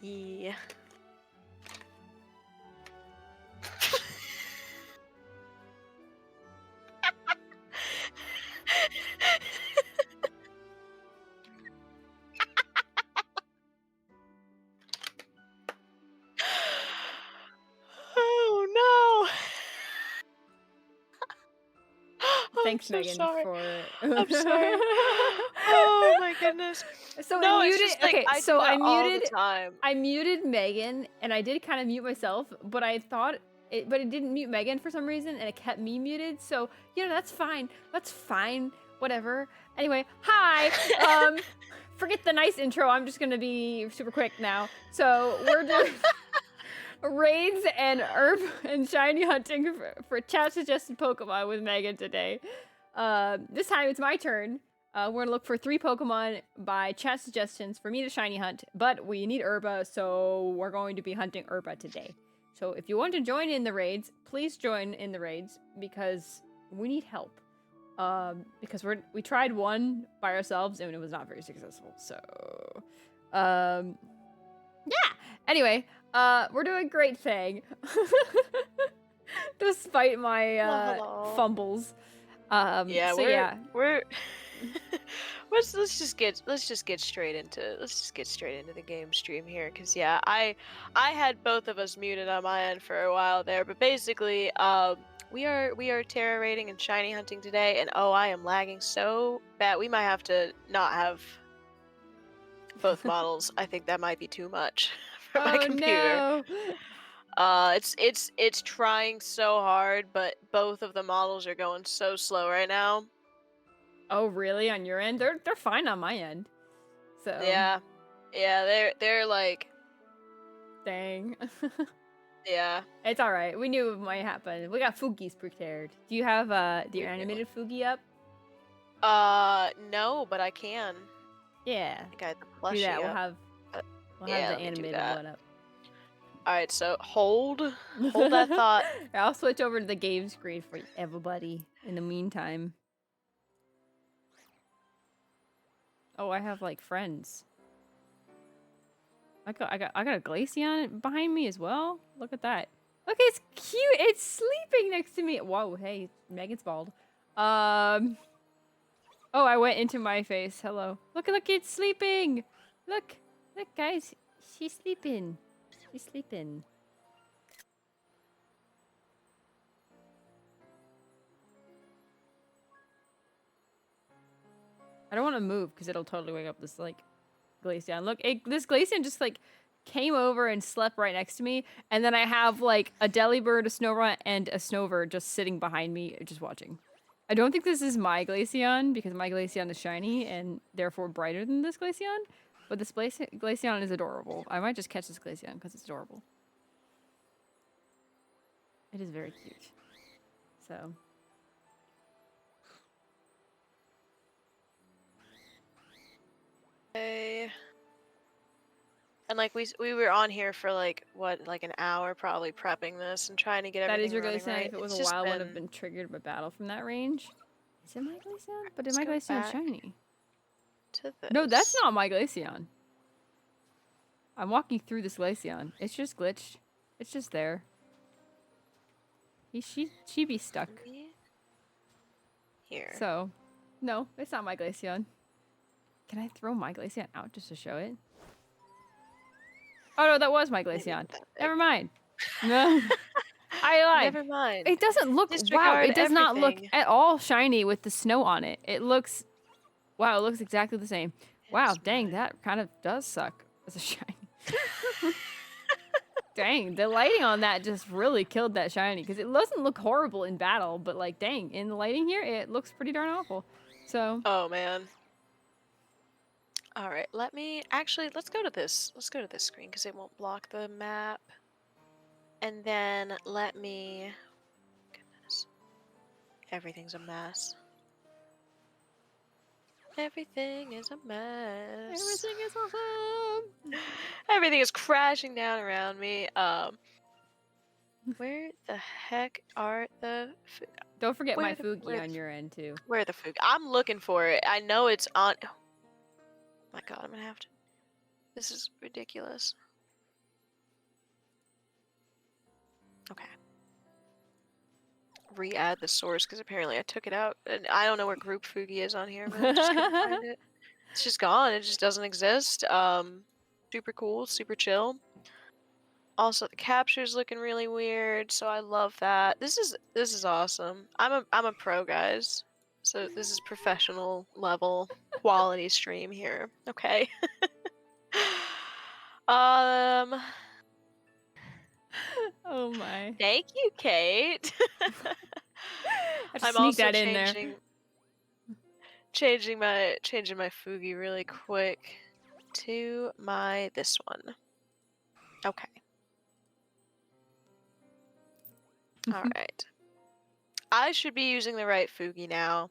Yeah. Oh no! I'm Thanks, so Megan, sorry. for. I'm sorry. Oh my goodness. So I No, it's muted. just like Okay, I do so that I all the muted. time. I muted Megan, and I did kind of mute myself, but I thought it, but it didn't mute Megan for some reason, and it kept me muted. So that's fine. That's fine. Whatever. Anyway, hi. Forget the nice intro. I'm just gonna be super quick now. So we're doing raids and herb and shiny hunting for chat suggested Pokemon with Megan today. This time it's my turn. We're gonna look for 3 Pokemon by chat suggestions for me to shiny hunt, but we need Herba, so we're going to be hunting Herba today. So if you want to join in the raids, please join in the raids because we need help. Because we tried one by ourselves and it was not very successful. So, yeah. Anyway, we're doing great thing. Despite my fumbles. Yeah, So yeah. we're let's just get straight into the game stream here, because yeah, I had both of us muted on my end for a while there, but basically we are terror raiding and shiny hunting today, and oh, I am lagging so bad. We might have to not have both models. I think that might be too much for my computer. No. It's trying so hard, but both of the models are going so slow right now. Oh really? On your end? They're fine on my end. So Yeah. Yeah, they're like, dang. yeah. It's alright. We knew it might happen. We got Fugi's prepared. Do you have the animated Fugi up? No, but I can. Yeah. I got the Do that. plushie up. We'll have Yeah, the let me do animated that. one up. Alright, so hold that thought. I'll switch over to the game screen for everybody in the meantime. Oh, I have like friends. I got a Glaceon behind me as well. Look at that. Look, it's cute. It's sleeping next to me. Whoa, hey, Megan's bald. Oh, I went into my face. Hello. Look, it's sleeping. Look, guys. She's sleeping. She's sleeping. I don't want to move because it'll totally wake up this like Glaceon. Look, this Glaceon just like came over and slept right next to me, and then I have like a Delibird, a Snorunt, and a Snover just sitting behind me, just watching. I don't think this is my Glaceon because my Glaceon is shiny and therefore brighter than this Glaceon, but this Glaceon is adorable. I might just catch this Glaceon because it's adorable. It is very cute. So. Okay. And like we were on here for like what, like an hour probably prepping this and trying to get That everything is your running Glaceon. right. If it was It's a just wild, would been. have been triggered by battle from that range. Is it my Glaceon? But Let's my go Glaceon back shiny. to this. No, that's not my Glaceon. I'm walking through this Glaceon. It's just glitched. It's just there. She be stuck. Here. So, no, it's not my Glaceon. Can I throw my Glaceon out just to show it? Oh no, that was my Glaceon. Never mind. No, I lied. Never mind. It doesn't look. Disregard Wow, it does not look everything. at all shiny with the snow on it. It looks. Wow, it looks exactly the same. Wow, dang, that kind of does suck as a shiny. Dang, the lighting on that just really killed that shiny because it doesn't look horrible in battle, but like, dang, in the lighting here, it looks pretty darn awful. So. Oh man. All right, let's go to this. Let's go to this screen because it won't block the map. And then let me. Goodness. Everything's a mess. Everything is a mess. Everything is awesome. Everything is crashing down around me. Where the heck are the? Don't forget my Fugi on your end too. Where are the Fugi? I'm looking for it. I know it's on. Oh my god, I'm gonna have to. This is ridiculous. Okay. Re-add the source because apparently I took it out, and I don't know where group Fugi is on here, but I just couldn't find it. It's just gone. It just doesn't exist. Super cool, super chill. Also, the capture's looking really weird, so I love that. This is awesome. I'm a pro, guys. So this is professional level quality stream here. Okay. um, Oh my. Thank you, Kate. I just I'm sneak also that in there. changing my Fugi really quick to my this one. Okay. All right. I should be using the right Fugi now.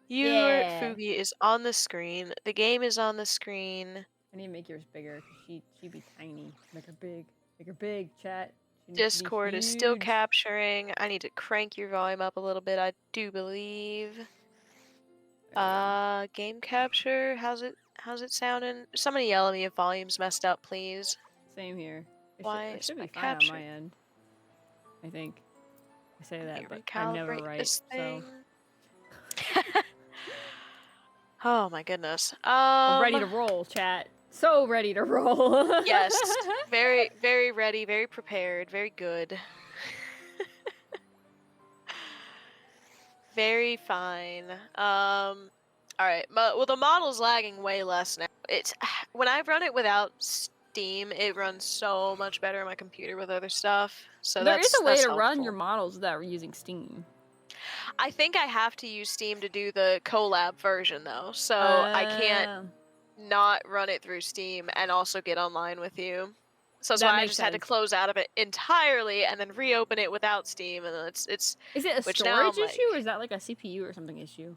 Your Yeah. Fugi is on the screen. The game is on the screen. I need to make yours bigger because she be tiny. Make her big. Make her big, chat. She needs to be Discord is still huge. capturing. I need to crank your volume up a little bit, I do believe. There we go. Game capture, how's it sounding? Somebody yell at me if volume's messed up, please. Same here. Why It is should my be fine on my capture? end. I think. I say Let me that, but I'm never recalibrate right, this so. thing. Oh my goodness. We're ready to roll, chat. So ready to roll. Yes. Very, very ready, very prepared, very good. Very fine. All right. Well, the model's lagging way less now. It's when I run it without Steam, it runs so much better on my computer with other stuff. So There is a way that's to run your helpful. models without using Steam. I think I have to use Steam to do the collab version though, so I can't Uh, not run it through Steam and also get online with you. So that's that why I makes just had to sense. close out of it entirely and then reopen it without Steam, and then it's Is it a which now storage I'm issue like, or is that like a CPU or something issue?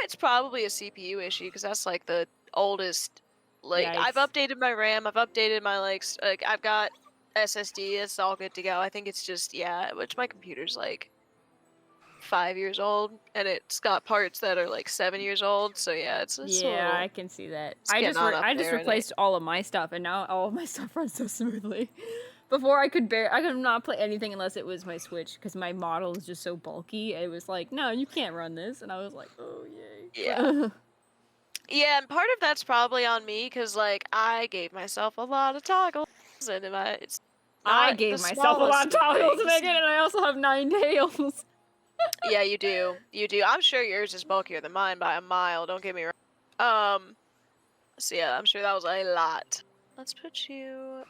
it's probably a CPU issue because that's like the oldest. Like I've Yikes. updated my RAM, I've updated my like I've got SSD. It's all good to go. I think it's just which my computer's like 5 years old and it's got parts that are like 7 years old. So yeah, it's a Yeah, little. I can see that. It's getting on up I just there, and replaced all of my stuff, and now all of my stuff runs so smoothly. Before I could not play anything unless it was my Switch because my model is just so bulky. It was like, no, you can't run this, and I was like, oh yeah. yay. Yeah, and part of that's probably on me because like I gave myself a lot of toggles, and it's I not the gave myself a lot smallest of of toggles, things. Megan, and I also have 9 tails. Yeah, you do. You do. I'm sure yours is bulkier than mine by a mile. Don't get me wrong. So yeah, I'm sure that was a lot. Let's put you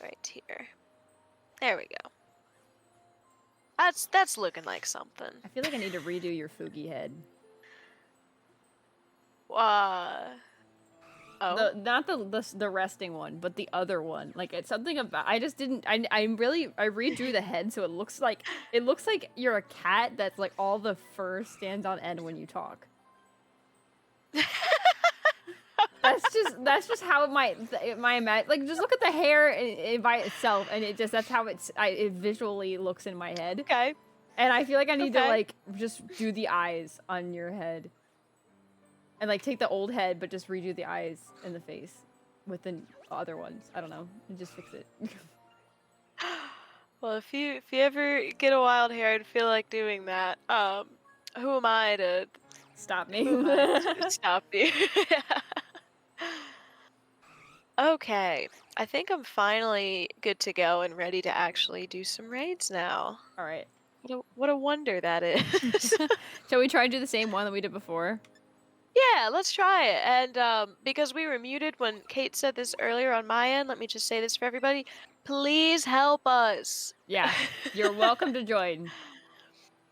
right here. There we go. That's looking like something. I feel like I need to redo your Fugi head. Oh. Not the resting one, but the other one. Like it's something about I just didn't I redrew the head so it looks like you're a cat that's like all the fur stands on end when you talk. That's just how my like just look at the hair by itself and that's how it visually looks in my head. Okay. And I feel like I need to Okay. like just do the eyes on your head. And like take the old head but just redo the eyes and the face with the other ones. I don't know. Just fix it. Well, if you ever get a wild hair and feel like doing that, who am I to Stop me. stop you? Okay, I think I'm finally good to go and ready to actually do some raids now. All right. What a wonder that is. Shall we try and do the same one that we did before? Yeah, let's try it. And because we were muted when Kate said this earlier on my end, let me just say this for everybody. Please help us. Yeah. You're welcome to join.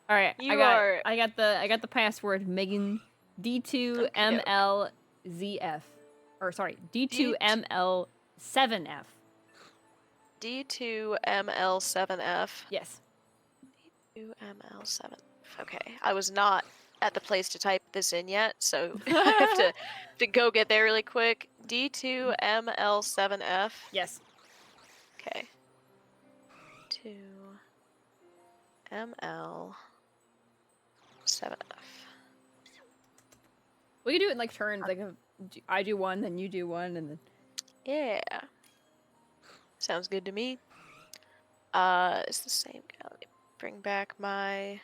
All right. You are I got the password Megan D2MLZF. Or sorry, D2ML7F. D2ML7F. Yes. D2ML7. Okay, I was not at the place to type this in yet, so I have to go get there really quick. D2ML7F. Yes. Okay. 2ML7F. We can do it in like turns. Like I do one, then you do one, and then. Yeah. Sounds good to me. It's the same guy. Let me bring back my.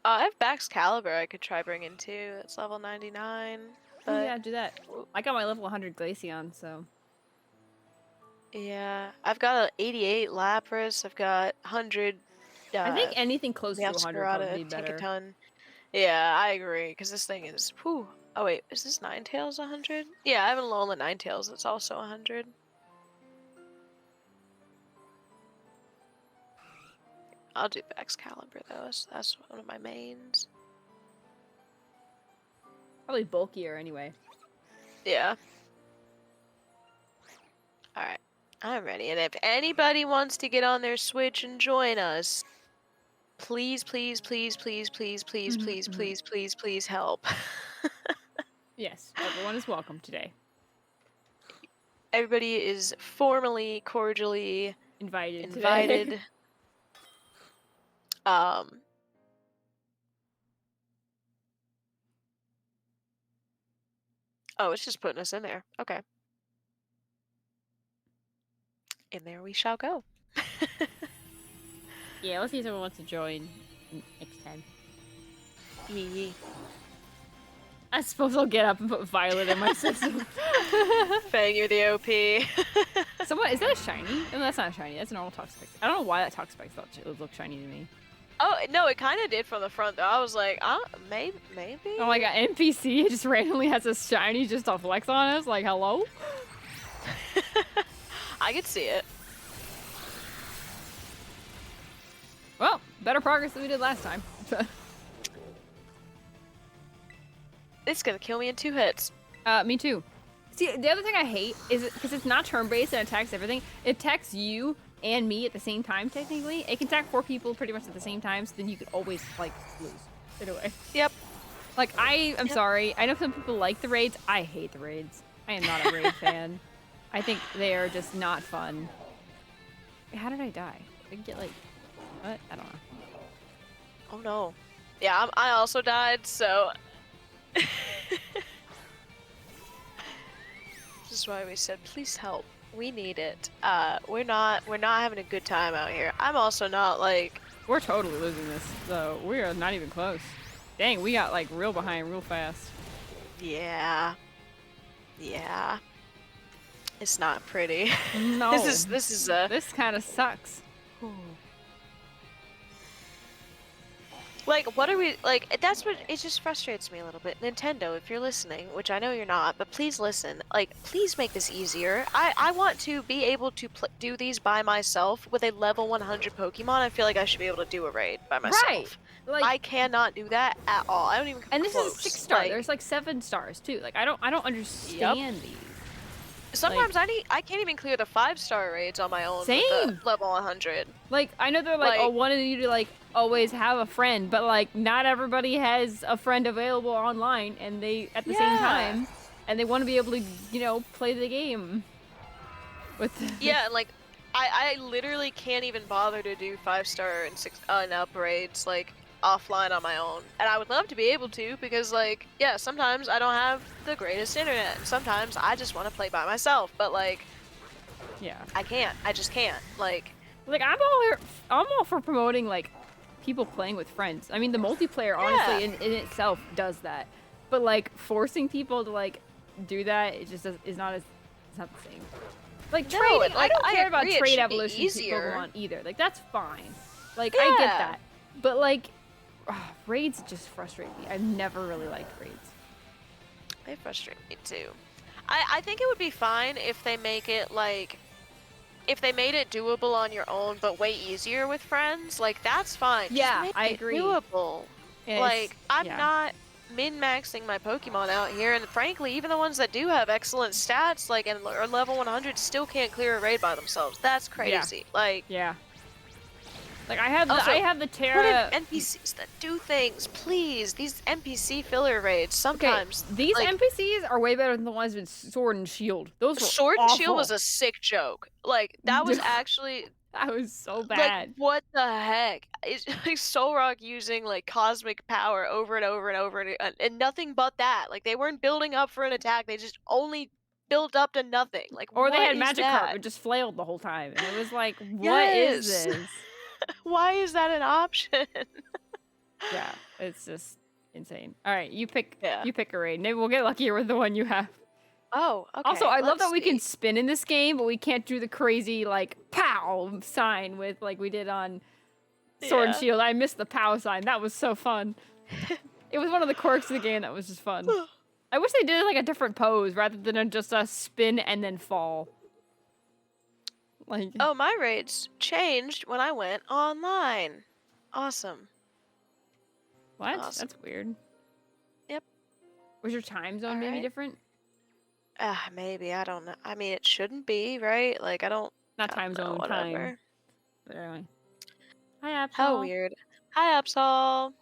I have Bax Caliber I could try bringing too. It's level 99, Oh but yeah, do that. I got my level 100 Glaceon, so. yeah, I've got a 88 Lapras. I've got 100 I think uh anything close to 100 would probably Meowscarada, be better. Tinkaton. Yeah, I agree because this thing is whew. Oh wait, is this Ninetales 100? Yeah, I have a Alola Ninetales. It's also 100. I'll do Excalibur though. That's one of my mains. Probably bulkier anyway. Yeah. All right. I'm ready. And if anybody wants to get on their Switch and join us, please, please, please, please, please, please, Mhm, please, mhm. please, please, please help. Yes, everyone is welcome today. Everybody is formally, cordially Invited today. invited. Um, oh, it's just putting us in there. Okay. In there we shall go. Yeah, let's see if someone wants to join next time. Yee. I suppose I'll get up and put Violet in my system. Fang, you're the OP. Someone, is that a shiny? No, that's not a shiny. That's a normal Toxapex. I don't know why that Toxapex thought it would look shiny to me. Oh, no, it kind of did from the front, though. I was like, maybe, maybe? Oh my god, NPC just randomly has a shiny just to flex on us? Like, hello? I could see it. Well, better progress than we did last time. It's gonna kill me in 2 hits. Me too. See, the other thing I hate is because it's not turn-based and attacks everything. It attacks you and me at the same time, technically. It can attack 4 people pretty much at the same time, so then you could always, like, lose. In a way. Yep. Like, I'm Yep. sorry. I know some people like the raids. I hate the raids. I am not a raid fan. I think they are just not fun. Wait, how did I die? Did I get, like... What? I don't know. Oh no. Yeah, I also died, so. This is why we said, please help. We need it. We're not having a good time out here. I'm also not like. We're totally losing this, so we are not even close. Dang, we got, like, real behind real fast. Yeah. Yeah. It's not pretty. No. This is a. This kind of sucks. Like, what are we, like, that's what, it just frustrates me a little bit. Nintendo, if you're listening, which I know you're not, but please listen. Like, please make this easier. I want to be able to do these by myself with a level 100 Pokemon. I feel like I should be able to do a raid by Right. myself. Like, I cannot do that at all. I don't even come and this close. is 6 star. Like, There's like 7 stars too. Like I don't understand these. sometimes I can't even clear the 5-star raids on my own with Same. the level 100. Like I know they're like, oh, wanting you to like always have a friend, but like not everybody has a friend available online, and they at the same time, and they want to be able to, you know, play the game. With yeah, and like I literally can't even bother to do 5-star and 6 and up raids like offline on my own. And I would love to be able to because like yeah, sometimes I don't have the greatest internet. Sometimes I just want to play by myself, but like yeah, I can't. I just can't. Like I'm all for promoting like people playing with friends. I mean, the multiplayer honestly in itself does that. But like forcing people to like do that, it just is not it's not the same. Like no, trading, like, I don't care about agree, trade it evolution easier. Pokemon either. Like that's fine. Like I get that. But like raids just frustrate me. I've never really liked raids. They frustrate me too. I think it would be fine if they make it like if they made it doable on your own but way easier with friends. Like that's fine. Yeah, just make I it agree. Doable. Like I'm not min-maxing my Pokemon out here, and frankly, even the ones that do have excellent stats, like and are level 100, still can't clear a raid by themselves. That's crazy. Like like I have the Terra. Put in NPCs that do things, please. These NPC filler raids sometimes. Okay, these like, NPCs are way better than the ones with Sword and Shield. Those were Sword and Shield awful. was a sick joke. Like that was actually. That was so Like, bad. what the heck? It's like Solrock using like cosmic power over and over and over and nothing but that. Like they weren't building up for an attack. They just only built up to nothing. Like, Or they what had is Magikarp, that? it just flailed the whole time, and it was like, "What is Yes. this?" Why is that an option? Yeah, it's just insane. Alright, you pick Yeah. you pick a raid. Maybe we'll get luckier with the one you have. Oh, Also, okay. I love Let's that we can see. spin in this game, but we can't do the crazy, like, "pow" sign with like we did on Sword and Yeah. Shield. I missed the POW sign. That was so fun. It was one of the quirks of the game that was just fun. I wish they did like a different pose rather than just a spin and then fall. Like, Oh, my rates changed when I went online. Awesome. what? Awesome. That's weird. Yep. Was your time All zone maybe right. different? Maybe. I don't know. I mean, it shouldn't be, right? Like, Not I don't time know. zone, time. Whatever. But anyway. Hi, How Absol. weird. Hi, Absol.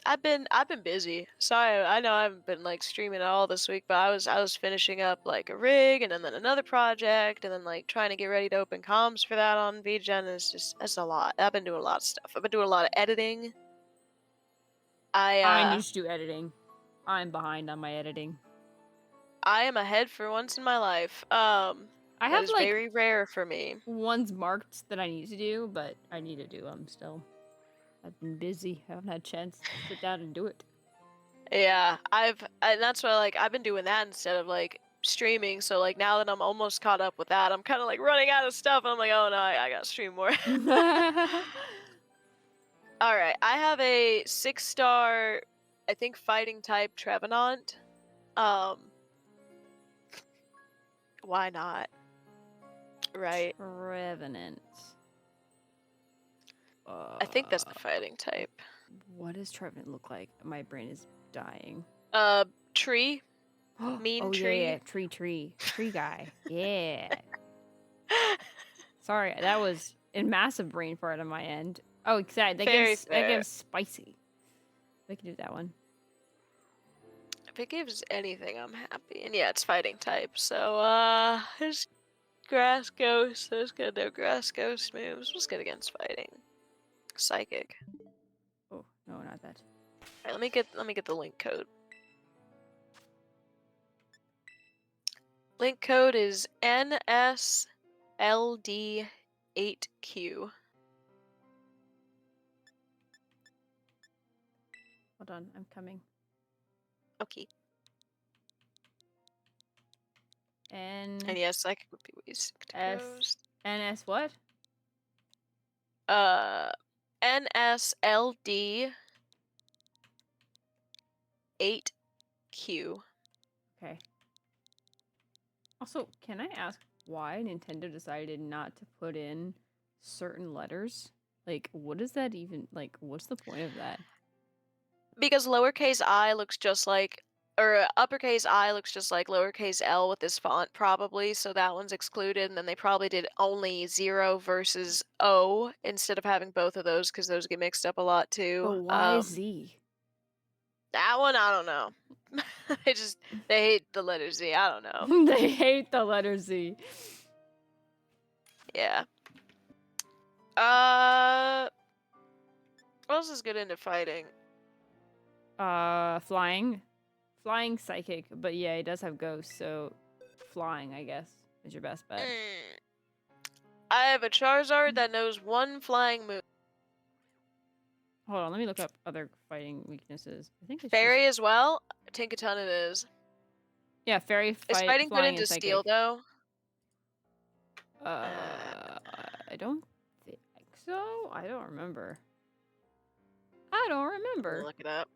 I've been busy. Sorry, I know I haven't been like streaming at all this week, but I was finishing up like a rig and then another project and then like trying to get ready to open comms for that on VGen. It's a lot. I've been doing a lot of stuff. I've been doing a lot of editing. I I uh need to do editing. I'm behind on my editing. I am ahead for once in my life. I That have is like very rare for me. ones marked that I need to do, but I need to do them still. I've been busy. I haven't had a chance to sit down and do it. Yeah, and that's why like I've been doing that instead of like streaming. So like now that I'm almost caught up with that, I'm kind of like running out of stuff. And I'm like, oh no, I gotta stream more. All right, I have a 6-star, I think fighting type Trevenant. Um, why not? Right. Revenant. I think that's the fighting type. What does Trevenant look like? My brain is dying. Uh, tree, mean Oh yeah, yeah, tree. tree guy. Yeah. Sorry, that was a massive brain fart on my end. Oh, excited. Very That fair. gives spicy. We can do that one. If it gives anything, I'm happy. And yeah, it's fighting type. So it's grass ghost. There's gonna do grass ghost moves. What's good against fighting? Psychic. Oh no, not that. Alright, let me get the link code. Link code is NSLD8Q. Hold on, I'm coming. Okay. N And yes, psychic would be ways to S ghost. N S what? Uh, NSLD8Q. Okay. Also, can I ask why Nintendo decided not to put in certain letters? Like, what is that even like? What's the point of that? Because lowercase I looks just like, or uppercase I looks just like lowercase L with this font, probably. So that one's excluded. And then they probably did only 0 versus O instead of having both of those because those get mixed up a lot But too. why Z? That one, I don't know. They hate the letter Z. I don't know. They hate the letter Z. Yeah. What else is good into fighting? Flying. Flying psychic, but yeah, he does have ghosts, so flying, I guess, is your best bet. I have a Charizard that knows one flying move. Hold on, let me look up other fighting weaknesses. I think it's Fairy as well. Tinkaton it is. yeah, fairy Is fight, fighting good flying, and into steel psychic. though? I don't think so. I don't remember. I don't remember. Look it up.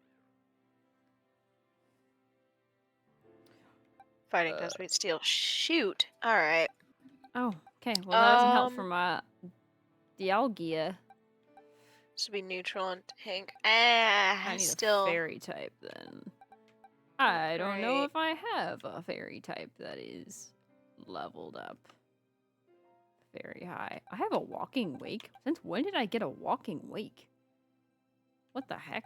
Fighting does beat steel. Shoot. All right. Oh, okay. Well, that doesn't help from Dialgia. This would be neutral and tank. I need Still. a fairy type then. I don't know Right. if I have a fairy type that is leveled up very high. I have a walking wake. Since when did I get a walking wake? What the heck?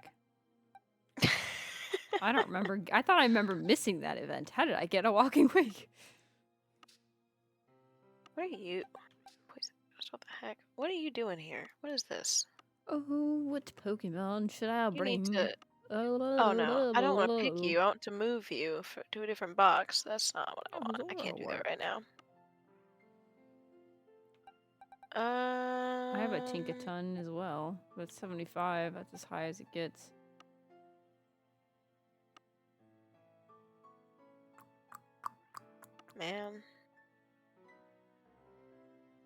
I don't remember. I thought I remember missing that event. How did I get a walking wake? What are you? What the heck? What are you doing here? What is this? Oh, what Pokemon should I You need bring? to. Oh no, I don't want to pick you. I want to move you to a different box. That's not what I want. I can't do that right now. I have a Um, Tinkaton as well, but 75. That's as high as it gets. man.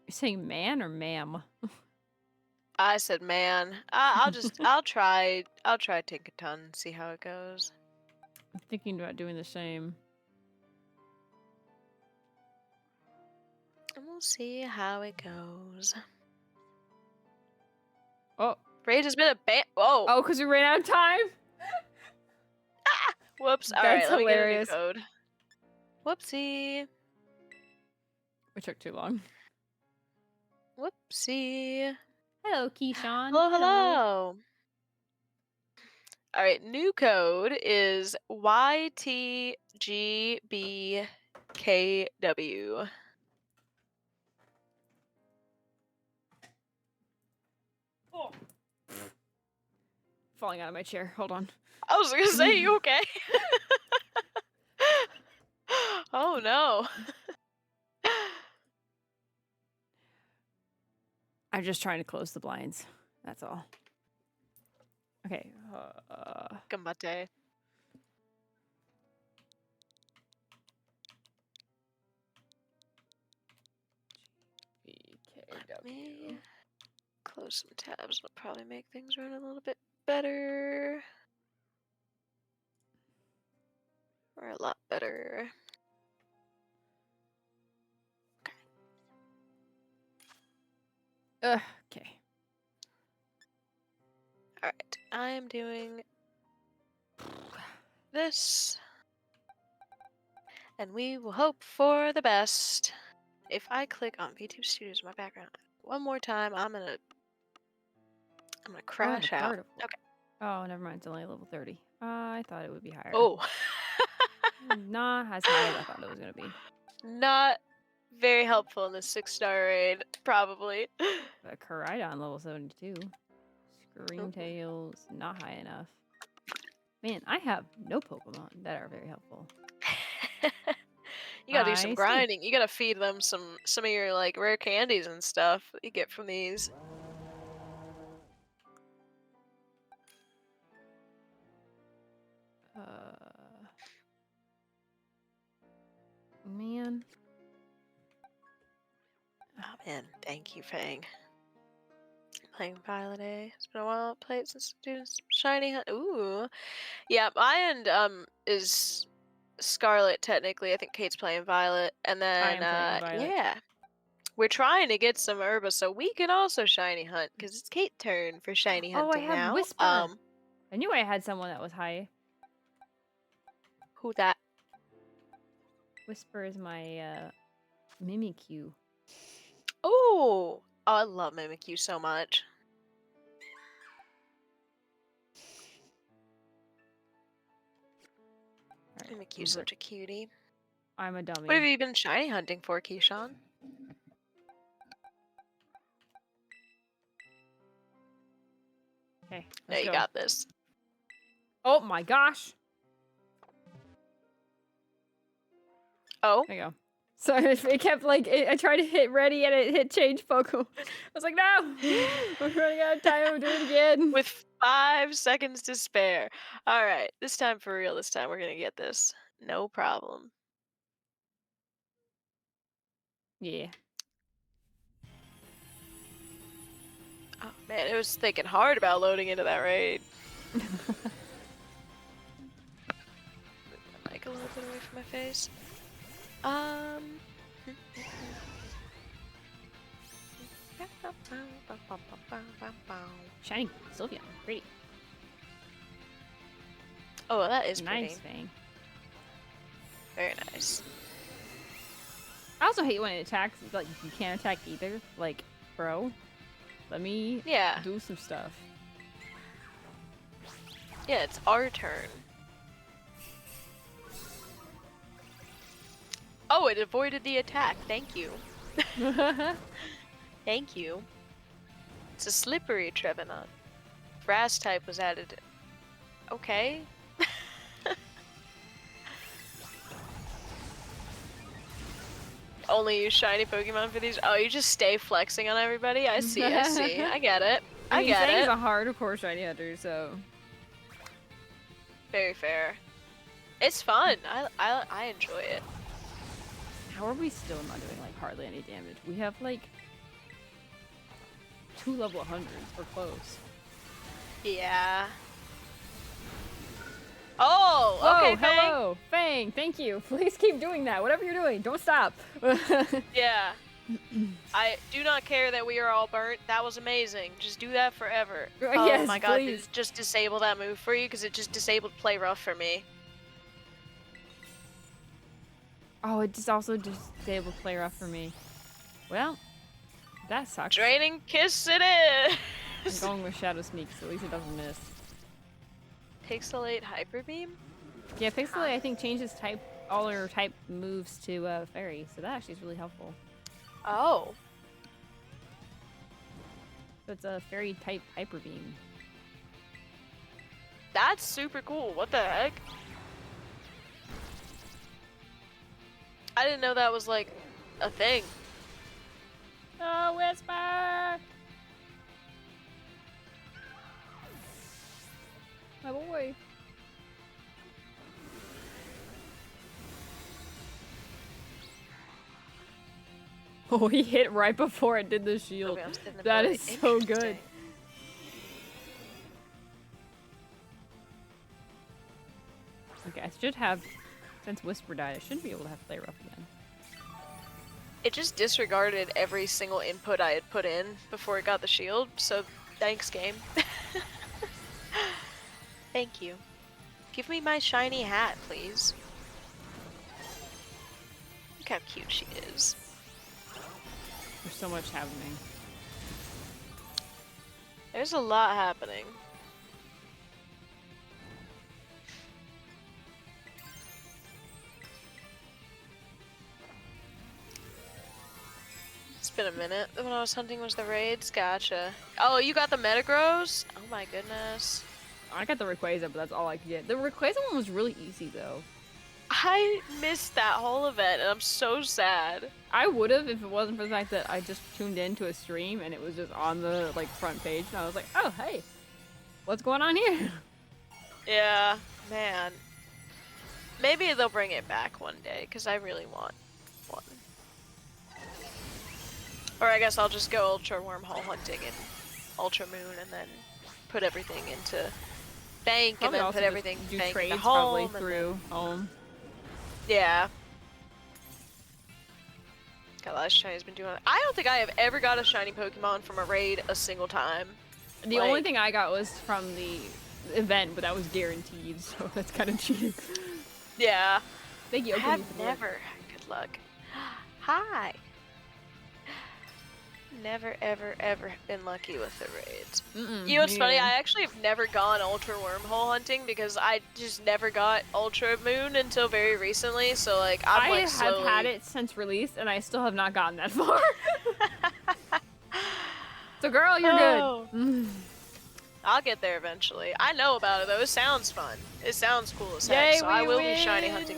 You're saying man or ma'am? I said, man. I'll try Tinkaton and see how it goes. I'm thinking about doing the same. And we'll see how it goes. Oh. Raid has been a whoa. Oh, because we ran out of time? Ah! Whoops. That's Alright, let me get a new hilarious. code. Whoopsie. It took too long. Whoopsie. Hello, Keyshawn. Hello, Hello. hello. Alright, new code is YTGBKW. Oh. Falling out of my chair. Hold on. I was gonna say, you okay? Oh no. I'm just trying to close the blinds. That's all. Okay. Gambate. Let me BKW. close some tabs. It'll probably make things run a little bit better. Or a lot better. Okay. Alright, I am doing this. And we will hope for the best. If I click on VTuber Studios in my background one more time, I'm gonna crash out. Okay. Oh, never mind. It's only level 30. I thought it would be higher. Oh. Not as high as I thought it was going to be. Not very helpful in the 6-star raid, probably. But Koraidon level 72. Screamtails, not high enough. Man, I have no Pokemon that are very helpful. You gotta do some I see. grinding. You gotta feed them some of your like rare candies and stuff that you get from these. Man. Oh man, thank you, Fang. Playing Violet A. It's been a while. Played since doing shiny hunt. Ooh, yeah. My end is Scarlet technically. I think Kate's playing Violet, and I then am playing Violet. yeah, we're trying to get some Herba so we can also shiny hunt because it's Kate's turn for shiny Oh, I hunting have now. Whisper. I knew I had someone that was high. Who that? Whisper is my Mimikyu. Oh, I love Mimikyu so much. Right, Mimikyu's such a cutie. I'm a dummy. What have you been shiny hunting for, Keyshawn? Okay, No, let's you go. got this. Oh my gosh! Oh? There you go. So it kept like, I tried to hit ready and it hit change Pokemon. I was like, no! I'm running out of time, I'm doing it again. With 5 seconds to spare. Alright, this time for real, this time we're gonna get this. No problem. Yeah. Oh man, it was thinking hard about loading into that raid. Move my mic a little bit away from my face. Shiny Sylveon, pretty. Oh, that is Nice pretty. Fang. Very nice. I also hate when it attacks, like, you can't attack either. Like, bro, let me do some stuff. Yeah, it's our turn. Oh, it avoided the attack. Thank you. Thank you. It's a slippery Trevenant. Grass type was added Okay. Only use shiny Pokemon for these? Oh, you just stay flexing on everybody? I see, I see. I get it. I I mean, get Fang's it. a hardcore shiny hunter, so. Very fair. It's fun. I enjoy it. How are we still not doing like hardly any damage? We have like 2 level 100s. We're close. Yeah. Oh, Whoa, okay, Fang. hello, Fang. Thank you. Please keep doing that. Whatever you're doing, don't stop. Yeah. I do not care that we are all burnt. That was amazing. Just do that forever. Oh Yes, my god, please. just disable that move for you because it just disabled play rough for me. Oh, it just also disabled play rough for me. Well, that sucks. Draining kiss it I'm is. going with Shadow Sneak, so at least it doesn't miss. Pixelate Hyper Beam? Yeah, Pixelate I think changes type all her type moves to Fairy, so that actually is really helpful. Oh. So it's a Fairy type Hyper Beam. That's super cool. What the heck? I didn't know that was like a thing. Oh, Whisper! My boy. Oh, he hit right before it did the shield. Okay, That is so good. Okay, I should have, since Whisper died, I should be able to have Play Rough again. It just disregarded every single input I had put in before it got the shield, so thanks, game. Thank you. Give me my shiny hat, please. Look how cute she is. There's so much happening. There's a lot happening. It's been a minute. When I was hunting was the raids? Gotcha. Oh, you got the Metagross? Oh my goodness. I got the Rayquaza, but that's all I could get. The Rayquaza one was really easy, though. I missed that whole event, and I'm so sad. I would have if it wasn't for the fact that I just tuned into a stream and it was just on the like front page, and I was like, oh hey, what's going on here? Yeah, man. Maybe they'll bring it back one day, because I really want one. Or I guess I'll just go Ultra Wormhole hunting and Ultra Moon, and then put everything into Bank, Probably and then also put just everything do Bank trades into Home. probably And through Home. yeah. God, that shini's been doing. I don't think I have ever got a shiny Pokemon from a raid a single time. The only thing I got was from the event, but that was guaranteed, so that's kind of cheating. Yeah. Thank you. I Open have me for the win. never. Good luck. Hi. Never, ever, ever been lucky with the raids. You know what's me funny? neither. I actually have never gone Ultra Wormhole hunting because I just never got Ultra Moon until very recently. So like I'm like slowly... have had it since release, and I still have not gotten that far. So, girl, you're good. I'll get there eventually. I know about it though. It sounds fun. It sounds cool as heck. Yay, So I we will be shiny win! hunting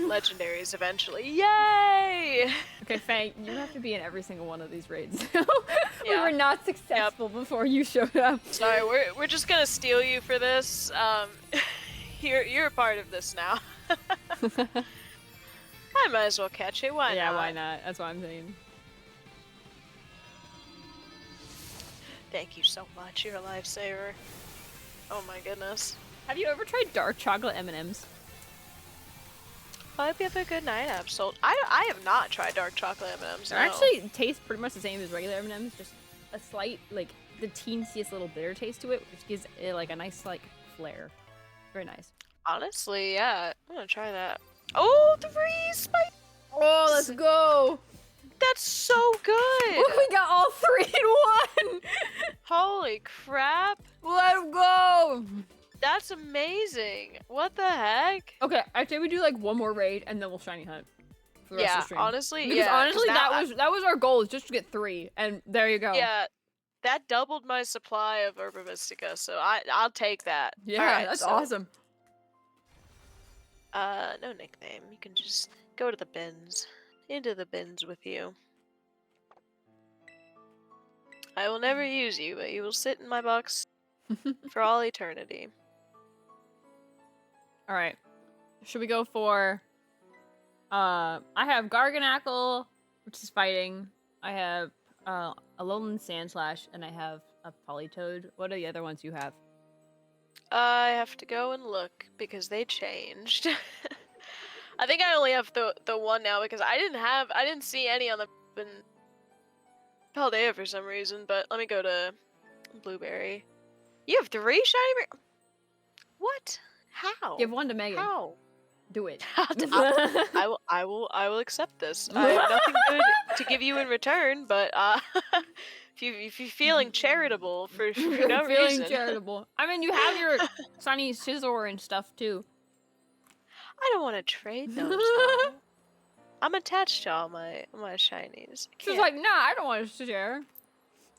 legendaries eventually. Yay! Okay, Faye, you have to be in every single one of these raids. We Yeah. were not successful before you showed up. Sorry, we're just gonna steal you for this. You're a part of this now. I might as well catch it. Why not? Yeah, why not? That's what I'm saying. Thank you so much. You're a lifesaver. Oh my goodness. Have you ever tried dark chocolate M&Ms? I hope you have a good night, Absol. I have not tried dark chocolate M&Ms. They No. actually taste pretty much the same as regular M&Ms, just a slight, like, the teensiest little bitter taste to it, which gives it, like, a nice, like, flair. Very nice. Honestly, yeah. I'm gonna try that. Oh, 3 spikes! Oh, let's go! That's so good! We got all 3 in one! Holy crap! Let's go! That's amazing! What the heck? Okay, I say we do, like, one more raid, and then we'll shiny hunt. For the rest of Yeah, the stream. honestly, Because yeah. honestly, 'cause now that was our goal, is just to get 3, and there you go. Yeah, that doubled my supply of Herba Mystica, so I'll take that. All Yeah, right, that's so awesome. no nickname. You can just go to the bins. Into the bins with you. I will never use you, but you will sit in my box for all eternity. All right. Should we go for I have Garganackle, which is fighting. I have a Alolan Sandslash, and I have a Politoed. What are the other ones you have? I have to go and look because they changed. I think I only have the one now because I didn't see any on the in Paldea for some reason, but let me go to Blueberry. You have 3 shiny What? How? Give one to Megan. How? Do it. I will accept this. I have nothing good to give you in return, but if you're feeling charitable for no Feeling reason. charitable. I mean, you have your shiny Scizor and stuff too. I don't want to trade those though. I'm attached to all my shinies. She's like, nah, I don't want to share.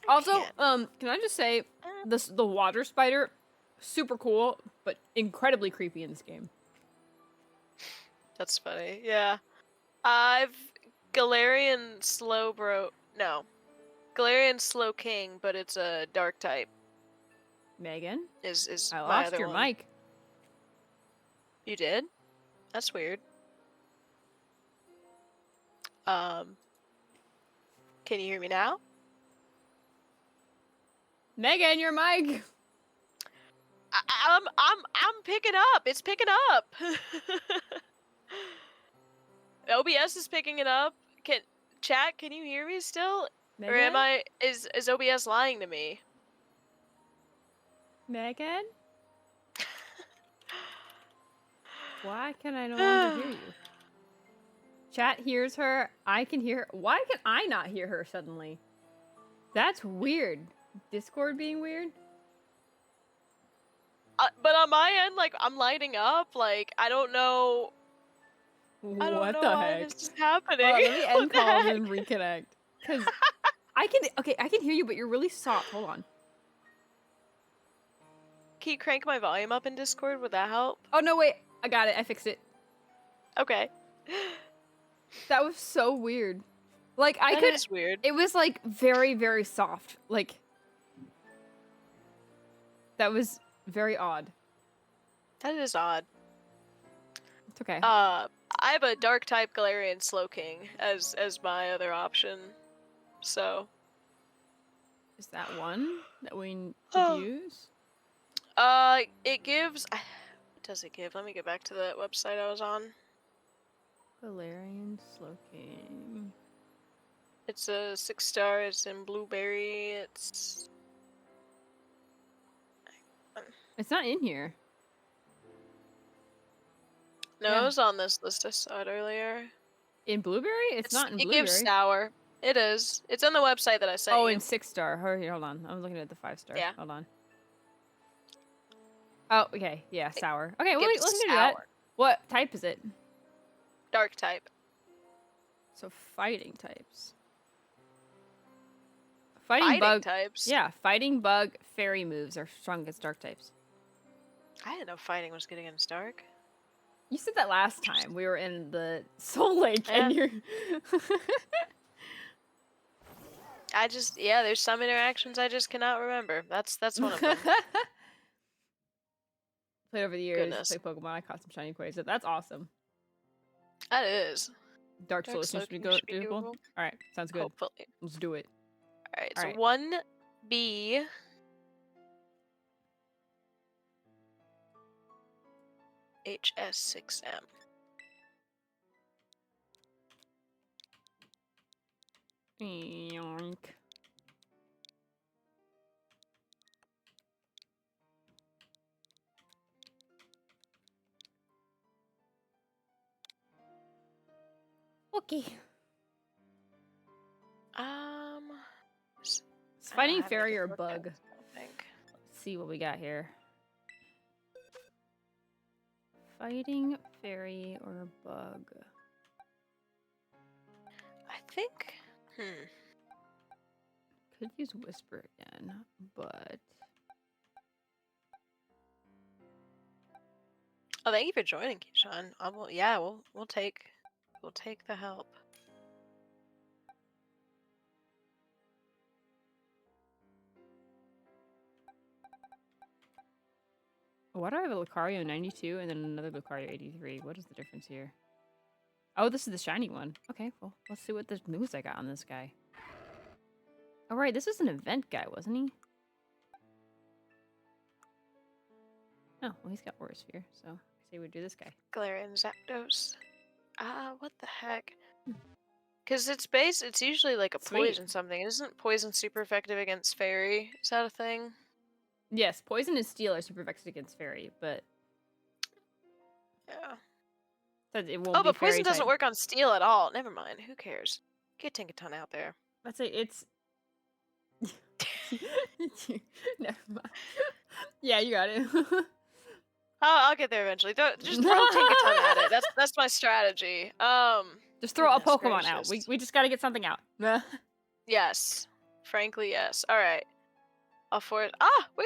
Also, can't. can I just say, the water spider, super cool, but incredibly creepy in this game. That's funny. Yeah. I've Galarian Slowbro. No. Galarian Slow King, but it's a dark type. Megan, Is I my lost other your one. mic. You did? That's weird. Can you hear me now? Megan, your mic. I'm picking up. It's picking up. OBS is picking it up. Can you hear me still? Megan? Or is OBS lying to me? Megan? Why can I no longer hear you? Chat hears her. I can hear. Why can I not hear her suddenly? That's weird. Discord being weird? But on my end, like, I'm lighting up. Like, I don't know. I don't What know the why heck? this is happening. Hold on, let me end What the calls heck? and reconnect. Cause I can hear you, but you're really soft. Hold on. Can you crank my volume up in Discord? Would that help? Oh no, wait. I got it. I fixed it. Okay. That was so weird. Like That is weird. It was like very, very soft. Like that was very odd. That is odd. It's okay. I have a dark type Galarian Slowking as my other option. So. Is that one that we Oh. use? It gives. What does it give? Let me get back to the website I was on. Galarian Slowking. It's a 6-star. It's in Blueberry. It's not in here. No, Yeah. it was on this list I saw it earlier. In Blueberry? It's not in Blueberry. It gives sour. It is. It's on the website that I sent you. Oh, in 6-star. Here, hold on. I'm looking at the 5-star. Yeah. Hold on. Oh, okay. Yeah, sour. Okay, well, Gives let's do that. sour. What type is it? Dark type. So fighting types. Fighting bug types? Yeah, fighting bug fairy moves are strong against dark types. I didn't know fighting was good against dark. You said that last time we were in the Soul Lake and you're there's some interactions I just cannot remember. That's one of them. Played over the years, Goodness. played Pokemon, I caught some shiny Quasar. That's awesome. That is. Dark Soul seems to be doable. Alright, sounds good. Hopefully. Let's do it. Alright, so Alright. 1B. HS6M. Yoink. Okay. It's fighting fairy or bug? I think. Let's see what we got here. Fighting fairy or bug? I think. Could use Whisper again, but... Oh, thank you for joining, Keyshawn. Yeah, we'll take the help. Why do I have a Lucario 92 and then another Lucario 83? What is the difference here? Oh, this is the shiny one. Okay, well, let's see what the moves I got on this guy. Oh, right, this is an event guy, wasn't he? Oh, well, he's got Aura Sphere, so I say we do this guy. Galarian Zapdos. What the heck? Because it's usually like a poison something. Isn't poison super effective against fairy? Is that a thing? Yes, poison and steel are super effective against fairy, but... Yeah. It won't Oh, be but poison fairy doesn't type. work on steel at all. Never mind. Who cares? Get Tinkaton out there. Let's say it's... Never mind. Yeah, you got it. I'll get there eventually. Just throw Tinkaton at it. That's my strategy. Just throw a Pokemon gracious. out. We just gotta get something out. Yes. Frankly, yes. All right. All for it. We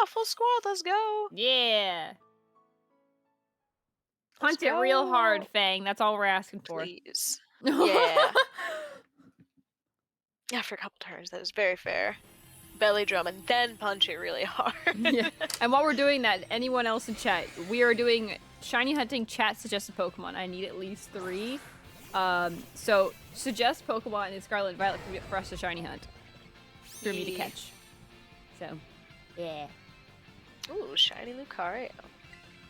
got full squad. Let's go. Yeah. Let's Punch it real hard, go. Fang. That's all we're asking for. Please. Yeah. Yeah, for a couple turns. That is very fair. Belly drum and then punch it really hard. Yeah. And while we're doing that, anyone else in chat, we are doing shiny hunting chat suggested Pokemon. I need at least 3. So suggest Pokemon in Scarlet and Violet for us to shiny hunt. For me to catch. So, yeah. Ooh, shiny Lucario.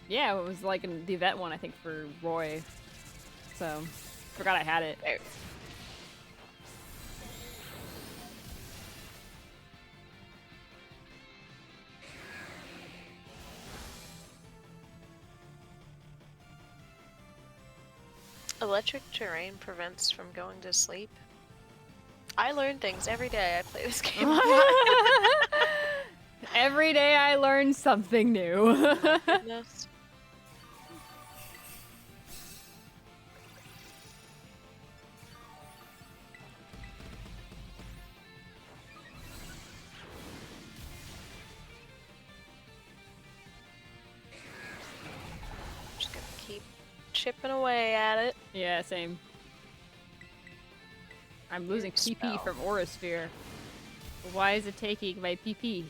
Yeah, it was like in the event one, I think, for Roy. So, forgot I had it. There. Electric terrain prevents from going to sleep. I learn things every day I play this game. Every day I learn something new. Oh, goodness. Just gonna keep chipping away at it. Yeah, same. I'm losing PP from Aura Sphere. Why is it taking my PP?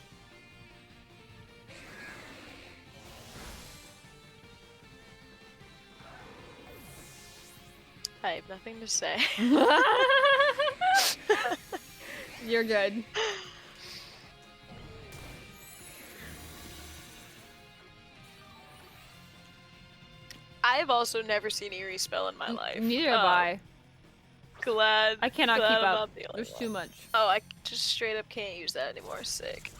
I have nothing to say. You're good. I've also never seen Eerie spell in my life. Neither have I. Glad. I cannot glad keep I'm up. not the only There's one. too much. Oh, I just straight up can't use that anymore. Sick.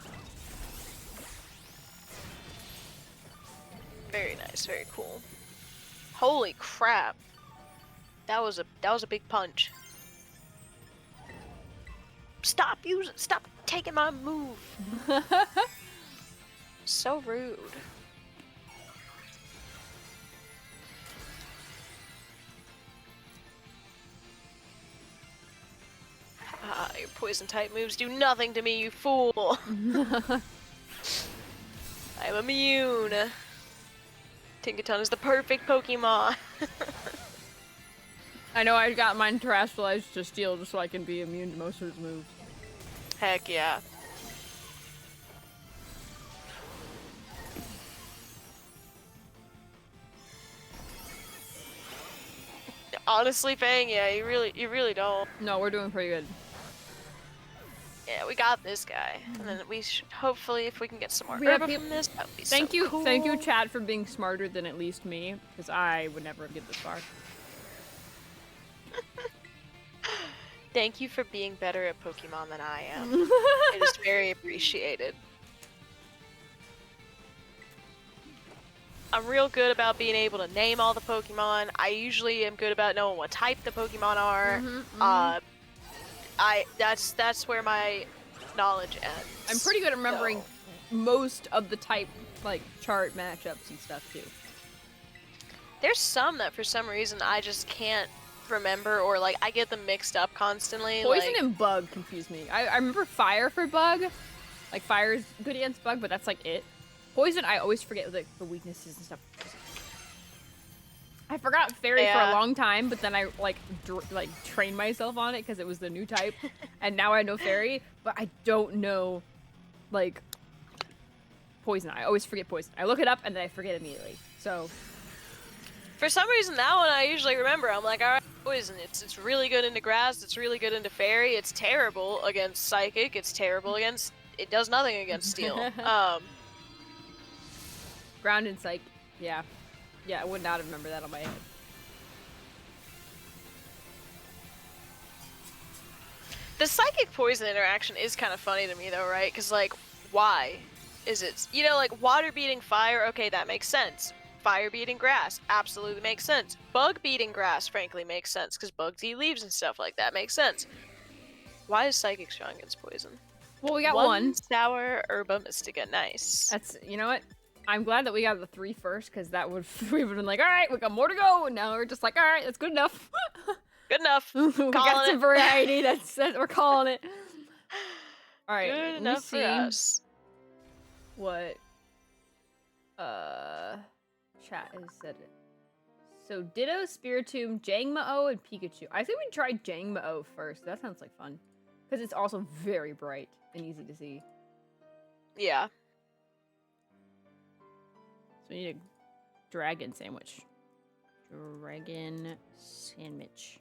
Very nice. Very cool. Holy crap! That was a big punch. Stop using. Stop taking my move. So rude. Your poison type moves do nothing to me, you fool. I'm immune. Tinkaton is the perfect Pokemon. I know I got mine terrestrialized to steel just so I can be immune to most of his moves. Heck yeah. Honestly, Fang, yeah, you really don't. No, we're doing pretty good. Yeah, we got this guy, and then we should hopefully, if we can get some more Yep, herba yep. from this, that would be Thank so you, cool. thank you, chat, for being smarter than at least me, because I would never have get this far. Thank you for being better at Pokemon than I am. It is very appreciated. I'm real good about being able to name all the Pokemon. I usually am good about knowing what type the Pokemon are. That's where my knowledge ends. I'm pretty good at remembering most of the type, like, chart matchups and stuff, too. There's some that for some reason I just can't remember, or like I get them mixed up constantly. Poison like, and bug confuse me. I remember fire for bug. Like fire is good against bug, but that's like it. Poison, I always forget like the weaknesses and stuff. I forgot fairy for a long time, but then I like trained myself on it because it was the new type, and now I know fairy, but I don't know like poison. I always forget poison. I look it up and then I forget immediately. So for some reason, that one I usually remember. I'm like, all right, poison. It's really good into grass. It's really good into fairy. It's terrible against psychic. It's terrible against. It does nothing against steel. Ground and psych. Yeah. Yeah, I would not remember that on my head. The psychic poison interaction is kind of funny to me though, right? Because like, why is it? You know, like water beating fire. Okay, that makes sense. Fire beating grass absolutely makes sense. Bug beating grass, frankly, makes sense because bugs eat leaves and stuff like that. Makes sense. Why is psychic strong against poison? Well, we got one. Sour herba mystica. Nice. That's, you know what? I'm glad that we got the 3 first, because that would we would have been like, all right, we got more to go. And now we're just like, all right, that's good enough. Good enough. We got some variety. That's we're calling it. All right, good enough for us. What chat has said it. So Ditto, Spiritomb, Jangmo-o, and Pikachu. I think we try Jangmo-o first. That sounds like fun, because it's also very bright and easy to see. Yeah. So we need a dragon sandwich. Dragon sandwich.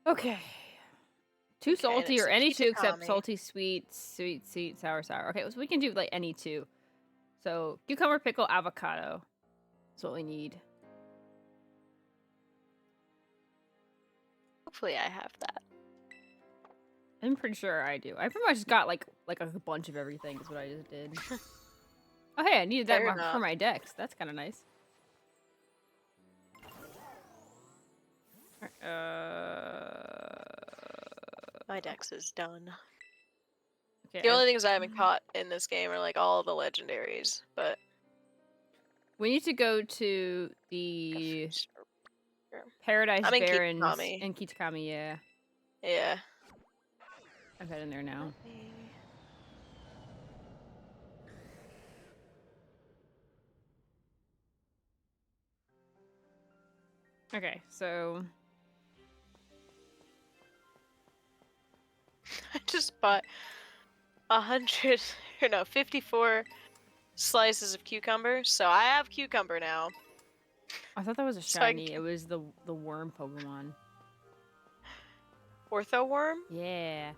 Okay. Too salty or any two except salty, sweet, sour. Okay, so we can do like any two. So cucumber, pickle, avocado. That's what we need. Hopefully I have that. I'm pretty sure I do. I pretty much got like a bunch of everything is what I just did. Oh hey, I needed that for my decks. That's kind of nice. My dex is done. Okay, the only things I haven't caught in this game are like all the legendaries, but we need to go to the Paradise Barrens in Kitakami, yeah. Yeah. I'm heading there now. Okay, so I just bought 54 slices of cucumber, so I have cucumber now. I thought that was a shiny. It was the worm Pokemon. Ortho worm? Yeah.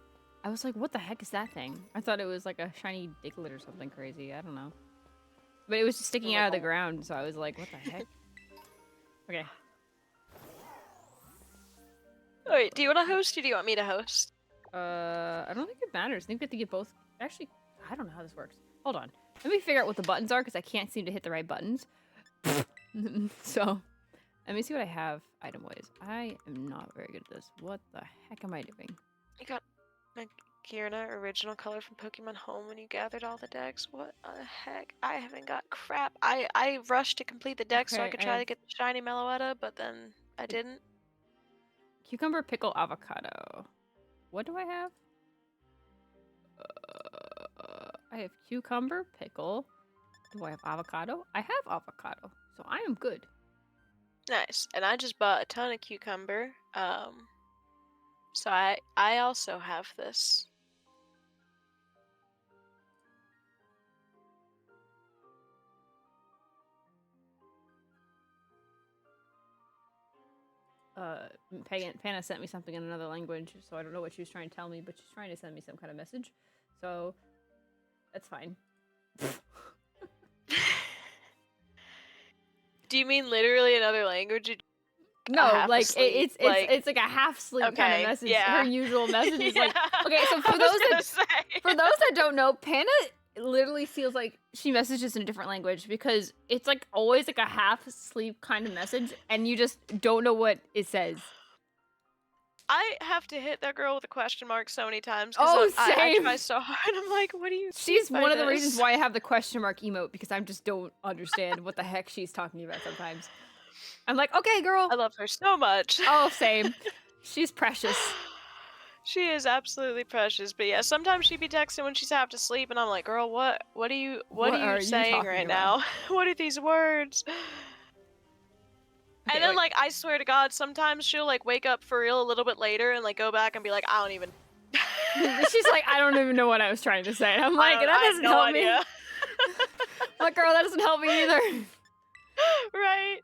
I was like, what the heck is that thing? I thought it was like a shiny Diglett or something crazy. I don't know. But it was just sticking out of the ground, so I was like, what the heck? Okay. Wait, do you want to host or do you want me to host? I don't think it matters. I think we have to get both. Actually, I don't know how this works. Hold on. Let me figure out what the buttons are, because I can't seem to hit the right buttons. So, let me see what I have item-wise. I am not very good at this. What the heck am I doing? You got Magirna original color from Pokemon Home when you gathered all the decks. What the heck? I haven't got crap. I rushed to complete the deck so I could try to get the shiny Meloetta, but then I didn't. Cucumber, pickle, avocado. What do I have? I have cucumber, pickle. Do I have avocado? I have avocado, so I am good. Nice. And I just bought a ton of cucumber. So I also have this. Panna sent me something in another language, so I don't know what she was trying to tell me, but she's trying to send me some kind of message. So that's fine. Do you mean literally another language? No, like it's like a half sleep kind of message. Yeah. Her usual message is like, okay. So for those that don't know, Panna literally feels like she messages in a different language, because it's like always like a half sleep kind of message, and you just don't know what it says. I have to hit that girl with a question mark so many times because Oh, I same. try so hard. I'm like, what do you mean She's by one of the reasons this? why I have the question mark emote because I just don't understand what the heck she's talking about sometimes. I'm like, okay, I girl. love her so much. Oh, same. She's precious. She is absolutely precious. But yeah, sometimes she'd be texting when she's half to sleep, and I'm like, girl, what are What you are you saying talking right about? now? What are these words? And Okay, then wait. like I swear to God, sometimes she'll like wake up for real a little bit later and like go back and be like, I don't even. She's like, I don't even know what I was trying to say. And I'm like, that I had doesn't no help me. idea. I'm like, girl, that doesn't help me either. Right?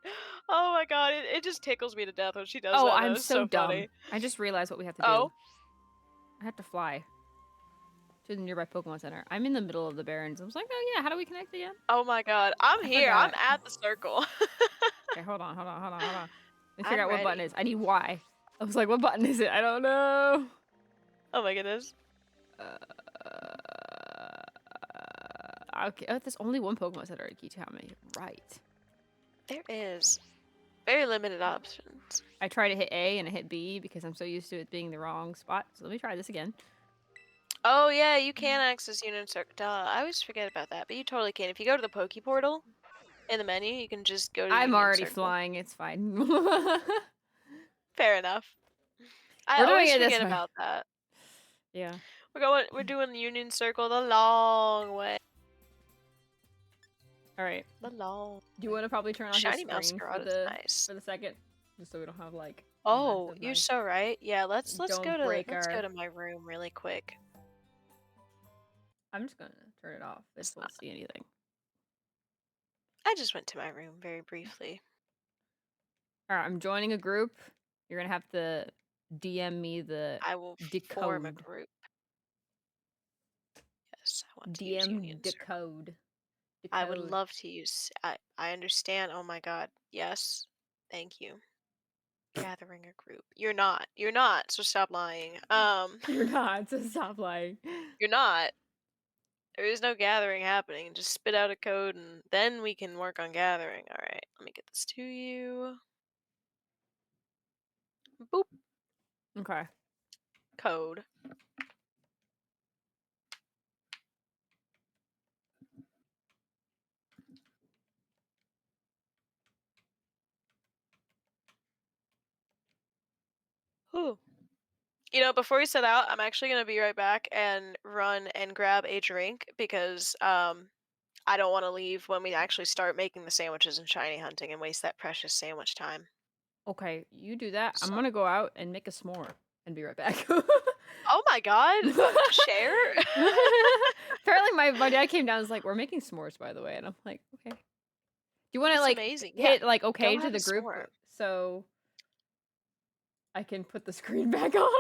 Oh my God, it just tickles me to death when she does Oh, that I'm though. It's so so dumb. funny. I just realized what we have to do. Oh, I have to fly to the nearby Pokemon Center. I'm in the middle of the Barrens. I was like, oh yeah, how do we connect again? oh my God, I'm I here. I'm forgot. at the circle. Okay, hold on. Let me figure I'm out what button ready. is. I need Y. I was like, what button is it? I don't know. Oh my goodness. Okay, oh, there's only one Pokemon Center at Gitami. Right. There is very limited options. I tried to hit A and I hit B because I'm so used to it being the wrong spot. So let me try this again. Oh yeah, you can access Union Circle. Duh, I always forget about that, but you totally can. If you go to the Poke Portal in the menu, you can just go to I'm Union already Circle. flying. It's fine. Fair enough. I We're doing always it this forget way. about that. Yeah. We're doing the Union Circle the long way. All right. The long Do you way. want to probably turn off your Shiny screen Masquerade is nice. for the second, just so we don't have like Oh, massive you're noise? so right. Yeah, Don't break let's go our. to my room really quick. I'm just gonna turn it off. This It's won't not. see anything. I just went to my room very briefly. All right. I'm joining a group. You're gonna have to DM me the I will form a decode. group. Yes, I want to use DM Union Circle. decode. I would Decode. love to use. I understand. Oh my God. Yes. Thank you. Gathering a group. You're not. You're not. So stop lying. You're not. So stop lying. You're not. There is no gathering happening. Just spit out a code and then we can work on gathering. All right. Let me get this to you. Boop. Okay. Code. Ooh. You know, before we set out, I'm actually gonna be right back and run and grab a drink because I don't want to leave when we actually start making the sandwiches and shiny hunting and waste that precious sandwich time. Okay. You do that. I'm So, gonna go out and make a s'more and be right back. oh my God, share? Apparently, my dad came down and was like, "We're making s'mores, by the way," and I'm like, "Okay." Do you want to That's like amazing. Yeah, hit like go okay to have a the group s'more. so I can put the screen back on?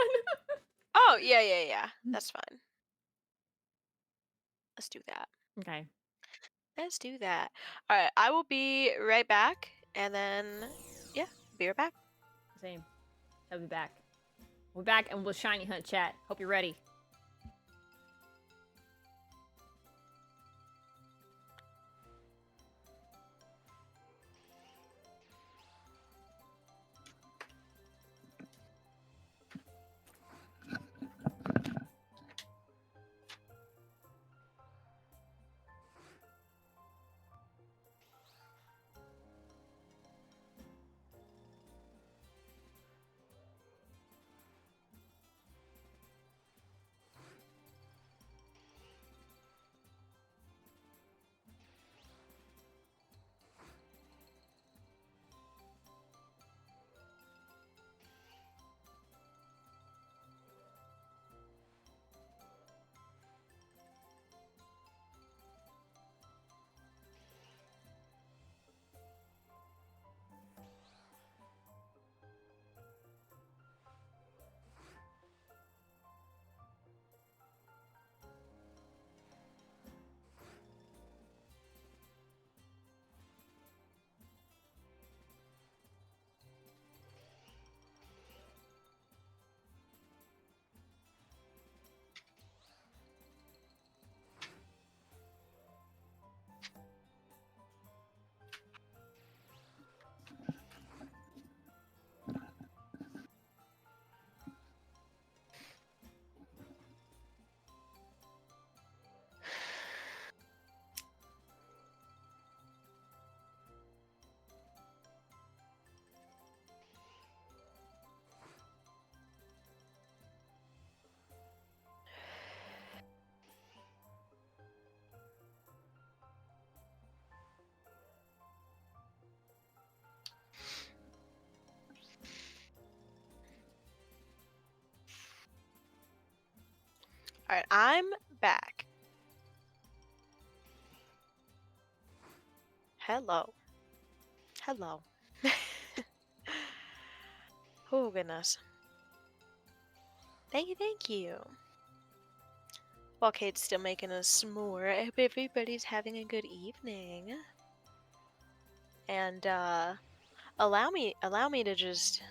Oh yeah, yeah, yeah. That's fine. Let's do that. Okay, Let's do that. All right, I will be right back, and then yeah, be right back. same. I'll be back. We're back and we'll shiny hunt chat. Hope you're ready. All right, I'm back. Hello. Hello. Oh goodness. Thank you, thank you. While Kate's still making a s'more, I hope everybody's having a good evening. And allow me to just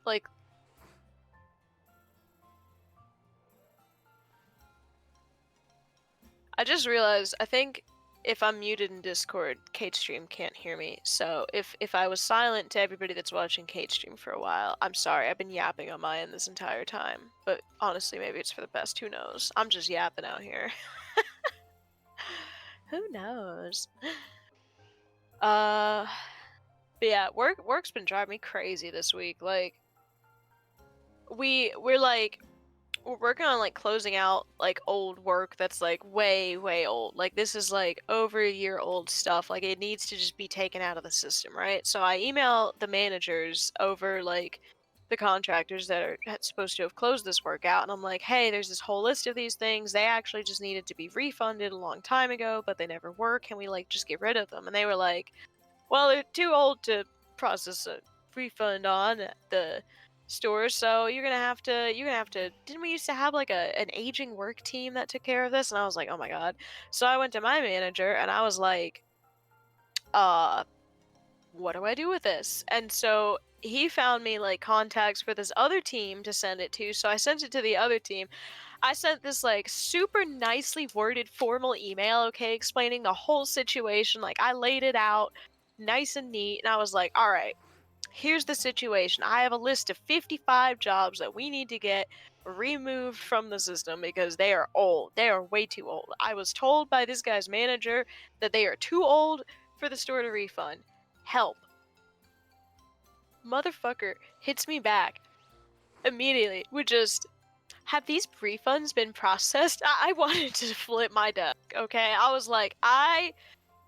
Like, I just realized, I think if I'm muted in Discord, Kate Stream can't hear me. So if I was silent to everybody that's watching Kate Stream for a while, I'm sorry. I've been yapping on my end this entire time. But honestly, maybe it's for the best. Who knows? I'm just yapping out here. Who knows? But yeah, work's been driving me crazy this week. Like, we're like we're working on like closing out like old work that's like way old. Like, this is like over a year old stuff. Like, it needs to just be taken out of the system, right? So I email the managers over like the contractors that are supposed to have closed this work out, and I'm like, hey, there's this whole list of these things. They actually just needed to be refunded a long time ago, but they never were. Can we like just get rid of them? And they were like, well, they're too old to process a refund on at the store, so you're gonna have to didn't we used to have like an aging work team that took care of this? And I was like, oh my god. So I went to my manager and I was like, uh what do I do with this? And so he found me like contacts for this other team to send it to. So I sent it to the other team. I sent this like super nicely worded formal email, okay, explaining the whole situation. Like, I laid it out nice and neat, and I was like, all right, here's the situation. I have a list of 55 jobs that we need to get removed from the system because they are old. They are way too old. I was told by this guy's manager that they are too old for the store to refund. Help. Motherfucker hits me back immediately with just, have these refunds been processed? I wanted to flip my desk, okay? I was like,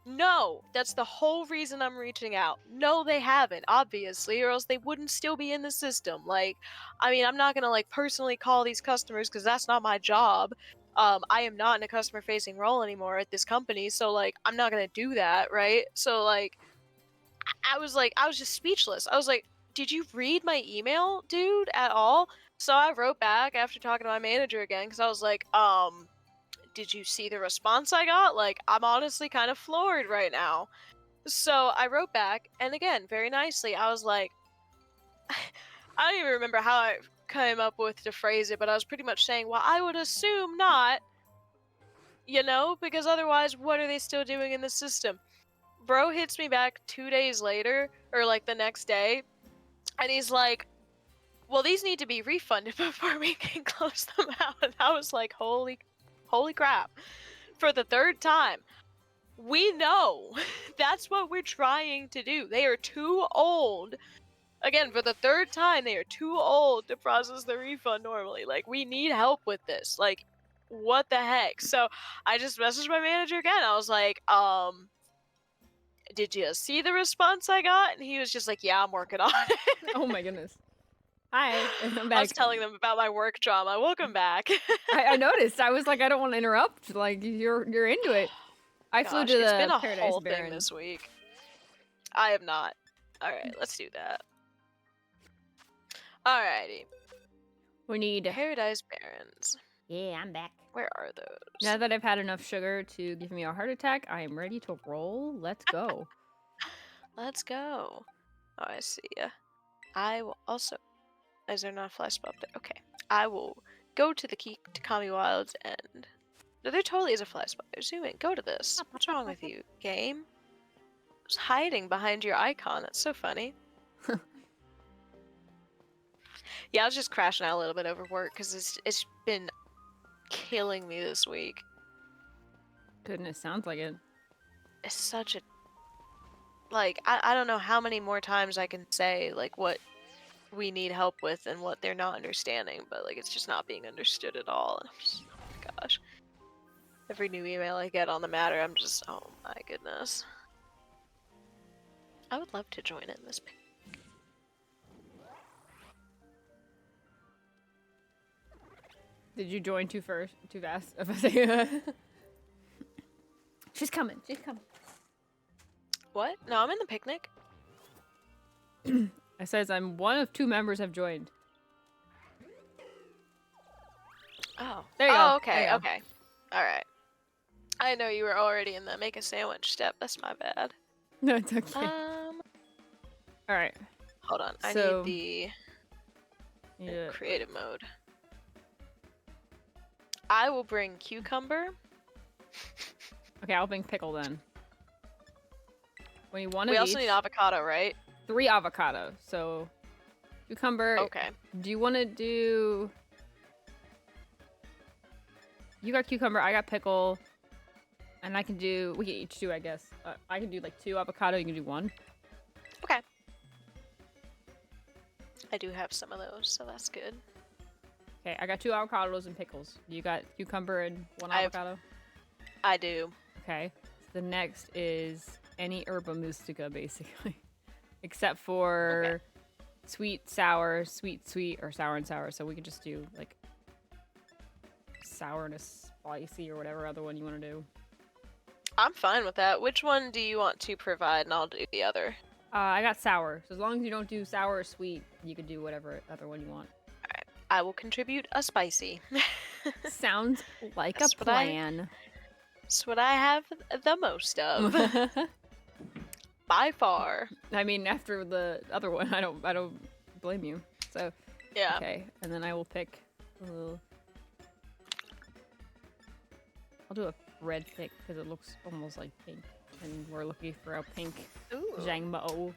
no, that's the whole reason I'm reaching out. No, they haven't, obviously, or else they wouldn't still be in the system. Like, I mean, I'm not gonna like personally call these customers because that's not my job. I am not in a customer facing role anymore at this company, so like, I'm not gonna do that, right? So like, I was just speechless. I was like, did you read my email, dude, at all? So I wrote back after talking to my manager again because I was like, did you see the response I got? Like, I'm honestly kind of floored right now. So I wrote back, and again, very nicely, I was like, I don't even remember how I came up with to phrase it, but I was pretty much saying, well, I would assume not, because otherwise, what are they still doing in the system? Bro hits me back 2 days later, or like the next day, and he's like, well, these need to be refunded before we can close them out. And I was like, holy crap. For the third time. We know that's what we're trying to do. They are too old. Again, for the third time, they are too old to process the refund normally. Like, we need help with this. Like, what the heck? So I just messaged my manager again. I was like, did you see the response I got? And he was just like, yeah, I'm working on it. Oh my goodness. Hi, I'm I back. was telling them about my work drama. Welcome back. I noticed. I was like, I don't want to interrupt. Like, you're into it. I flew Gosh, to it's been the a Paradise whole thing Baron. this week. I have not. Alright, let's do that. Alrighty. We need Paradise Barons. Yeah, I'm back. Where are those? Now that I've had enough sugar to give me a heart attack, I am ready to roll. Let's go. Let's go. Oh, I see ya. I will also... Is there not a fly spot there? Okay. I will go to the Takami Wilds and... No, there totally is a fly spot. There. Zoom in. Go to this. What's wrong with you, game? It's hiding behind your icon. That's so funny. Yeah, I was just crashing out a little bit over work because it's been killing me this week. Goodness, sounds like it. It's such a... Like, I don't know how many more times I can say, like, what we need help with and what they're not understanding, but, like, it's just not being understood at all. And I'm just, oh my gosh. Every new email I get on the matter, I'm just, oh my goodness. I would love to join in this. Did you join too fast? She's coming. She's coming. What? No, I'm in the picnic. It says I'm one of 2 members have joined. Oh. There you oh, go. okay, There you go. okay. Alright. I know you were already in the make a sandwich step. That's my bad. No, it's okay. Um, All right. hold on. I So- need the... Yeah. Creative mode. I will bring cucumber. Okay, I'll bring pickle then. We need one We of also each. need avocado, right? 3 avocados. So cucumber. Okay. Do you want to do? You got cucumber. I got pickle. And I can do. We can each do, I guess. I can do like 2 avocado. You can do 1. Okay. I do have some of those, so that's good. Okay, I got 2 avocados and pickles. You got cucumber and 1 I have- avocado. I do. Okay. So the next is any herba mystica, basically, except for sweet, sour, sweet, sweet, or sour and sour. So we could just do like sour and a spicy or whatever other one you want to do. I'm fine with that. Which one do you want to provide, and I'll do the other? I got sour. So as long as you don't do sour or sweet, you can do whatever other one you want. I will contribute a spicy. Sounds like That's a what I- plan. It's what I have the most of, by far. I mean, after the other one, I don't blame you. So Yeah. okay, and then I will pick a little. I'll do a red pick because it looks almost like pink, and we're looking for a pink Ooh. Zhangmao.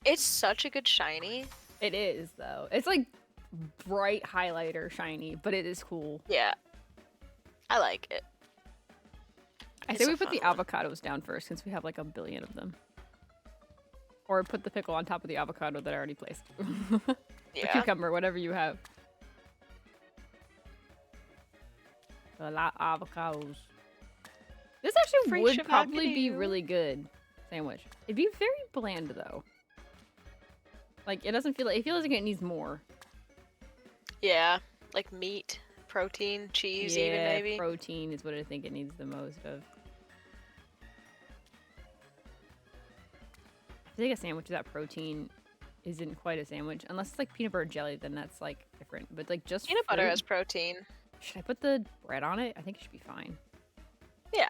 It's such a good shiny. It is though. It's like bright highlighter shiny, but it is cool. Yeah. I like it. I It's say a we put the fun one. avocados down first since we have like a billion of them. Or put the pickle on top of the avocado that I already placed. Or Yeah. cucumber, whatever you have. A lot of avocados. This actually Free would probably be shabakadoo. really good sandwich. It'd be very bland though. Like it doesn't feel like it feels like it needs more. Yeah. Like meat, protein, cheese, yeah, even maybe. protein is what I think it needs the most of. I think a sandwich without protein isn't quite a sandwich. Unless it's like peanut butter jelly, then that's like different. But like just Peanut butter fruit- has protein. Should I put the bread on it? I think it should be fine. Yeah.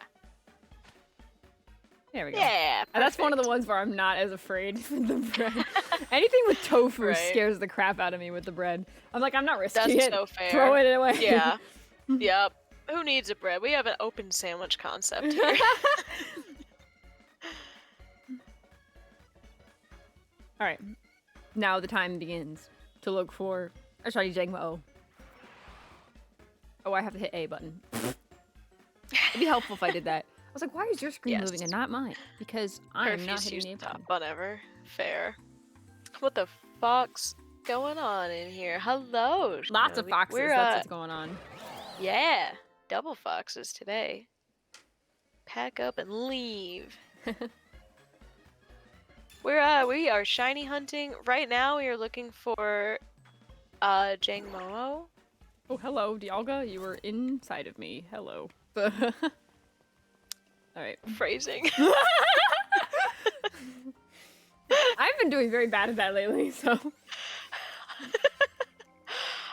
There we go. Yeah. That's one of the perfect. ones where I'm not as afraid with the bread. Anything with tofu Right. scares the crap out of me with the bread. I'm like, I'm not risking That's it. so fair. Throw it away. Yeah. Yep. Who needs a bread? We have an open sandwich concept here. All right. Now the time begins to look for a shiny Jangmo. Oh, I have to hit A button. It'd be helpful if I did that. I was like, why is your screen Yes. moving and not mine? Because I am not Curfew's hitting used the A top button. button ever. Fair. What the fuck's going on in here? Hello. Lots of Shinobi. foxes. We're, That's what's going on. yeah. Double foxes today. Pack up and leave. We are shiny hunting. Right now we are looking for Jangmo. Oh, hello, Dialga. You were inside of me. Hello. All right. Phrasing. I've been doing very bad at that lately, so.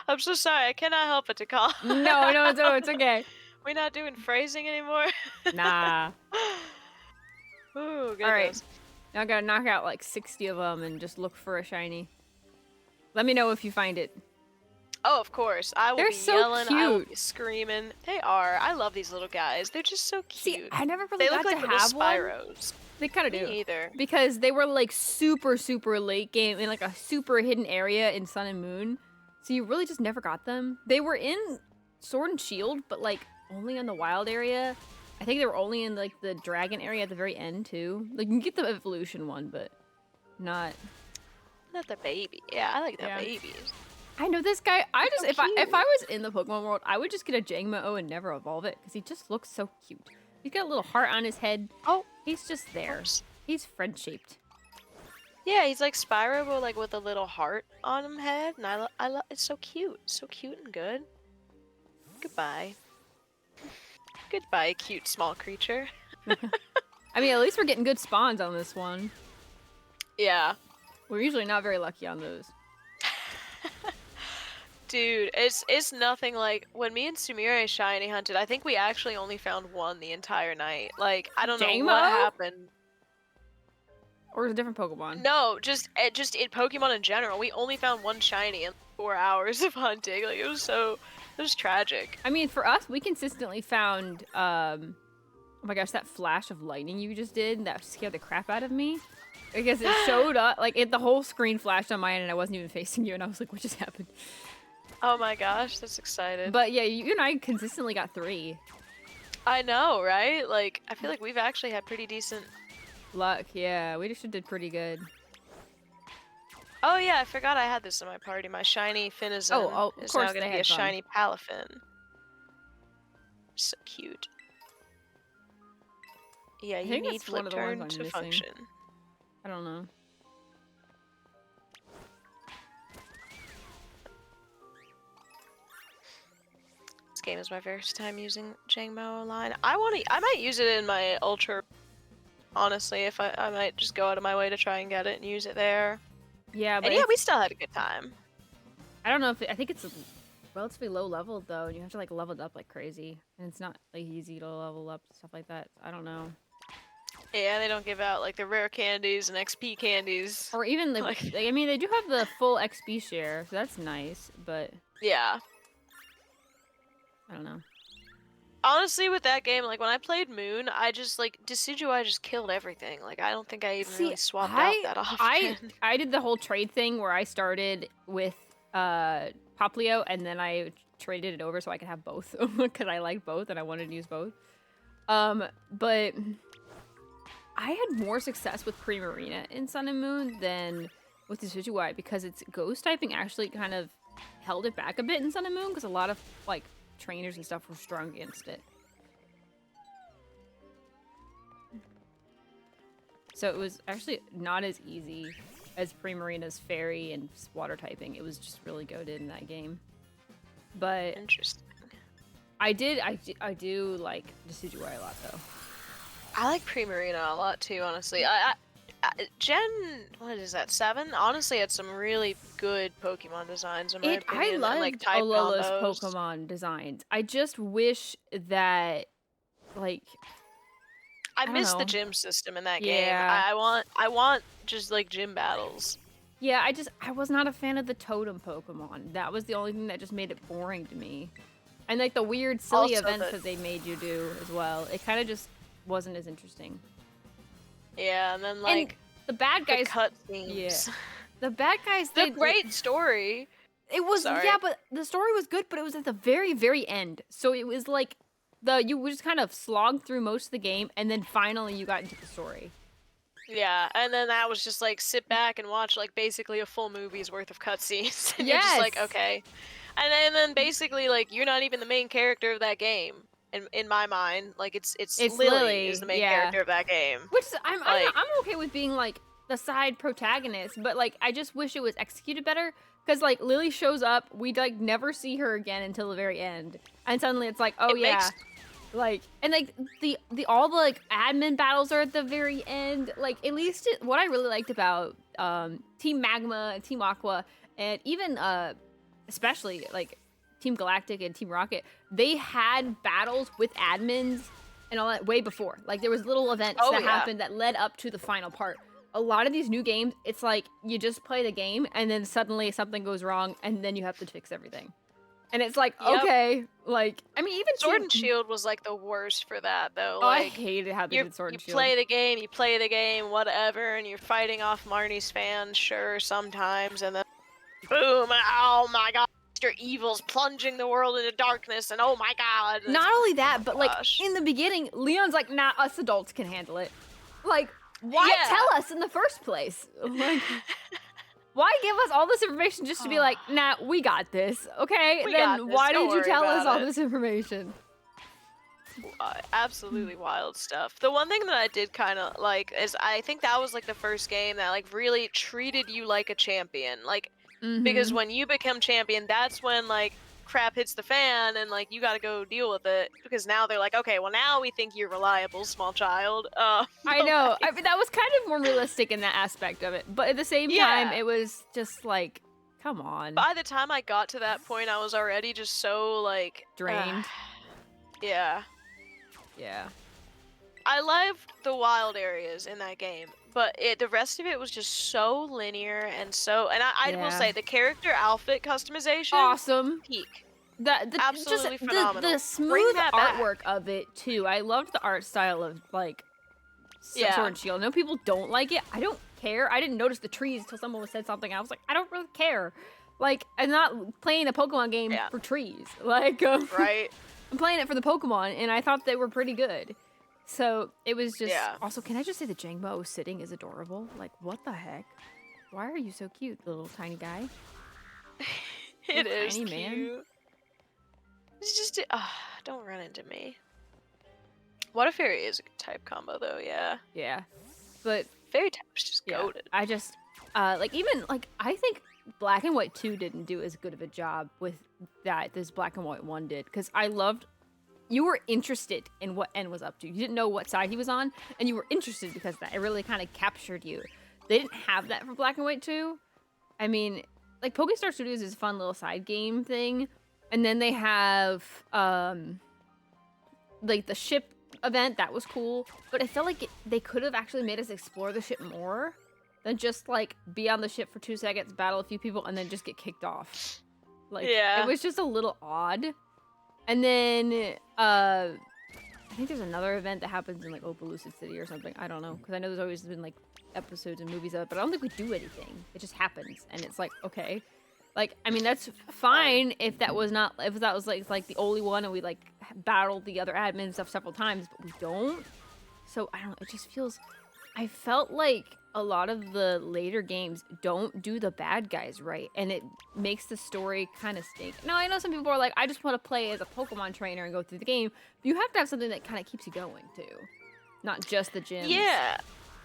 I'm so sorry, I cannot help it to call. No, it's okay. We're not doing phrasing anymore. Nah. Ooh, goodness. All right. Now I gotta knock out like 60 of them and just look for a shiny. Let me know if you find it. Oh, of course. I will They're be so yelling. I will cute. be screaming. They are. I love these little guys. They're just so cute. See, I never really They got look like to little have one. Spyros. They kind of Me do. either. Because they were like super, super late game in like a super hidden area in Sun and Moon. So you really just never got them. They were in Sword and Shield, but like only in the wild area. I think they were only in like the dragon area at the very end too. Like you can get the evolution one, but not. Not the baby. Yeah, I like the Yeah. babies. I know this guy. I He's just so if I cute. was in the Pokemon world, I would just get a Jangmo and never evolve it because he just looks so cute. He's got a little heart on his head. Oh, He's just there. oops. He's friend shaped. Yeah, he's like Spyro, but like with a little heart on him head, and I love. It's so cute, so cute and good. Goodbye. Goodbye, cute small creature. I mean, at least we're getting good spawns on this one. Yeah, We're usually not very lucky on those. dude, it's nothing like when me and Sumire shiny hunted. I think we actually only found one the entire night. Like I don't know Jangmo? what happened. Or a different Pokemon. No, just in Pokemon in general, we only found one shiny, and 4 hours of hunting. Like, it was tragic. I mean, for us, we consistently found, oh my gosh, that flash of lightning you just did, that scared the crap out of me. Because it showed up, like, the whole screen flashed on my end and I wasn't even facing you, and I was like, what just happened? Oh my gosh, that's exciting. But yeah, you and I consistently got 3. I know, right? Like, I feel like we've actually had pretty decent... Luck, yeah. We just did pretty good. Oh yeah, I forgot I had this in my party. My shiny Finizen Of is course now gonna they be a had fun. shiny Palafin. So cute. Yeah, I you think need that's one flip of the ones turn I'm to missing. function. I don't know. This game is my first time using Jangmo Online. I might use it in my Ultra. Honestly, if I might just go out of my way to try and get it and use it there. Yeah, but And yeah, we still had a good time. I don't know if I think it's relatively low level though, and you have to like level it up like crazy, and it's not like easy to level up stuff like that. I don't know. Yeah, they don't give out like the rare candies and XP candies. Or even the Like, I mean, they do have the full XP share, so that's nice. But yeah. I don't know. Honestly, with that game, like when I played Moon, I just like Decidueye just killed everything. Like I don't think I even really swapped out that often. I did the whole trade thing where I started with Poplio and then I traded it over so I could have both because I liked both and I wanted to use both. But I had more success with Primarina in Sun and Moon than with Decidueye because its ghost typing actually kind of held it back a bit in Sun and Moon because a lot of like trainers and stuff were strong against it. So it was actually not as easy as Primarina's fairy and water typing. It was just really goated in that game. But Interesting. I do like Decidueye a lot though. I like Primarina a lot too, honestly. Gen, what is that, 7? Honestly, had some really good Pokemon designs in my opinion. I loved and, like, type Alola's combos. Pokemon designs. I just wish that, like, I don't miss the know. gym system in that game. Yeah. I want just like gym battles. Yeah, I was not a fan of the totem Pokemon. That was the only thing that just made it boring to me. And like the weird silly Also events that they made you do as well. It kind of just wasn't as interesting. Yeah, and then like And the bad guys, the cutscenes. yeah. The bad guys, The great story. It was Sorry. yeah, but the story was good, but it was at the very, very end. So it was like you would just kind of slog through most of the game, and then finally you got into the story. Yeah, and then that was just like sit back and watch like basically a full movie's worth of cutscenes. And Yes. You're just like, okay. And then basically like you're not even the main character of that game. In my mind, like it's Lily is the main character of that game. Which I'm okay with being like the side protagonist, but like I just wish it was executed better. Because like Lily shows up, we like never see her again until the very end, and suddenly it's like, oh yeah, like and like the all the like admin battles are at the very end. Like at least what I really liked about Team Magma, Team Aqua, and even especially like Team Galactic and Team Rocket, they had battles with admins and all that way before. Like there was little events that happened that led up to the final part. A lot of these new games, it's like you just play the game and then suddenly something goes wrong and then you have to fix everything. And it's like, okay, like, I mean, even Sword and Shield was like the worst for that though. Oh, like, I hated how they did Sword and Shield. You play the game, whatever, and you're fighting off Marnie's fans, sure, sometimes, and then boom, oh my god, Mr. Evil's plunging the world into darkness, and oh my god. Not only that, but like, in the beginning, Leon's like, nah, us adults can handle it. Like, why tell us in the first place? Like, why give us all this information just to be like, nah, we got this, okay? Then why did you tell us all this information? Absolutely wild stuff. The one thing that I did kind of like is I think that was like the first game that like really treated you like a champion. Like, because when you become champion, that's when like crap hits the fan and like you got to go deal with it, because now they're like, okay, well now we think you're reliable, small child. I know. I mean, that was kind of more realistic in that aspect of it, but at the same time it was just like, come on. By the time I got to that point, I was already just so like drained. Yeah. I loved the wild areas in that game, but the rest of it was just so linear and so. And I will Yeah. say the character outfit customization, Awesome. peak, The just absolutely the phenomenal. Bring smooth that back. artwork of it too. I loved the art style of like Sword Yeah, and Shield. I know people don't like it. I don't care. I didn't notice the trees until someone said something. I was like, I don't really care. Like, I'm not playing a Pokemon game yeah, for trees. Like, right, I'm playing it for the Pokemon, and I thought they were pretty good. So it was just. yeah. Also, can I just say the Jangmo sitting is adorable? Like, what the heck? Why are you so cute, little tiny guy? It Little is tiny man. cute. It's just don't run into me. Water Fairy is a good type combo though, yeah. Yeah, but Fairy type is just yeah, goated. I just like even like I think Black and White 2 didn't do as good of a job with that this Black and White 1 did because I loved you were interested in what N was up to. You didn't know what side he was on, and you were interested because of that. It really kind of captured you. They didn't have that for Black and White 2. I mean, like Pokestar Studios is a fun little side game thing, and then they have like the ship event that was cool, but I felt like they could have actually made us explore the ship more than just like be on the ship for 2 seconds, battle a few people, and then just get kicked off. Like Yeah. it was just a little odd. And then I think there's another event that happens in like Opelucid City or something. I don't know, because I know there's always been like episodes and movies of it, but I don't think we do anything. It just happens, and it's like okay, like I mean that's fine if that was not if that was like the only one and we like battled the other admin and stuff several times, but we don't. So I don't know. It just feels. I felt like a lot of the later games don't do the bad guys right, and it makes the story kind of stink. Now, I know some people are like, I just want to play as a Pokemon trainer and go through the game. But you have to have something that kind of keeps you going, too. Not just the gyms. Yeah.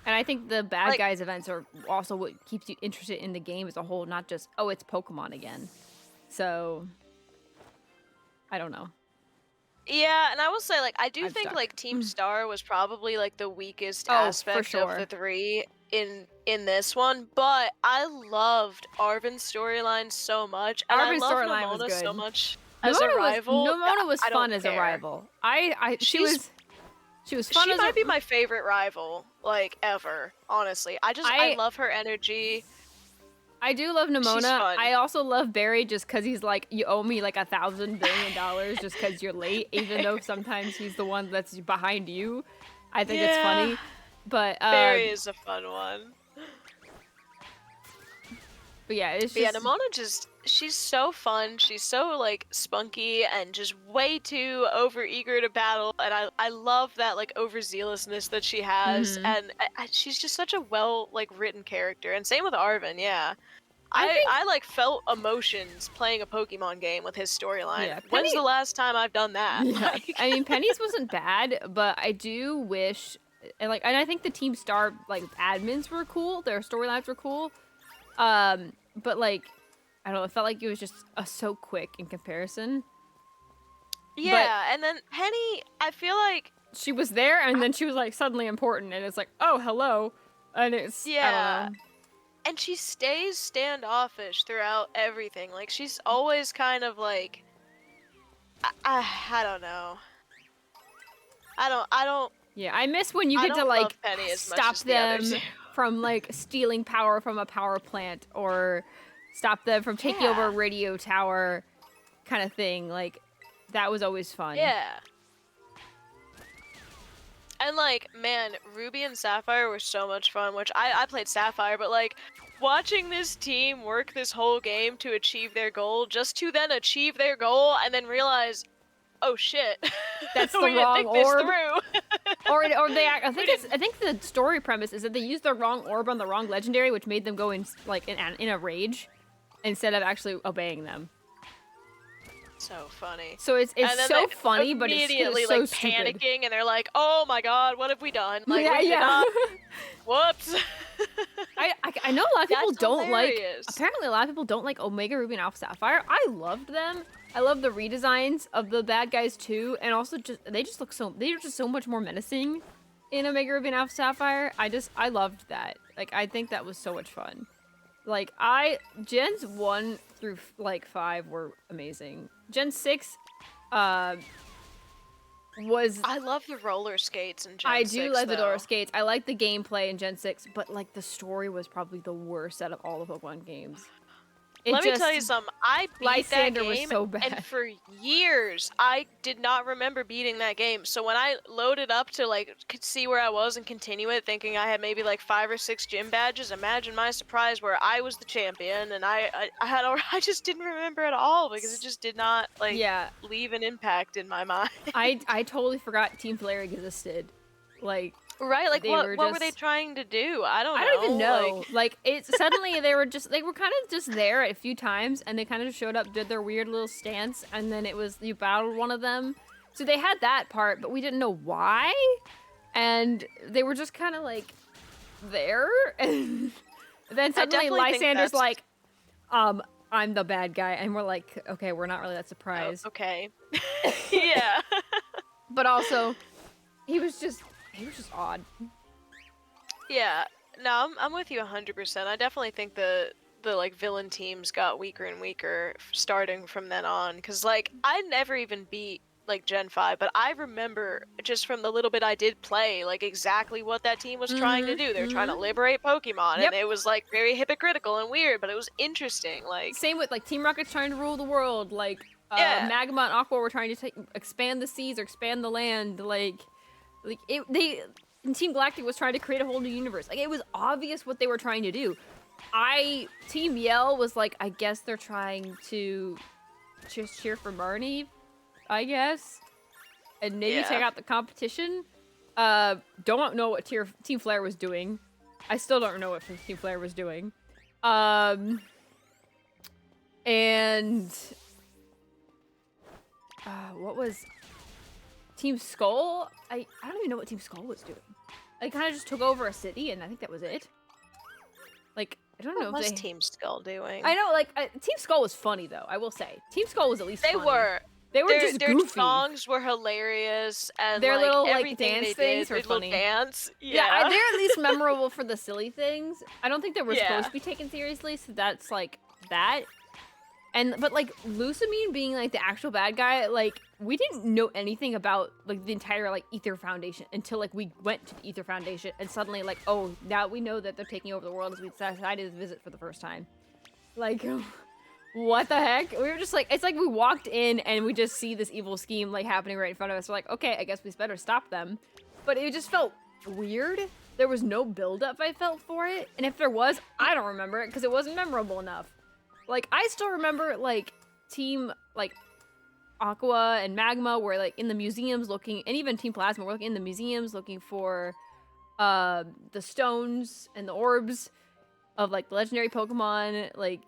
And I think the bad Like, guys events are also what keeps you interested in the game as a whole, not just, oh, it's Pokemon again. So, I don't know. yeah, and I will say, like, I do I'm think stuck. like Team Star was probably like the weakest Oh, for aspect of sure. the three in this one, but I loved Arvin's storyline so much, and I Arvin's love storyline was Nimona so good. much as a rival. Nimona was I don't fun as a care. rival. She was fun She as a might be my favorite rival, like ever. Honestly, I love her energy. I do love She's Nimona. fun. I also love Barry just because he's like, you owe me like $1,000 billion just because you're late, even though sometimes he's the one that's behind you. I think it's funny. But Barry is a fun one. But yeah, it's But yeah, just Nimona she's so fun. She's so like spunky and just way too over eager to battle. And I love that like overzealousness that she has. mhm. And she's just such a well like written character. And same with Arvin, yeah. I think I like felt emotions playing a Pokemon game with his storyline. yeah, When's the Penny last time I've done that? yeah. Like, I mean Penny's wasn't bad, but I do wish and I think the Team Star like admins were cool. Their storylines were cool. But like I don't know, it felt like it was just so quick in comparison. yeah, and then Penny, I feel like She was there and then she was like suddenly important and it's like, oh hello. And it's yeah. I don't know. And she stays standoffish throughout everything. Like she's always kind of like I don't know. I don't Yeah, I miss when you I get to don't like love Penny as much stop as the others them do. from like stealing power from a power plant or stop them from taking over a Yeah. radio tower kind of thing. Like that was always fun. Yeah. And like, man, Ruby and Sapphire were so much fun, which I played Sapphire, but like watching this team work this whole game to achieve their goal, just to then achieve their goal and then realize, oh shit, That's the we didn't wrong think this orb. through. Or they I think the story premise is that they used the wrong orb on the wrong legendary, which made them go in like in a rage instead of actually obeying them. So funny. So it's And then so they funny, but it's immediately so like stupid. panicking, and they're like, "Oh my god, what have we done? Like, yeah, we did yeah. not- Whoops." I know a lot of people That's don't hilarious. like. Apparently, a lot of people don't like Omega Ruby and Alpha Sapphire. I loved them. I love the redesigns of the bad guys too, and also they're just so much more menacing in Omega Ruby and Alpha Sapphire. I loved that. Like I think that was so much fun. Like Gens 1 through like 5 were amazing. Gen 6, was I love the roller skates in I Gen do 6 like the roller though. skates. I like the gameplay in Gen 6, but like the story was probably the worst out of all the Pokemon games. It Let me tell just you something. I beat that Lysander was game, so and bad. for years I did not remember beating that game. So when I loaded up to like could see where I was and continue it, thinking I had maybe like 5 or 6 gym badges, imagine my surprise where I was the champion and I had I just didn't remember at all because it just did not like Yeah, leave an impact in my mind. I totally forgot Team Flare existed. Like Right? Like they were what were they just trying to do? I don't I don't even know. Like know. Like it's suddenly they were kind of just there a few times and they kind of showed up, did their weird little stance, and then it was you battled one of them. So they had that part, but we didn't know why. And they were just kind of like there. And then I suddenly definitely think Lysander's that's like, I'm the bad guy, and we're like, okay, we're not really that oh, surprised. okay. Yeah. But also, he was just odd. Yeah, no, I'm with you 100%. I definitely think the like villain teams got weaker and weaker starting from then on. Cause like I never even beat like Gen 5, but I remember just from the little bit I did play, like exactly what that team was trying to Mhm. do. They were trying to Mhm. liberate Pokemon, and Yep. it was like very hypocritical and weird, but it was interesting. Like, Same with like Team Rocket's trying to rule the world. Like yeah, Magma and Aqua were trying to expand the seas or expand the land. Like it, they and Team Galactic was trying to create a whole new universe. Like it was obvious what they were trying to do. Team Yell was like, I guess they're trying to just cheer for Barney, I guess, and maybe yeah. check out the competition. Don't know what Team Flare was doing. I still don't know what Team Flare was doing. And what was Team Skull? I don't even know what Team Skull was doing. They kind of just took over a city, and I think that was it. Like I don't know What if was they. Team Skull doing? I know, like Team Skull was funny though. I will say, Team Skull was at least They funny. were. They were just Their goofy. songs were hilarious, and Their like little like everything dance they things did, were their little funny. dance, Yeah, yeah, they're at least memorable for the silly things. I don't think they were supposed yeah, to be taken seriously, so that's like that. But like Lusamine being like the actual bad guy, like we didn't know anything about like the entire like Ether Foundation until like we went to the Ether Foundation and suddenly like, oh, now we know that they're taking over the world as we decided to visit for the first time. Like what the heck? We were just like, it's like we walked in and we just see this evil scheme like happening right in front of us. We're like, okay, I guess we better stop them. But it just felt weird. There was no buildup I felt for it. And if there was, I don't remember it because it wasn't memorable enough. Like, I still remember like Team like Aqua and Magma were like in the museums looking, and even Team Plasma were looking in the museums looking for the stones and the orbs of like the legendary Pokemon. Like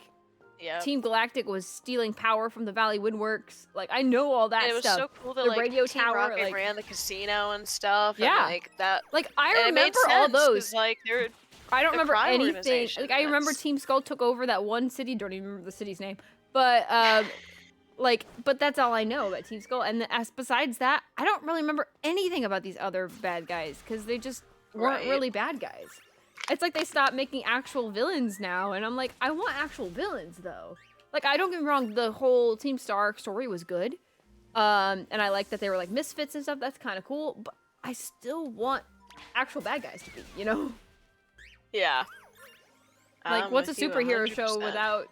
yeah. Team Galactic was stealing power from the Valley Windworks. Like I know all that And it was stuff. so cool that The like radio Team tower, Rocket like ran the casino and stuff, and yeah, like that, like I and it made remember all sense those. because like I don't they're remember crime anything. organization. Like I remember That's Team Skull took over that one city. Don't even remember the city's name, but like, but that's all I know about Team Skull. And as besides that, I don't really remember anything about these other bad guys because they just weren't right. really bad guys. It's like they stopped making actual villains now, and I'm like, I want actual villains though. Like, I don't get me wrong, the whole Team Star story was good, and I like that they were like misfits and stuff. That's kind of cool, but I still want actual bad guys to be, you know? Yeah. Like, I'm what's a with you superhero show 100%. without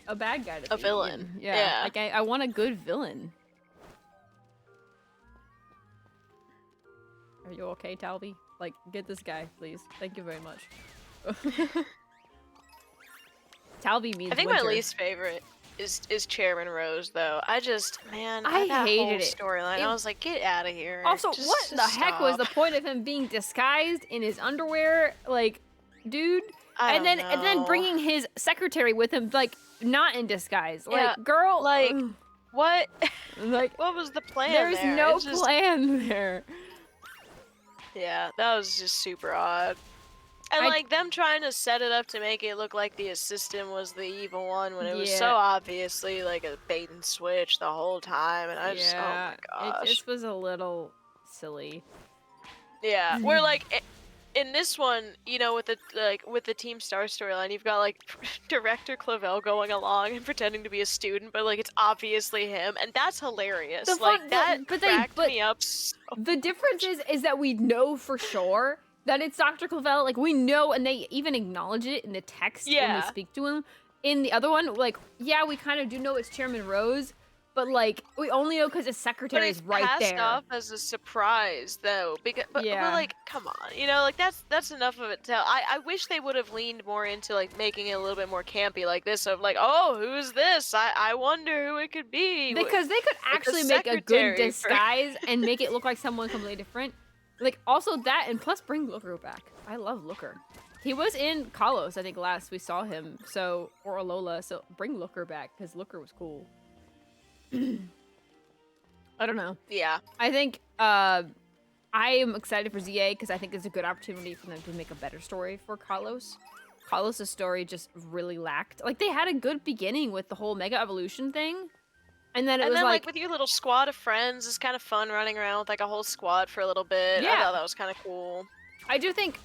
a bad guy to A be? villain. Yeah. Yeah. Like, I want a good villain. Are you okay, Talby? Like, get this guy, please. Thank you very much. Talby means I think winter. my least favorite is Chairman Rose though. I just man, I that whole hated it. storyline. I was like, get out of here. Also, Just, what the heck was the stop. point of him being disguised in his underwear? Like, dude. I don't And then know. bringing his secretary with him, like, not in disguise. Like, Yeah, girl. like what? Like, What was the plan there's there? no It's just, plan there. yeah, that was just super odd. And I- like them trying to set it up to make it look like the assistant was the evil one when it was so Yeah. obviously like a bait and switch the whole time, and I just, oh Yeah, my it gosh. just was a little silly. Yeah, we're like in this one, you know, with the with the Team Star storyline, you've got like Director Clavel going along and pretending to be a student, but like it's obviously him, and that's The hilarious. Like fun, that the, but they, cracked but me up so the difference much. is that we know for sure that it's Dr. Clavel. Like we know, and they even acknowledge it in the text when they Yeah. speak to him. In the other one, like yeah, we kind of do know it's Chairman Rose, but like we only know because his But secretary it's is right passed there. off as a surprise though, because but Yeah. like come on, you know, like that's enough of it. I wish they would have leaned more into like making it a little bit more campy, like this of like, oh, who's this? I wonder who it could be. Because they could Like the actually make a good secretary for disguise and make it look like someone completely different. Like also that, and plus bring Looker back. I love Looker. He was in Kalos, I think last we saw him. So or Alola. So bring Looker back because Looker was cool. I don't know. yeah. I think I am excited for ZA because I think it's a good opportunity for them to make a better story for Kalos. Kalos' story just really lacked. Like they had a good beginning with the whole Mega Evolution thing. And then it And was then like, like with your little squad of friends, it's kind of fun running around with like a whole squad for a little bit. I yeah, thought that was kind of cool. I do think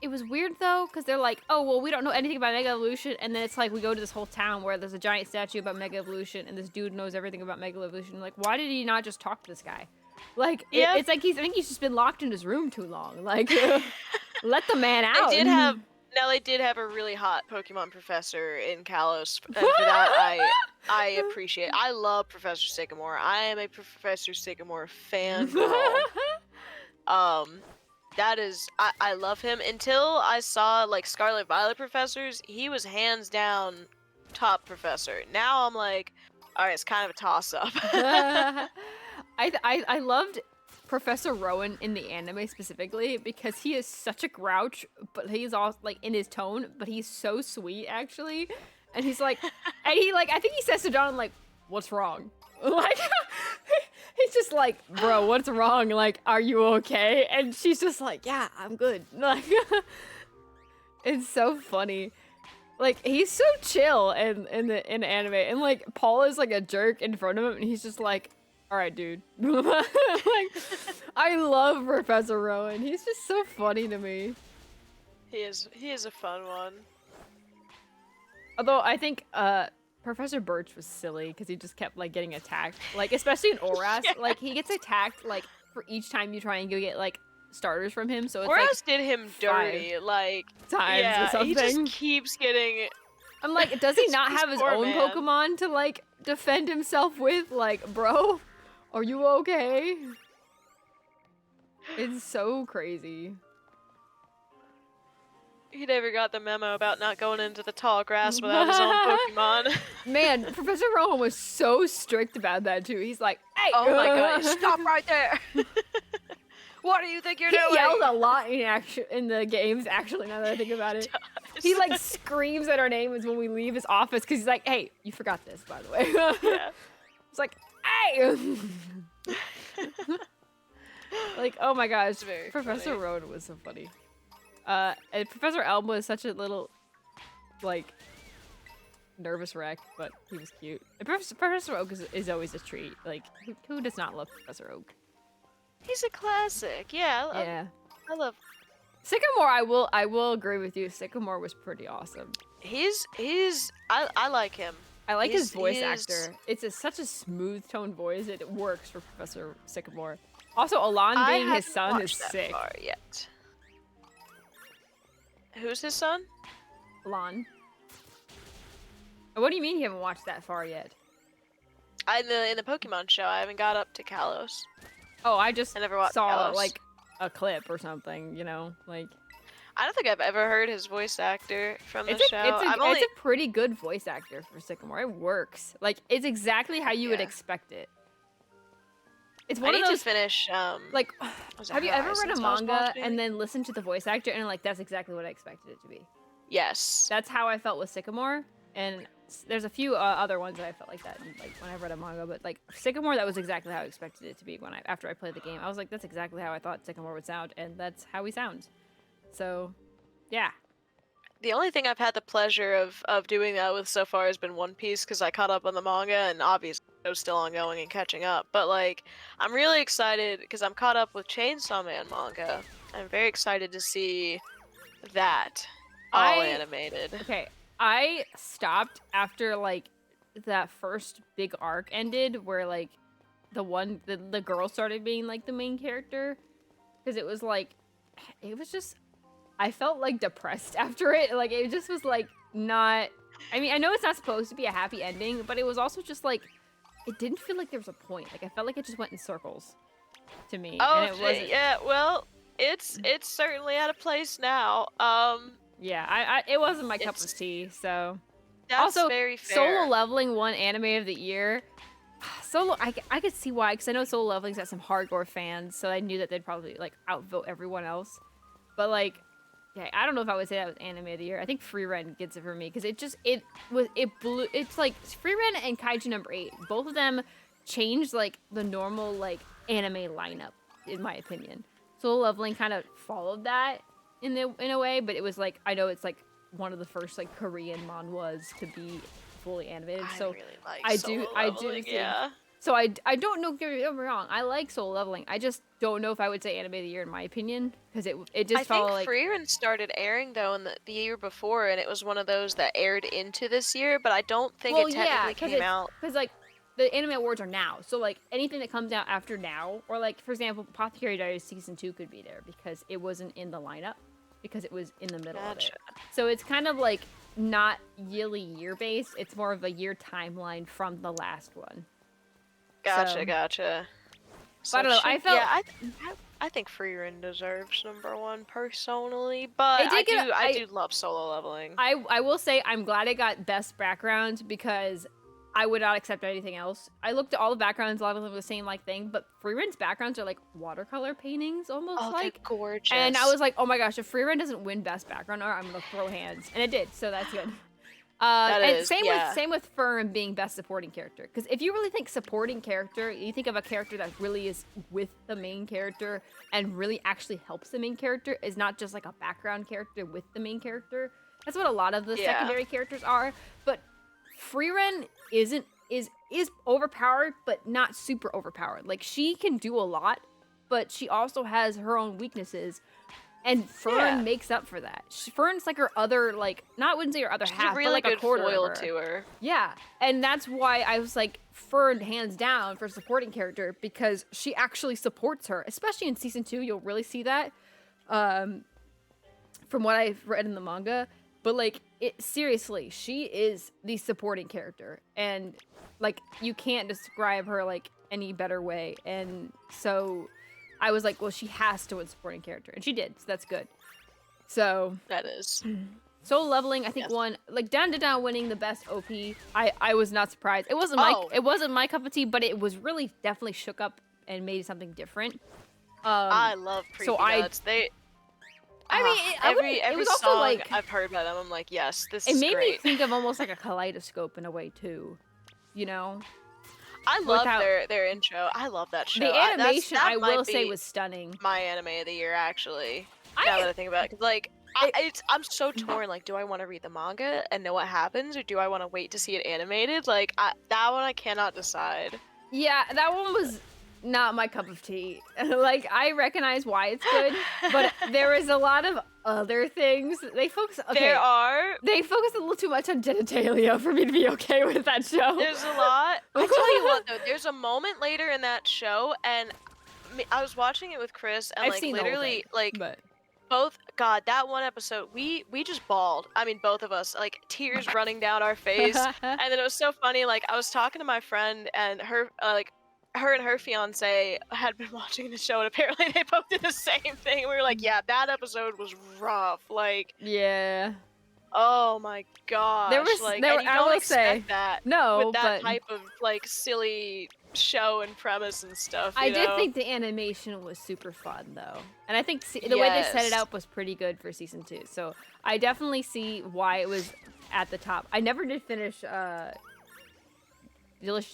it was weird though, because they're like, oh well, we don't know anything about Mega Evolution, and then it's like we go to this whole town where there's a giant statue about Mega Evolution, and this dude knows everything about Mega Evolution. Like, why did he not just talk to this guy? Like, Yeah. it's like I think he's just been locked in his room too long. Like, let the man They out. did have Now they did have a really hot Pokemon professor in Kalos, and for that I appreciate. I love Professor Sycamore. I am a Professor Sycamore fangirl. That is I love him until I saw like Scarlet Violet professors. He was hands down top professor. Now I'm like, all right, it's kind of a toss up. I loved Professor Rowan in the anime specifically because he is such a grouch, but he's all like in his tone, but he's so sweet actually. And he's like, and he like, I think he says to Dawn like, "What's wrong?" Like, he's just like, "Bro, what's wrong? Like, are you okay?" And she's just like, "Yeah, I'm good." Like, it's so funny. Like he's so chill in the anime, and like Paul is like a jerk in front of him, and he's just like, all right, dude. Like, I love Professor Rowan. He's just so funny to me. He is a fun one. Although I think Professor Birch was silly because he just kept like getting attacked. Like especially in Oras, Yeah. like he gets attacked like for each time you try and go get like starters from him. So it's Oras like did him dirty, like times yeah, or something. he just keeps getting. I'm like, does he not This have his poor own man. Pokemon to like defend himself with? Like, bro, are you okay? It's so crazy. He never got the memo about not going into the tall grass without his own Pokemon. Man, Professor Rowan was so strict about that too. He's like, hey! Oh my god, stop right there! What do you think you're He doing? yells a lot in the games, actually, now that I think about it. He like screams at our names when we leave his office because he's like, hey, you forgot this, by the way. Yeah. It's like, hey! Like, oh my gosh, It's very Professor funny. Rowan was so funny. And Professor Elm was such a little, like, nervous wreck, but he was cute. And Professor Oak is always a treat. Like, who does not love Professor Oak? He's a classic. Yeah, Yeah. I love. Sycamore, I will agree with you. Sycamore was pretty awesome. I like him. I like his He's- voice he is- actor. It's such a smooth tone voice. It works for Professor Sycamore. Also, Alon I being his haven't son is watched that sick. far yet. Who's his son? Alon. What do you mean you haven't watched that far yet? In the Pokemon show, I haven't got up to Kalos. Oh, I just I never watched saw Kalos. like a clip or something, you know, like I don't think I've ever heard his voice actor from the it's show. a pretty good voice actor for Sycamore. It works. Like it's exactly how you would Yeah. expect it. It's I one need of those to finish. like was it have you ever read Horizons a I was manga watching? and then listened to the voice actor and like that's exactly what I expected it to be. Yes. That's how I felt with Sycamore, and there's a few other ones that I felt like that like when I read a manga, but like Sycamore, that was exactly how I expected it to be after I played the game. I was like, that's exactly how I thought Sycamore would sound, and that's how he sounds. So, yeah. The only thing I've had the pleasure of doing that with so far has been One Piece because I caught up on the manga and obviously it was still ongoing and catching up. But like, I'm really excited because I'm caught up with Chainsaw Man manga, I'm very excited to see that all I animated. Okay, I stopped after like that first big arc ended where like the girl started being like the main character because it was like it was just I felt like depressed after it. Like it just was like not I mean, I know it's not supposed to be a happy ending, but it was also just like it didn't feel like there was a point. Like I felt like it just went in circles to me and Oh, it wasn't yeah. Well, it's certainly at a place now. yeah, it wasn't my cup of It's tea, so that's also, very Solo fair. Leveling won Anime of the Year. I could see why, because I know Solo Leveling's got some hardcore fans, so I knew that they'd probably like outvote everyone else. But like, yeah, I don't know if I would say that was Anime of the Year. I think Free Run gets it for me because it blew. It's like Free Run and Kaiju number 8. Both of them changed like the normal like anime lineup, in my opinion. Solo Leveling kind of followed that in a way, but it was like I know it's like one of the first like Korean manhwas to be fully animated. I So really like I do Solo I do Leveling. think Yeah. so I don't know, get me wrong. I like Solo Leveling. I just don't know if I would say Anime of the Year in my opinion because it I just felt think like Frieren started airing though in the year before, and it was one of those that aired into this year, but I don't think well it yeah technically because came it's out. because like the anime awards are now, so like anything that comes out after now or like for example Apothecary Diaries season 2 could be there because it wasn't in the lineup because it was in the middle of it. Gotcha. So it's kind of like not yearly year based. It's more of a year timeline from the last one. Gotcha, So, gotcha. but I So don't know. I shit, felt yeah, I think Frieren deserves #1 personally, but it did get. I do love Solo Leveling. I will say I'm glad it got best background because I would not accept anything else. I looked at all the backgrounds, a lot of them were the same like thing, but Freerun's backgrounds are like watercolor paintings almost Oh, they're like. And I gorgeous. was like, oh my gosh, if Freerun doesn't win best background art, I'm gonna throw hands, and it did, so that's good. That And is, yeah. same with Fern being best supporting character. Because if you really think supporting character, you think of a character that really is with the main character and really actually helps the main character, is not just like a background character with the main character. That's what a lot of the Yeah. secondary characters are. But Freerun is overpowered, but not super overpowered. Like she can do a lot, but she also has her own weaknesses. And Fern Yeah. makes up for that. Fern's like her other, like, not wouldn't say her other She's half, a really but like a good quarter foil of her. to her. Yeah, and that's why I was like Fern hands down for supporting character because she actually supports her, especially in season 2. You'll really see that, from what I've read in the manga. But like, it seriously, she is the supporting character, and like you can't describe her like any better way. And so I was like, well, she has to win supporting character, and she did, so that's good. So That is. Solo Leveling, I think Yes. won like down to down winning the best OP. I was not surprised. It wasn't Oh. my cup of tea, but it was really definitely shook up and made something different. I love Creepy so I- Nuts. They I mean, it every was also song like I've heard by them, I'm like, yes, this it is made me great. think of almost like a kaleidoscope in a way too, you know. I With love how- their intro. I love that show. The animation that I might will say be was stunning. my anime of the year actually. I- Now that I think about it, 'cause, like I'm so torn. Like, do I want to read the manga and know what happens, or do I want to wait to see it animated? Like, that one I cannot decide. Yeah, that one was not my cup of tea. Like, I recognize why it's good, but there is a lot of other things. They focus. Okay, they focus a little too much on genitalia for me to be okay with that show. There's a lot. I tell you what, though, there's a moment later in that show, and I was watching it with Chris, and I've like seen the whole literally, thing, like but both. God, that one episode, we just bawled. I mean, both of us, like tears running down our face, and then it was so funny. Like I was talking to my friend, and her her and her fiance had been watching the show, and apparently they both did the same thing. We were like, yeah, that episode was rough. Like, yeah, oh my gosh. Like, and you I don't will expect say that no, with that but type of like silly show and premise and stuff. I you did know? think the animation was super fun though, and I think the way they set it Yes. up was pretty good for season 2. So I definitely see why it was at the top. I never did finish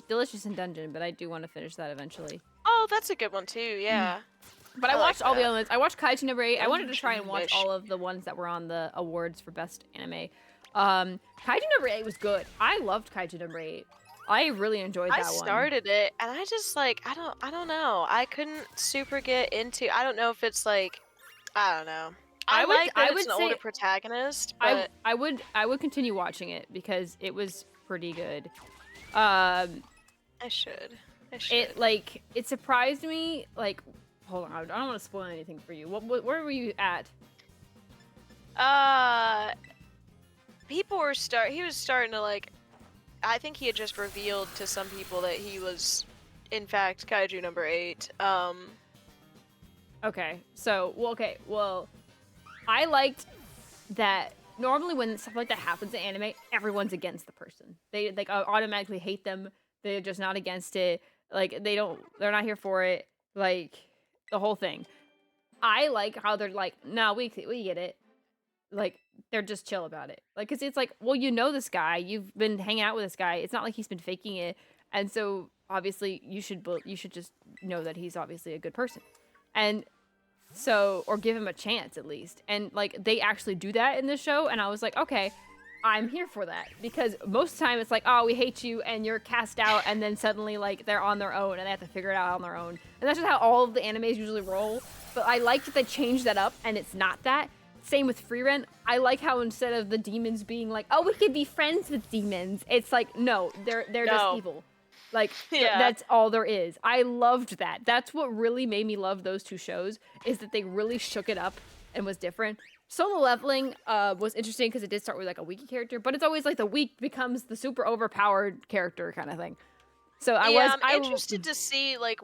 Delicious in Dungeon, but I do want to finish that eventually. Oh, that's a good one too. Yeah. But I I like watched all the that. other ones. I watched Kaiju number 8. I wanted to try and watch Wish. all of the ones that were on the awards for best anime. Kaiju number 8 was good. I loved Kaiju number 8. I really enjoyed that I one. started it, and I just like I don't know. I couldn't super get into. I don't know if it's like I don't know. I like that I it's would an older say protagonist, but I would continue watching it because it was pretty good. Um, I should. I it should. like it surprised me. Like, hold on, I don't want to spoil anything for you. What where were you at? Uh, people were he was starting to like. I think he had just revealed to some people that he was, in fact, Kaiju number 8. Okay, so well, I liked that. Normally, when stuff like that happens in anime, everyone's against the person. They like automatically hate them. They're just not against it. Like they're not here for it. Like the whole thing. I like how they're like, no, we get it. Like they're just chill about it. Like, cause it's like, well, you know this guy, you've been hanging out with this guy. It's not like he's been faking it, and so obviously you should just know that he's obviously a good person, and so or give him a chance at least. And like they actually do that in this show, and I was like, okay, I'm here for that because most of the time it's like, oh, we hate you, and you're cast out, and then suddenly like they're on their own and they have to figure it out on their own, and that's just how all of the animes usually roll. But I like that they changed that up, and it's not that. Same with Free Rent. I like how instead of the demons being like, oh, we could be friends with demons, it's like, no, they're just No. evil. Like Yeah. that's all there is. I loved that. That's what really made me love those two shows is that they really shook it up and was different. Solo Leveling was interesting because it did start with like a weaky character, but it's always like the weak becomes the super overpowered character kind of thing. So I'm interested to see like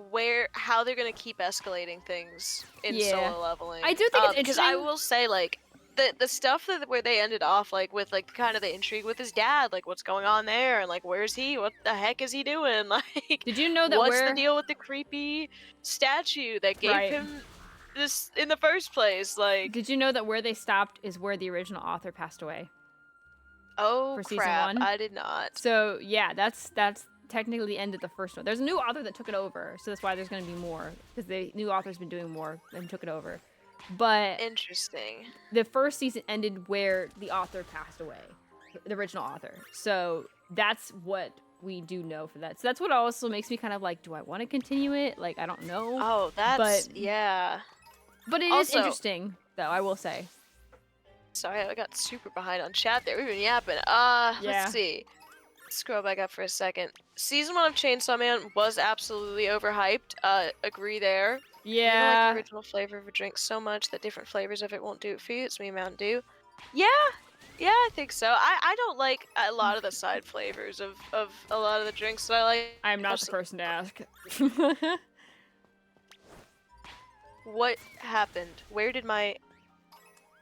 how they're gonna keep escalating things in Yeah. Solo Leveling. I do think it's because I interesting. will say like the stuff where they ended off like with like kind of the intrigue with his dad, like what's going on there, and like where's he? What the heck is he doing? Like, Did you know that what's the where deal with the creepy statue that gave right? him this in the first place? Like, Did you know that where they stopped is where the original author passed away oh for season crap, 1? I did not. So yeah, that's technically the end of the first one. There's a new author that took it over, so that's why there's going to be more because the new author's been doing more and took it over. But Interesting. the first season ended where the author passed away, the original author. So that's what we do know for that. So that's what also makes me kind of like, do I want to continue it? Like I don't know. Oh, that's But yeah. but it is Also, interesting though. I will say. sorry, I got super behind on chat there. We've been yapping. Yeah. Let's see. Scroll back up for a second. Season 1 of Chainsaw Man was absolutely overhyped. Agree there. You don't like Yeah. the original flavor of a drink so much that different flavors of it won't do it for you. It's me, Mountain Dew. Yeah, yeah, I think so. I don't like a lot of the side flavors of a lot of the drinks that I like. I'm not the person to ask. What happened? Where did my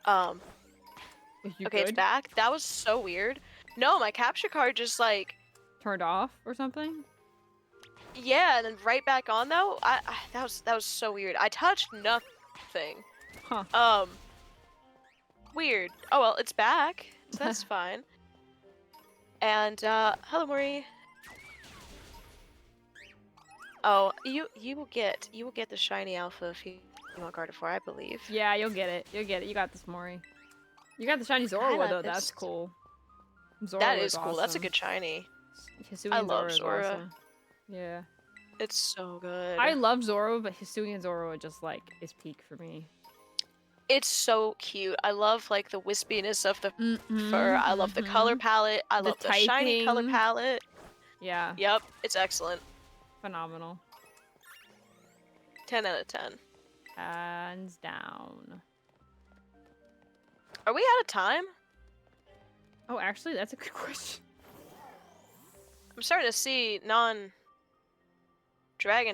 You okay, it's good? back. That was so weird. No, my capture card just like Turned off or something? yeah, and then right back on though. That was so weird. I touched nothing. Huh. Weird. Oh well, it's back. So that's fine. And hello Marie. Oh, you will get the shiny alpha if you want Gardevoir, I believe. Yeah, you'll get it. You'll get it. You got this, Mori. You got the shiny I Zoroark got though. this. That's cool. That Zoroark is cool. That's a awesome. good shiny. Hisuian I love Zoro is Zora. awesome. Yeah. It's so good. I love Zoro, but Hisuian Zoro just like is peak for me. It's so cute. I love like the wispiness of the fur. I love the color palette. I love the shiny color typing. palette. Yeah. Yep, it's excellent. Phenomenal. 10 out of 10. Hands down. Are we out of time? Oh, actually, that's a good question. I'm starting to see non-dragon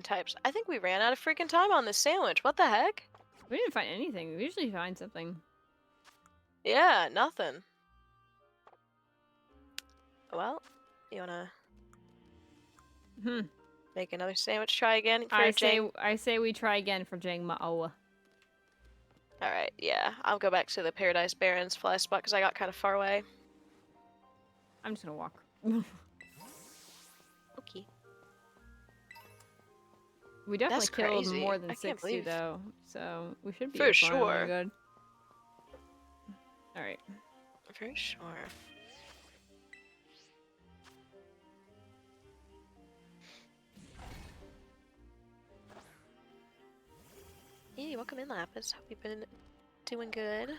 types. I think we ran out of freaking time on this sandwich. What the heck? We didn't find anything. We usually find something. Yeah, nothing. Well, you wanna make another sandwich? Try again for Jang? I say we try again for Jang Ma'oa. Alright, yeah. I'll go back to the Paradise Barrens fly spot because I got kind of far away. I'm just gonna walk. Okay. We definitely That's killed crazy. more than I can't 60 believe- though, so we should be For fine, we're sure. good. All right. For sure. Hey, welcome in, Lapis. Hope you've been Doing good.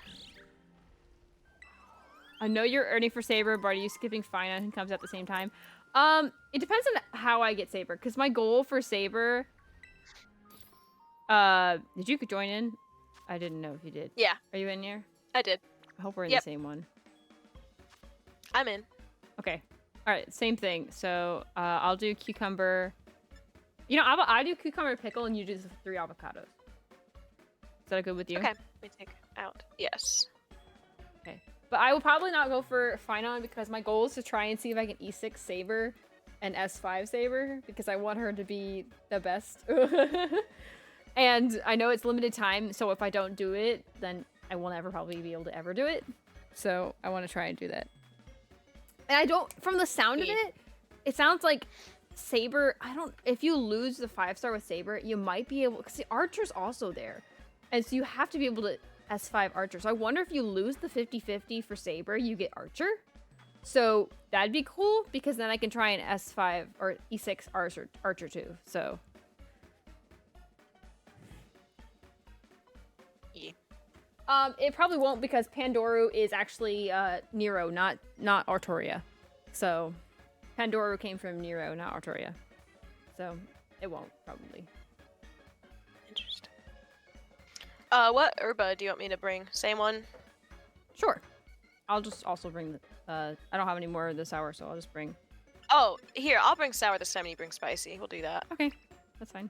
I know you're earning for Saber, but are you skipping Finite and comes at the same time? It depends on how I get Saber, because my goal for Saber... did you join in? I didn't know if you did. Yeah, Are you in here? I did. I hope we're in Yep. the same one. I'm in. Okay. Alright, same thing. So, I'll do cucumber... You know, I do cucumber pickle, and you do the 3 avocados. Is that good with you? Okay, let me take out. Yes. Okay. But I will probably not go for Finite because my goal is to try and see if I can E6 Saber and S5 Saber because I want her to be the best. And I know it's limited time, so if I don't do it, then I will never probably be able to ever do it. So I want to try and do that. And I don't, from the sound of it, it sounds like Saber, if you lose the 5-star with Saber, you might be able, because the Archer's also there. And so you have to be able to S5 Archer. So I wonder if you lose the 50-50 for Saber, you get Archer. So that'd be cool, because then I can try an S5 or E6 Archer too. So. Yeah. It probably won't because Pandoru is actually Nero, not Artoria. So Pandoru came from Nero, not Artoria. So it won't probably. Interesting. What herba do you want me to bring? Same one? Sure. I'll just also bring the, I don't have any more this hour, so I'll just bring. Oh, here, I'll bring sour this time and you bring spicy. We'll do that. Okay, that's fine.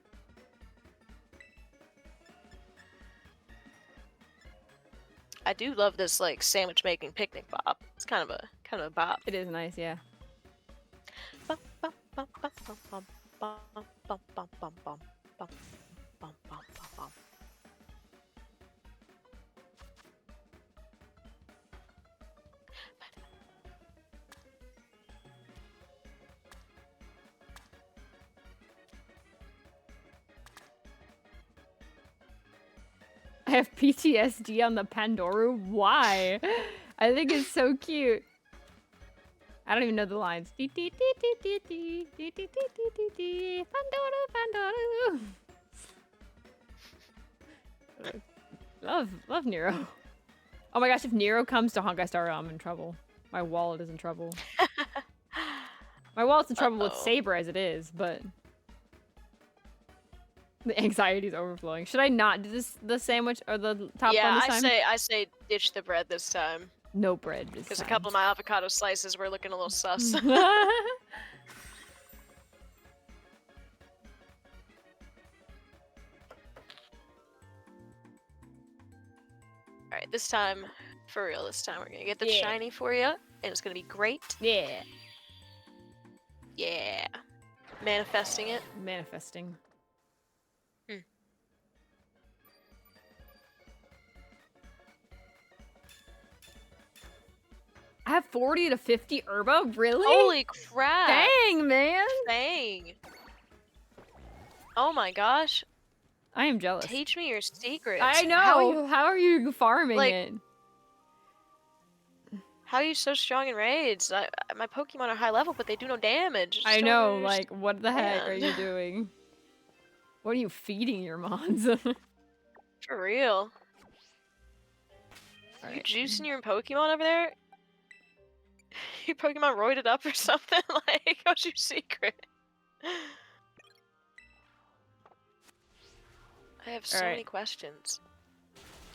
I do love this, like, sandwich making picnic bop. It's kind of a bop. It is nice, yeah. Bum, bum, bum, bum, bum, bum, bum, bum, bum, bum, bum, bum, bum, bum, bum, bum. I have PTSD on the Pandoru. Why? I think it's so cute. I don't even know the lines. Pandoru, Pandoru. Love Nero. Oh my gosh, if Nero comes to Honkai Star, I'm in trouble. My wallet is in trouble. My wallet's in trouble with Saber as it is, but the anxiety is overflowing. Should I not do the sandwich or the top one this time? Yeah, I say ditch the bread this time. No bread this time. Because a couple of my avocado slices were looking a little sus. Alright, this time, for real, this time we're gonna get the shiny for you, and it's gonna be great. Yeah. Yeah. Manifesting it. Manifesting. I have 40 to 50 herba? Really? Holy crap! Dang, man! Dang! Oh my gosh. I am jealous. Teach me your secrets. I know! How are you farming it? How are you so strong in raids? My Pokemon are high level, but they do no damage. I know, like, what the heck are you doing? What are you feeding your mons? For real. Are you juicing your Pokemon over there? Your Pokemon roided up or something? Like, what's your secret? I have so many questions.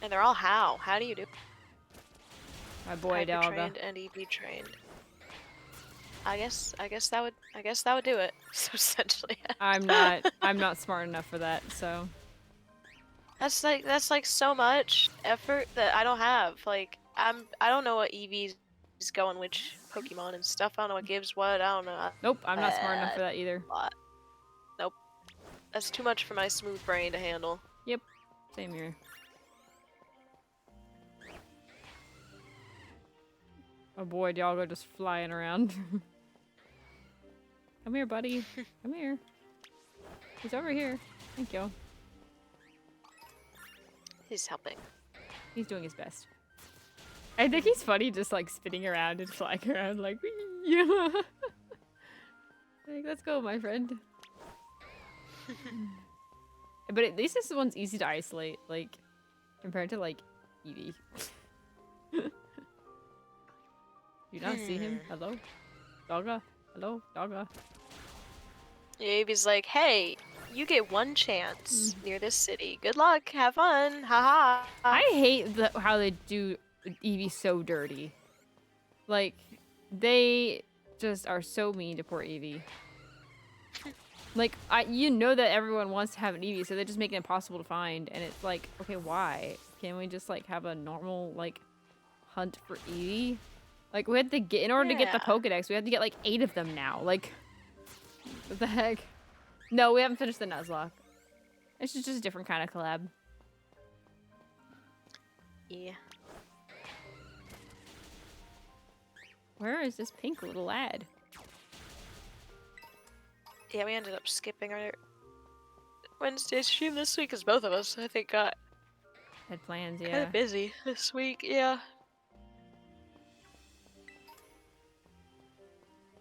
And they're all how? How do you do? My boy Hyper Dalga. trained and EV trained. I guess that would do it. So essentially. I'm not smart enough for that, so. That's like so much effort that I don't have. Like I don't know what EVs go on which Pokemon and stuff. I don't know what gives what. I don't know. Nope, I'm not smart enough for that either. Nope. That's too much for my smooth brain to handle. Yep. Same here. Oh boy, Dialgo just flying around. Come here, buddy. Come here. He's over here. Thank you. He's helping. He's doing his best. I think he's funny just like spinning around and flying around like, yeah. Like, let's go, my friend. But at least this one's easy to isolate, like, compared to like Eevee. You not see him? Hello? Dogga? Hello? Dogga? Eevee's like, hey, you get one chance Mm. near this city. Good luck. Have fun. Ha ha. I hate how they do Eevee so dirty. Like, they just are so mean to poor Eevee. Like, you know that everyone wants to have an Eevee, so they're just making it impossible to find. And it's like, okay, why? Can we just, like, have a normal, like, hunt for Eevee? Like, we had to get, in order to get the Pokedex, we had to get, like, 8 of them now. Like, what the heck? No, we haven't finished the Nuzlocke. It's just a different kind of collab. Yeah. Where is this pink little lad? Yeah, we ended up skipping our Wednesday stream this week because both of us, I think, got Had plans, kind yeah. of busy this week. Yeah.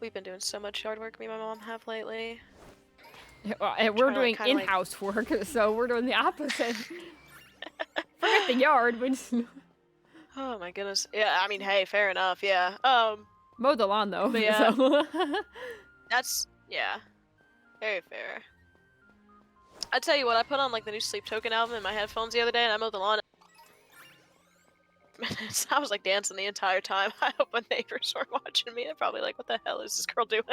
We've been doing so much yard work me and my mom have lately. Well, and we're doing kinda, like- in-house work, so we're doing the opposite. Forget the yard, we just Oh my goodness. Yeah, I mean, hey, fair enough. Yeah. mow the lawn though. But yeah. So. That's, yeah. Very fair. I tell you what, I put on like the new Sleep Token album in my headphones the other day and I mowed the lawn. I was like dancing the entire time. I hope my neighbors were watching me. They're probably like, what the hell is this girl doing?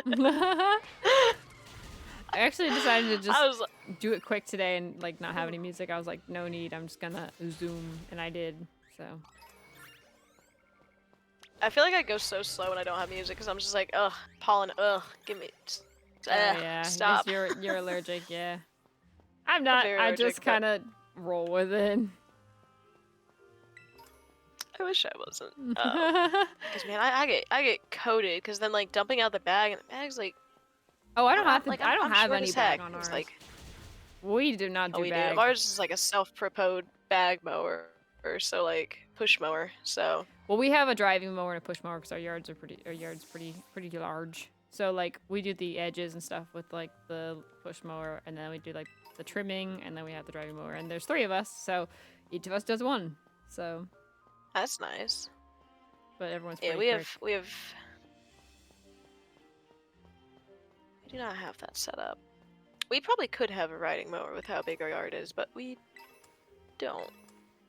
I actually decided to just like, do it quick today and like not have any music. I was like, no need, I'm just gonna zoom, and I did, so. I feel like I go so slow when I don't have music because I'm just like, ugh, pollen, ugh, give me, Yeah, stop. you're allergic, yeah. I'm not, very I allergic, just kind of roll with it. I wish I wasn't. Because man, I get coated because then like dumping out the bag and the bag's like. Oh, I don't have to, like, I don't I'm have short any as bag heck. on It's ours. like, We do not do we bag. do. Ours is like a self-propelled bag mower, or so like push mower. So. Well, we have a driving mower and a push mower because our yard's pretty large. So like we do the edges and stuff with like the push mower, and then we do like the trimming, and then we have the driving mower. And there's 3 of us, so each of us does one. So. That's nice. But everyone's pretty we quick. we do not have that set up. We probably could have a riding mower with how big our yard is, but we don't.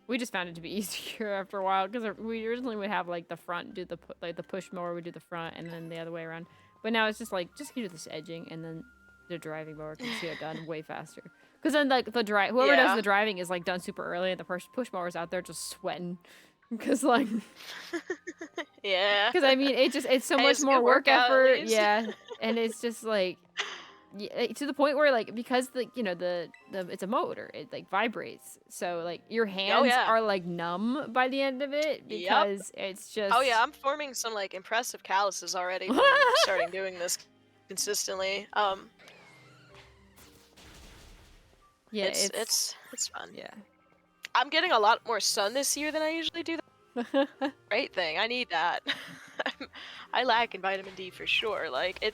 We just found it to be easier after a while because we originally would have like the front do the push mower would do the front and then the other way around. But now it's just like just do this edging and then the driving mower can get it done way faster. Because then like whoever does the driving is like done super early and the push mower's out there just sweating. Because like yeah. Because I mean it's so much more work effort. Yeah, and it's just like. Yeah, to the point where like because the it's a motor, it like vibrates, so like your hands are like numb by the end of it because it's just yeah, I'm forming some like impressive calluses already from starting doing this consistently. Yeah, it's fun. Yeah, I'm getting a lot more sun this year than I usually do. Great thing, I need that. I lack in vitamin D for sure. Like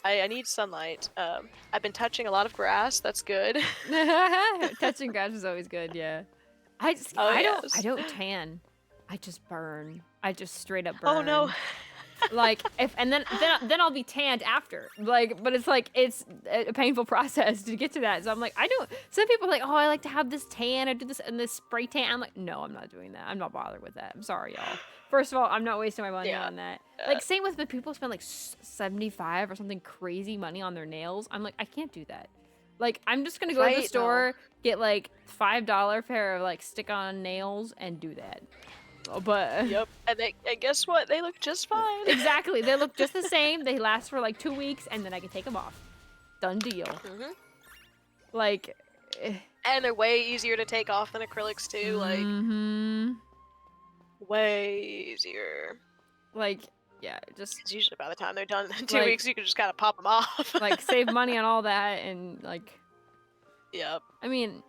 I need sunlight. I've been touching a lot of grass. That's good. Touching grass is always good. Yeah. I don't tan. I just burn. I just straight up burn. Oh no. Like then I'll be tanned after. Like, but it's like it's a painful process to get to that. So I'm like, I don't. Some people are like, oh, I like to have this tan or do this and this spray tan. I'm like, no, I'm not doing that. I'm not bothered with that. I'm sorry, y'all. First of all, I'm not wasting my money on that. Like, same with the people who spend like 75 or something crazy money on their nails. I'm like, I can't do that. Like, I'm just gonna go to the store, get like $5 pair of like stick-on nails, and do that. But yep, and guess what? They look just fine. Exactly, they look just the same. They last for like 2 weeks, and then I can take them off. Done deal. Like, and they're way easier to take off than acrylics too. Like. Way easier. Like, yeah, just. It's usually by the time they're done in 2 weeks, you can just kind of pop them off. Like, save money on all that and like. Yep. I mean,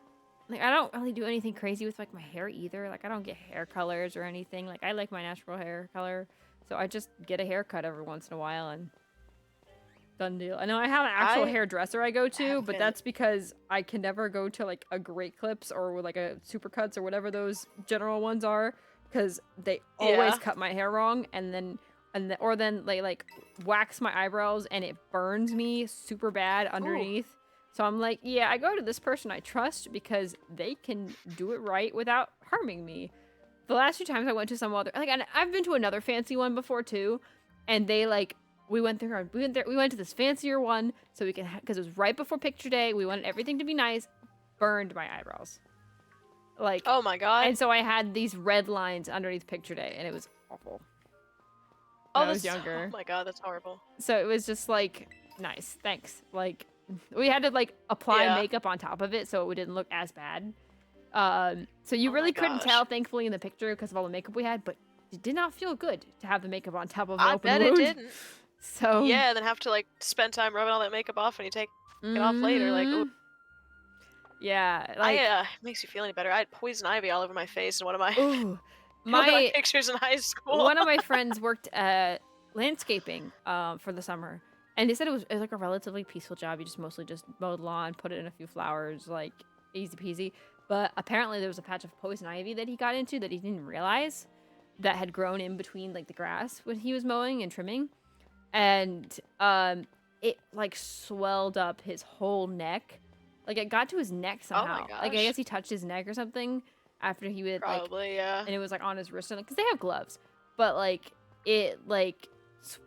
like, I don't really do anything crazy with like my hair either. Like, I don't get hair colors or anything. Like, I like my natural hair color, so I just get a haircut every once in a while and. Done deal. I know I have an actual I hairdresser I go to, have but been. that's because I can never go to like a Great Clips or like a Supercuts or whatever those general ones are, because they always Yeah. cut my hair wrong, and then they like wax my eyebrows and it burns me super bad Ooh. underneath. So I'm like, yeah, I go to this person I trust because they can do it right without harming me. The last few times I went to some other, like, and I've been to another fancy one before too, and they like we went we went to this fancier one so we can because it was right before picture day. We wanted everything to be nice. Burned my eyebrows, like, Oh my god. and so I had these red lines underneath picture day, and it was awful when Oh, I was that's. Oh younger. my god, that's horrible. So it was just like, nice, thanks. Like, we had to like apply Yeah. makeup on top of it so it didn't look as bad. So you Oh my really couldn't tell, gosh. thankfully, in the picture because of all the makeup we had, but it did not feel good to have the makeup on top of an I open bet it wound. didn't. So, Yeah, and then have to like spend time rubbing all that makeup off when you take it off later. Like, ooh, mm, yeah, like, it makes you feel any better. I had poison ivy all over my face in one of my ooh, one of my my pictures in high school. one of my friends worked at landscaping for the summer, and he said it was like a relatively peaceful job. You just mostly just mowed lawn, put in a few flowers, like easy peasy. But apparently there was a patch of poison ivy that he got into that he didn't realize that had grown in between like the grass when he was mowing and trimming, and it like swelled up his whole neck. Like it got to his neck Oh my somehow. Like I gosh. guess he touched his neck or something after he would like, Probably, yeah. and it was like on his wrist and because they have gloves, but like it like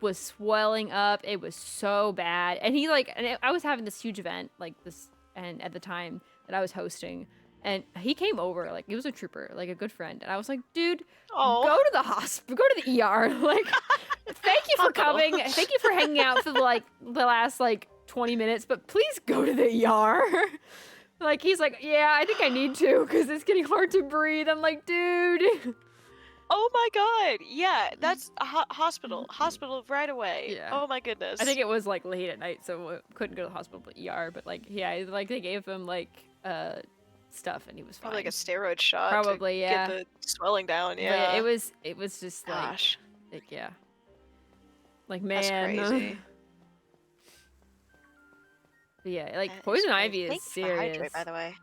was swelling up. It was so bad, and he like, and I was having this huge event like this, and at the time that I was hosting, and he came over like he was a trooper, like a good friend, and I was like, dude, Oh, go to the hospital, go to the ER, like. Thank you for hospital. coming. Thank you for hanging out for like the last like 20 minutes, but please go to the ER. Like he's like, yeah, I think I need to because it's getting hard to breathe. I'm like, dude. Oh my god. Yeah, that's a hospital. Hospital right away. Yeah. Oh my I think goodness. it was like late at night, so couldn't go to the hospital, but ER. But like, yeah, like they gave him like stuff, and he was Probably like a fine. steroid shot to Probably, get yeah. the swelling down. But yeah, Yeah. it was just like, Gosh, yeah, like that's man. crazy. But yeah, like That is poison crazy. ivy is Thank you for hydrate, serious. by the way.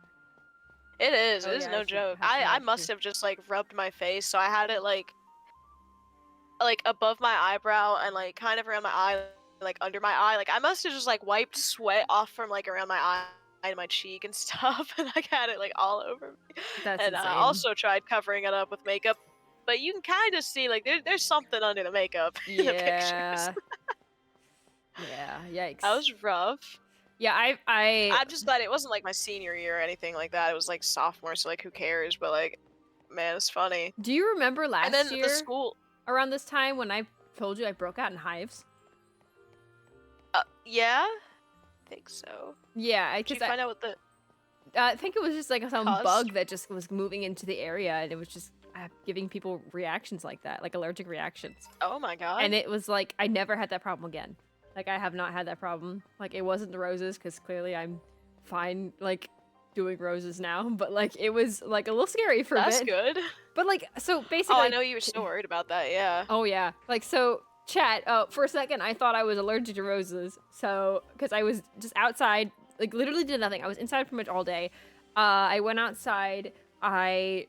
It is. Oh It is yeah, I no should joke. have some I of that must too. have just like rubbed my face, so I had it like above my eyebrow and like kind of around my eye, like under my eye. Like I must have just like wiped sweat off from like around my eye and my cheek and stuff, and like had it like all over me. That's And I insane. also tried covering it up with makeup, but you can kind of see like there's something under the makeup in the pictures. Yeah. Yeah. That Yikes. was rough. Yeah, I I'm just glad it wasn't like my senior year or anything like that. It was like sophomore, so like who cares? But like, man, it's funny. do you remember And then last the year school, around this time when I told you I broke out in hives? yeah, I think so. Yeah, Did you because find out what the I think it was just like some cause? bug that just was moving into the area, and it was just giving people reactions like that, like allergic reactions. Oh my god. And it was like I never had that problem again. Like I have not had that problem. Like it wasn't the roses because clearly I'm fine like doing roses now, but like it was like a little scary for a That's bit. good. But like so basically, Oh, I know you were so worried about that. Yeah. oh yeah, like so chat. Oh, for a second I thought I was allergic to roses. So because I was just outside, like literally did nothing. I was inside pretty much all day. I went outside. I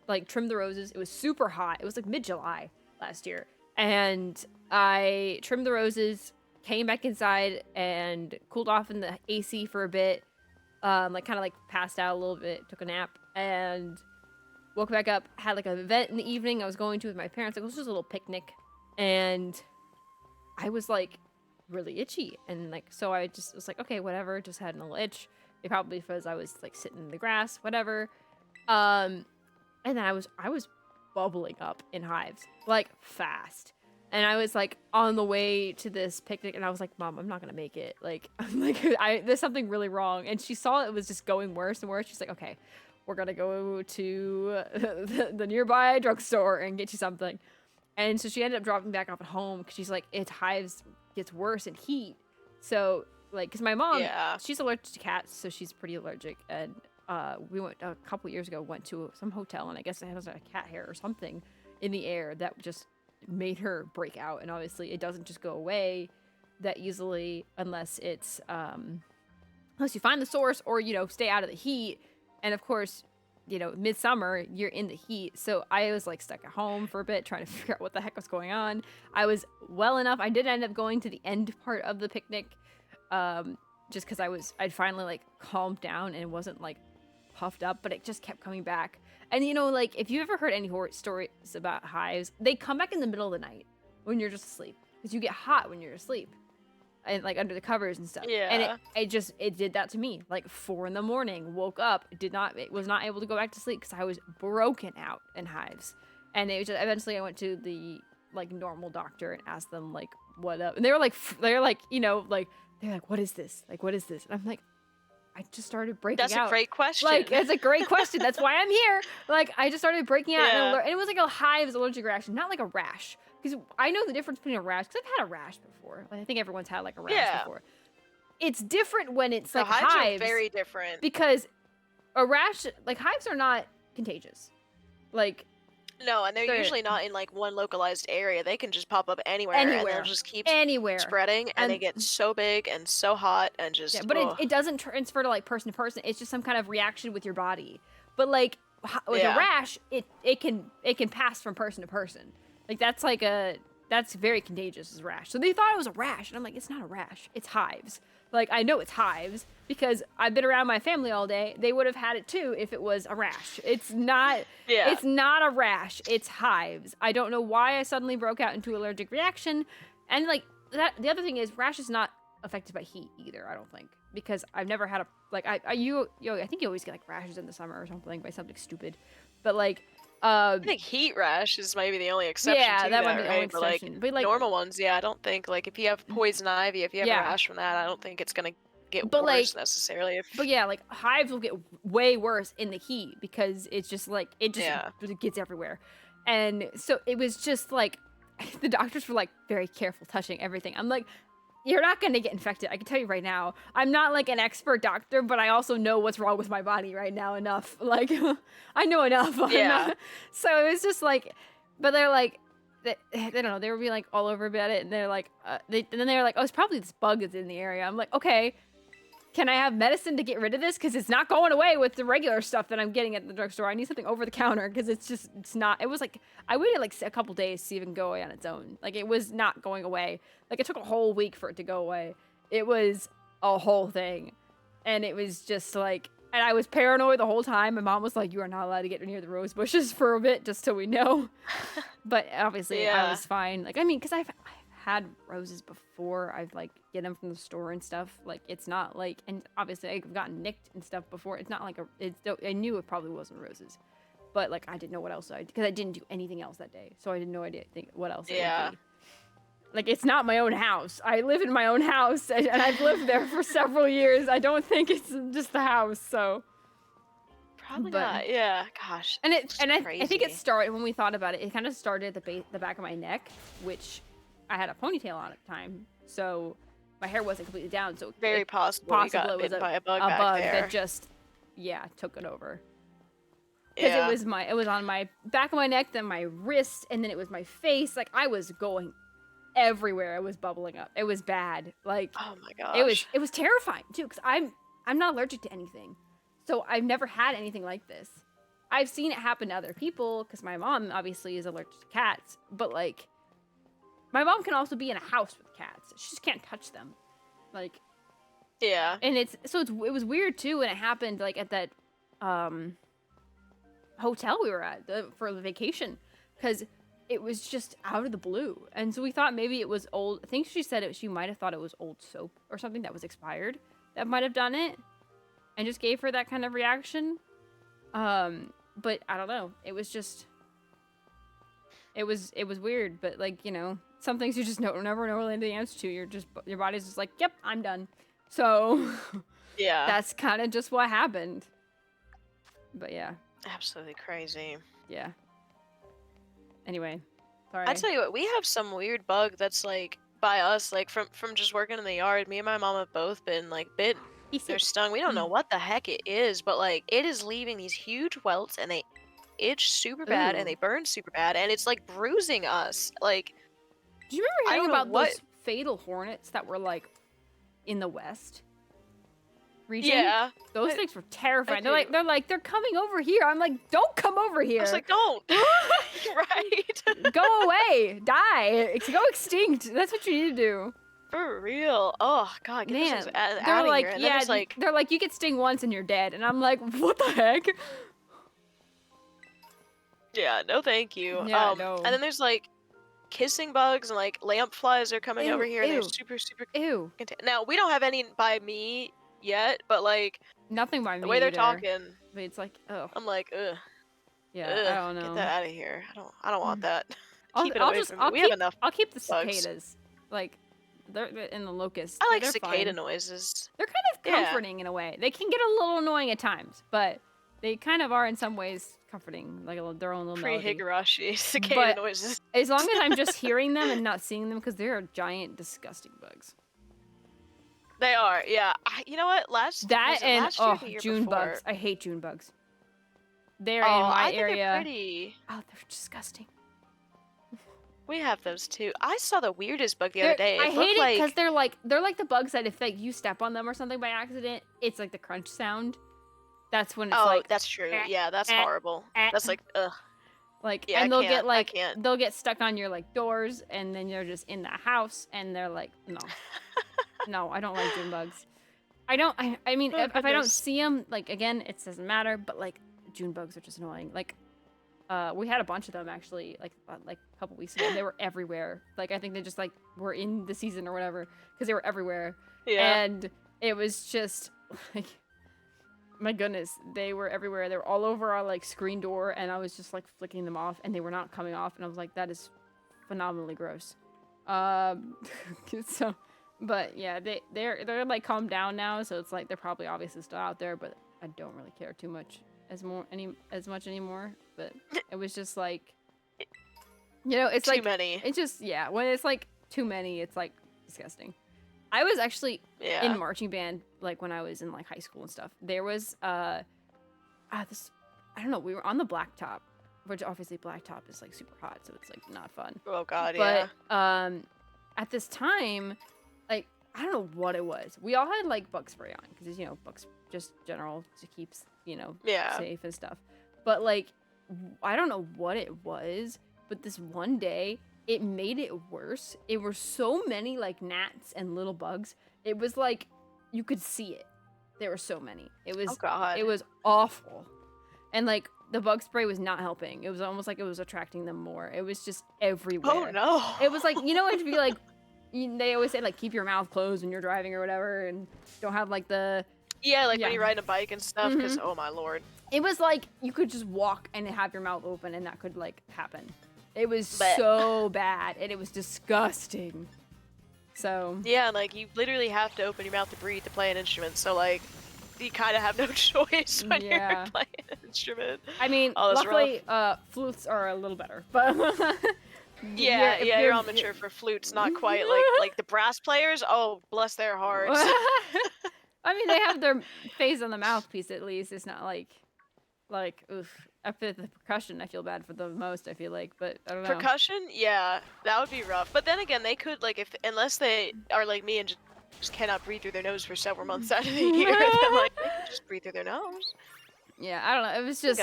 like trimmed the roses. It was super hot. It was like mid-July last year, and I trimmed the roses. Came back inside and cooled off in the AC for a bit. Like kind of like passed out a little bit, took a nap, and woke back up. Had like an event in the evening I was going to with my parents. Like it was just a little picnic, and I was like really itchy, and like so I just was like, okay, whatever. Just had a little itch. It probably because I was like sitting in the grass, whatever. And then I was bubbling up in hives like fast. And I was like on the way to this picnic, and I was like, "Mom, I'm not gonna make it. Like, I'm like, there's something really wrong." And she saw it was just going worse and worse. She's like, "Okay, we're gonna go to the nearby drugstore and get you something." And so she ended up dropping back off at home because she's like, "It hives gets worse in heat." So like, because my mom, Yeah. she's allergic to cats, so she's pretty allergic. And we went a couple years ago, went to some hotel, and I guess it has a cat hair or something in the air that just made her break out, and obviously it doesn't just go away that easily unless it's unless you find the source or stay out of the heat. And of course, midsummer, you're in the heat. So I was like stuck at home for a bit trying to figure out what the heck was going on. I was well enough. I did end up going to the end part of the picnic, just because I'd finally like calmed down and wasn't like puffed up, but it just kept coming back. And like if you've ever heard any horror stories about hives, they come back in the middle of the night when you're just asleep because you get hot when you're asleep and like under the covers and stuff. Yeah. And it did that to me. Like 4 in the morning, woke up, was not able to go back to sleep because I was broken out in hives. And it was just, eventually I went to the like normal doctor and asked them like what up, and they were like they're like what is this, like what is this, and I'm like, I just started breaking out. That's a great question. Like, it's a great question. That's why I'm here. Like, I just started breaking out, Yeah. and it was like a hives allergic reaction, not like a rash. Because I know the difference between a rash, because I've had a rash before. Like, I think everyone's had like a rash before. It's different when it's like hives. Are very different. Because a rash, like hives are not contagious. Like, no, and they're usually not in like one localized area. They can just pop up anywhere. And they'll just keep spreading, and they get so big and so hot and just. Yeah, but it doesn't transfer to like person to person. It's just some kind of reaction with your body. But like with a rash, it can pass from person to person. Like that's very contagious as a rash. So they thought it was a rash, and I'm like, it's not a rash. It's hives. Like, I know it's hives because I've been around my family all day. They would have had it too if it was a rash. It's not. Yeah. It's not a rash. It's hives. I don't know why I suddenly broke out into allergic reaction, and like that. The other thing is, rash is not affected by heat either. I don't think, because I've never had a like I think you always get like rashes in the summer or something by something stupid, but like. I think heat rash is maybe the only exception. Yeah, to that might be the only right? exception. But like normal ones, yeah, I don't think like if you have poison ivy, if you have a rash from that, I don't think it's gonna get worse necessarily. But yeah, like hives will get way worse in the heat because it's just like it gets everywhere, and so it was just like the doctors were like very careful touching everything. I'm like, you're not going to get infected. I can tell you right now. I'm not like an expert doctor, but I also know what's wrong with my body right now enough. Like, I know enough. Yeah. So it was just like, but they're like, they don't know. They were being like all over about it, and they're like, and then they were like, oh, it's probably this bug that's in the area. I'm like, okay, can I have medicine to get rid of this? Because it's not going away with the regular stuff that I'm getting at the drugstore. I need something over the counter because it's not. It was like, I waited like a couple days to see if it can go away on its own. Like, it was not going away. Like, it took a whole week for it to go away. It was a whole thing. And it was just like, and I was paranoid the whole time. My mom was like, you are not allowed to get near the rose bushes for a bit, just so we know. But obviously, I was fine. Like, I mean, because I've had roses before. I've like get them from the store and stuff. Like, it's not like, and obviously I've gotten nicked and stuff before. It's not like I knew it probably wasn't roses, but like I didn't know what else because I didn't do anything else that day, so I didn't know what else. It would be. Like, it's not my own house. I live in my own house, and I've lived there for several years. I don't think it's just the house, so. Probably not. Yeah. Gosh. And I think it started when we thought about it. It kind of started at the back of my neck, which I had a ponytail on at the time, so my hair wasn't completely down. So very possible you got bitten by a bug back there. That just took it over. Because it was on my back of my neck, then my wrist, and then it was my face. Like, I was going everywhere. It was bubbling up. It was bad. Like, oh my gosh. It was terrifying too, because I'm not allergic to anything, so I've never had anything like this. I've seen it happen to other people because my mom obviously is allergic to cats, but like, my mom can also be in a house with cats. She just can't touch them. Like, yeah. And it was weird too when it happened, like at that hotel we were at for the vacation, because it was just out of the blue. And so we thought maybe it was old. I think she said she might have thought it was old soap or something that was expired that might have done it and just gave her that kind of reaction. But I don't know. It was just, it was weird, but like, some things you just never know the answer to. Your body's just like, yep, I'm done. So yeah, that's kind of just what happened. But yeah. Absolutely crazy. Yeah. Anyway, sorry. I tell you what, we have some weird bug that's like by us, like from just working in the yard. Me and my mom have both been like bitten. They're stung. We don't know what the heck it is, but like it is leaving these huge welts, and they itch super bad, and they burn super bad, and it's like bruising us. Like, do you remember hearing about those fatal hornets that were like in the west region. Yeah. Those things were terrifying. do. They're coming over here. I'm like, don't come over here. I was like, don't. Right. Go away. Die. Go extinct. That's what you need to do. For real. Oh god, get Man, those things they're out of like, here. And yeah, then there's like, they're like, you get sting once and you're dead. And I'm like, what the heck? yeah, no thank you. Yeah, no. And then there's like kissing bugs and like lamp flies are coming Ew, over here and they're ew. super Ew. now we don't have any by me yet, but like Nothing by me the way they're either. talking, But it's like, oh, I'm like, ugh. yeah, Ugh, I don't know. get that out of here. I don't want that. Keep it I'll away just, from me. I'll We keep, have enough I'll keep the bugs. cicadas. Like, they're in the locusts. I like they're cicada fine. noises. They're kind of Yeah. comforting in a way. They can get a little annoying at times, but they kind of are in some ways comforting, like their own little melody. Pre-Higurashi cicada But noises. as long as I'm just hearing them and not seeing them, because they're giant, disgusting bugs. They are, yeah. You know what? Last year or the year June before? bugs. I hate June bugs. They're Oh, in my I think area. they're pretty. Oh, they're disgusting. We have those too. I saw the weirdest bug the other day. I It hate looked it like because they're like the bugs that if like you step on them or something by accident, it's like the crunch sound. That's when it's oh, like that's true. Yeah, that's eh, horrible. eh. That's like ugh. like Yeah, and I they'll can't. get like I can't. they'll get stuck on your like doors and then you're just in the house and they're like no. No, I don't like June bugs. I mean Oh, if I don't goodness. see them, like again, it doesn't matter, but like June bugs are just annoying. Like we had a bunch of them actually like a couple weeks ago. They were everywhere. Like I think they just like were in the season or whatever because they were everywhere. Yeah. And it was just like my goodness, they were everywhere. They were all over our like screen door and I was just like flicking them off and they were not coming off and I was like that is phenomenally gross. So but yeah, they're like calmed down now, so it's like they're probably obviously still out there, but I don't really care too much as much anymore. But it was just like, you know, it's Too like many. it's just yeah, when it's like too many, it's like disgusting. I was actually Yeah. in marching band like when I was in like high school and stuff. There was this I don't know, we were on the blacktop, which obviously blacktop is like super hot, so it's like not fun. Oh god, yeah. But at this time, like I don't know what it was. We all had like bug spray on because you know bugs just general to keep you know Yeah. safe and stuff. But like I don't know what it was, but this one day it made it worse. It were so many like gnats and little bugs. It was like you could see it. There were so many. It was Oh god. it was awful. And like the bug spray was not helping. It was almost like it was attracting them more. It was just everywhere. Oh no. It was like, you know, it'd be like, they always say like keep your mouth closed when you're driving or whatever, and don't have like the. Yeah, like Yeah. when you're riding a bike and stuff, because oh my lord. It was like you could just walk and have your mouth open, and that could like happen. It was Blech. so bad, and it was disgusting. So. Yeah, like you literally have to open your mouth to breathe to play an instrument, so like you kind of have no choice when Yeah. you're playing an instrument. I mean, Oh, that's luckily, flutes are a little better, but. Yeah, if you're on mature for flutes, not quite like the brass players. Oh, bless their hearts. I mean, they have their face on the mouthpiece at least. It's not like oof. After the percussion, I feel bad for the most. I feel like, but I don't know. Percussion, yeah, that would be rough. But then again, they could like unless they are like me and just cannot breathe through their nose for several months out of the year, then like they could just breathe through their nose. Yeah, I don't know. It was just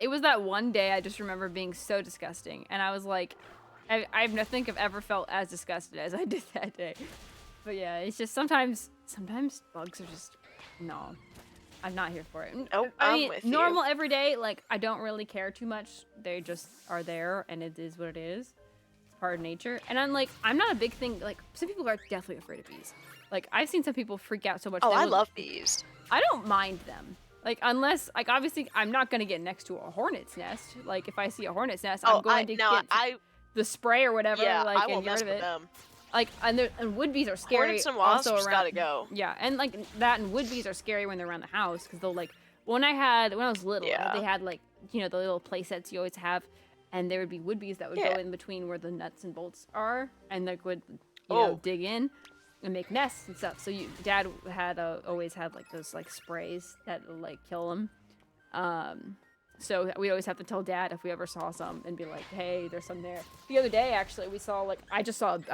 it was that one day I just remember being so disgusting, and I was like, I don't think I've ever felt as disgusted as I did that day. But yeah, it's just sometimes bugs are just no. I'm not here for it. Oh, I mean, I'm with you. normal every day, like I don't really care too much. They just are there, and it is what it is. It's part of nature. And I'm like, I'm not a big thing. Like some people are definitely afraid of bees. Like I've seen some people freak out so much. Oh, they I will- love bees. I don't mind them. Like unless, like obviously, I'm not gonna get next to a hornet's nest. Like if I see a hornet's nest, I'm going to get the spray or whatever. Yeah, like I and won't get mess rid of with it. them. Like and wood bees are scary. Hornets and wasps also around, gotta go. Yeah, and like that and wood bees are scary when they're around the house because they'll like when I was little, Yeah. they had like you know the little play sets you always have, and there would be wood bees that would Yeah. go in between where the nuts and bolts are, and like would you know dig in and make nests and stuff. So dad had always had like those like sprays that would like kill them. So we always have to tell Dad if we ever saw some and be like, hey, there's some there. The other day, actually, we saw, like, I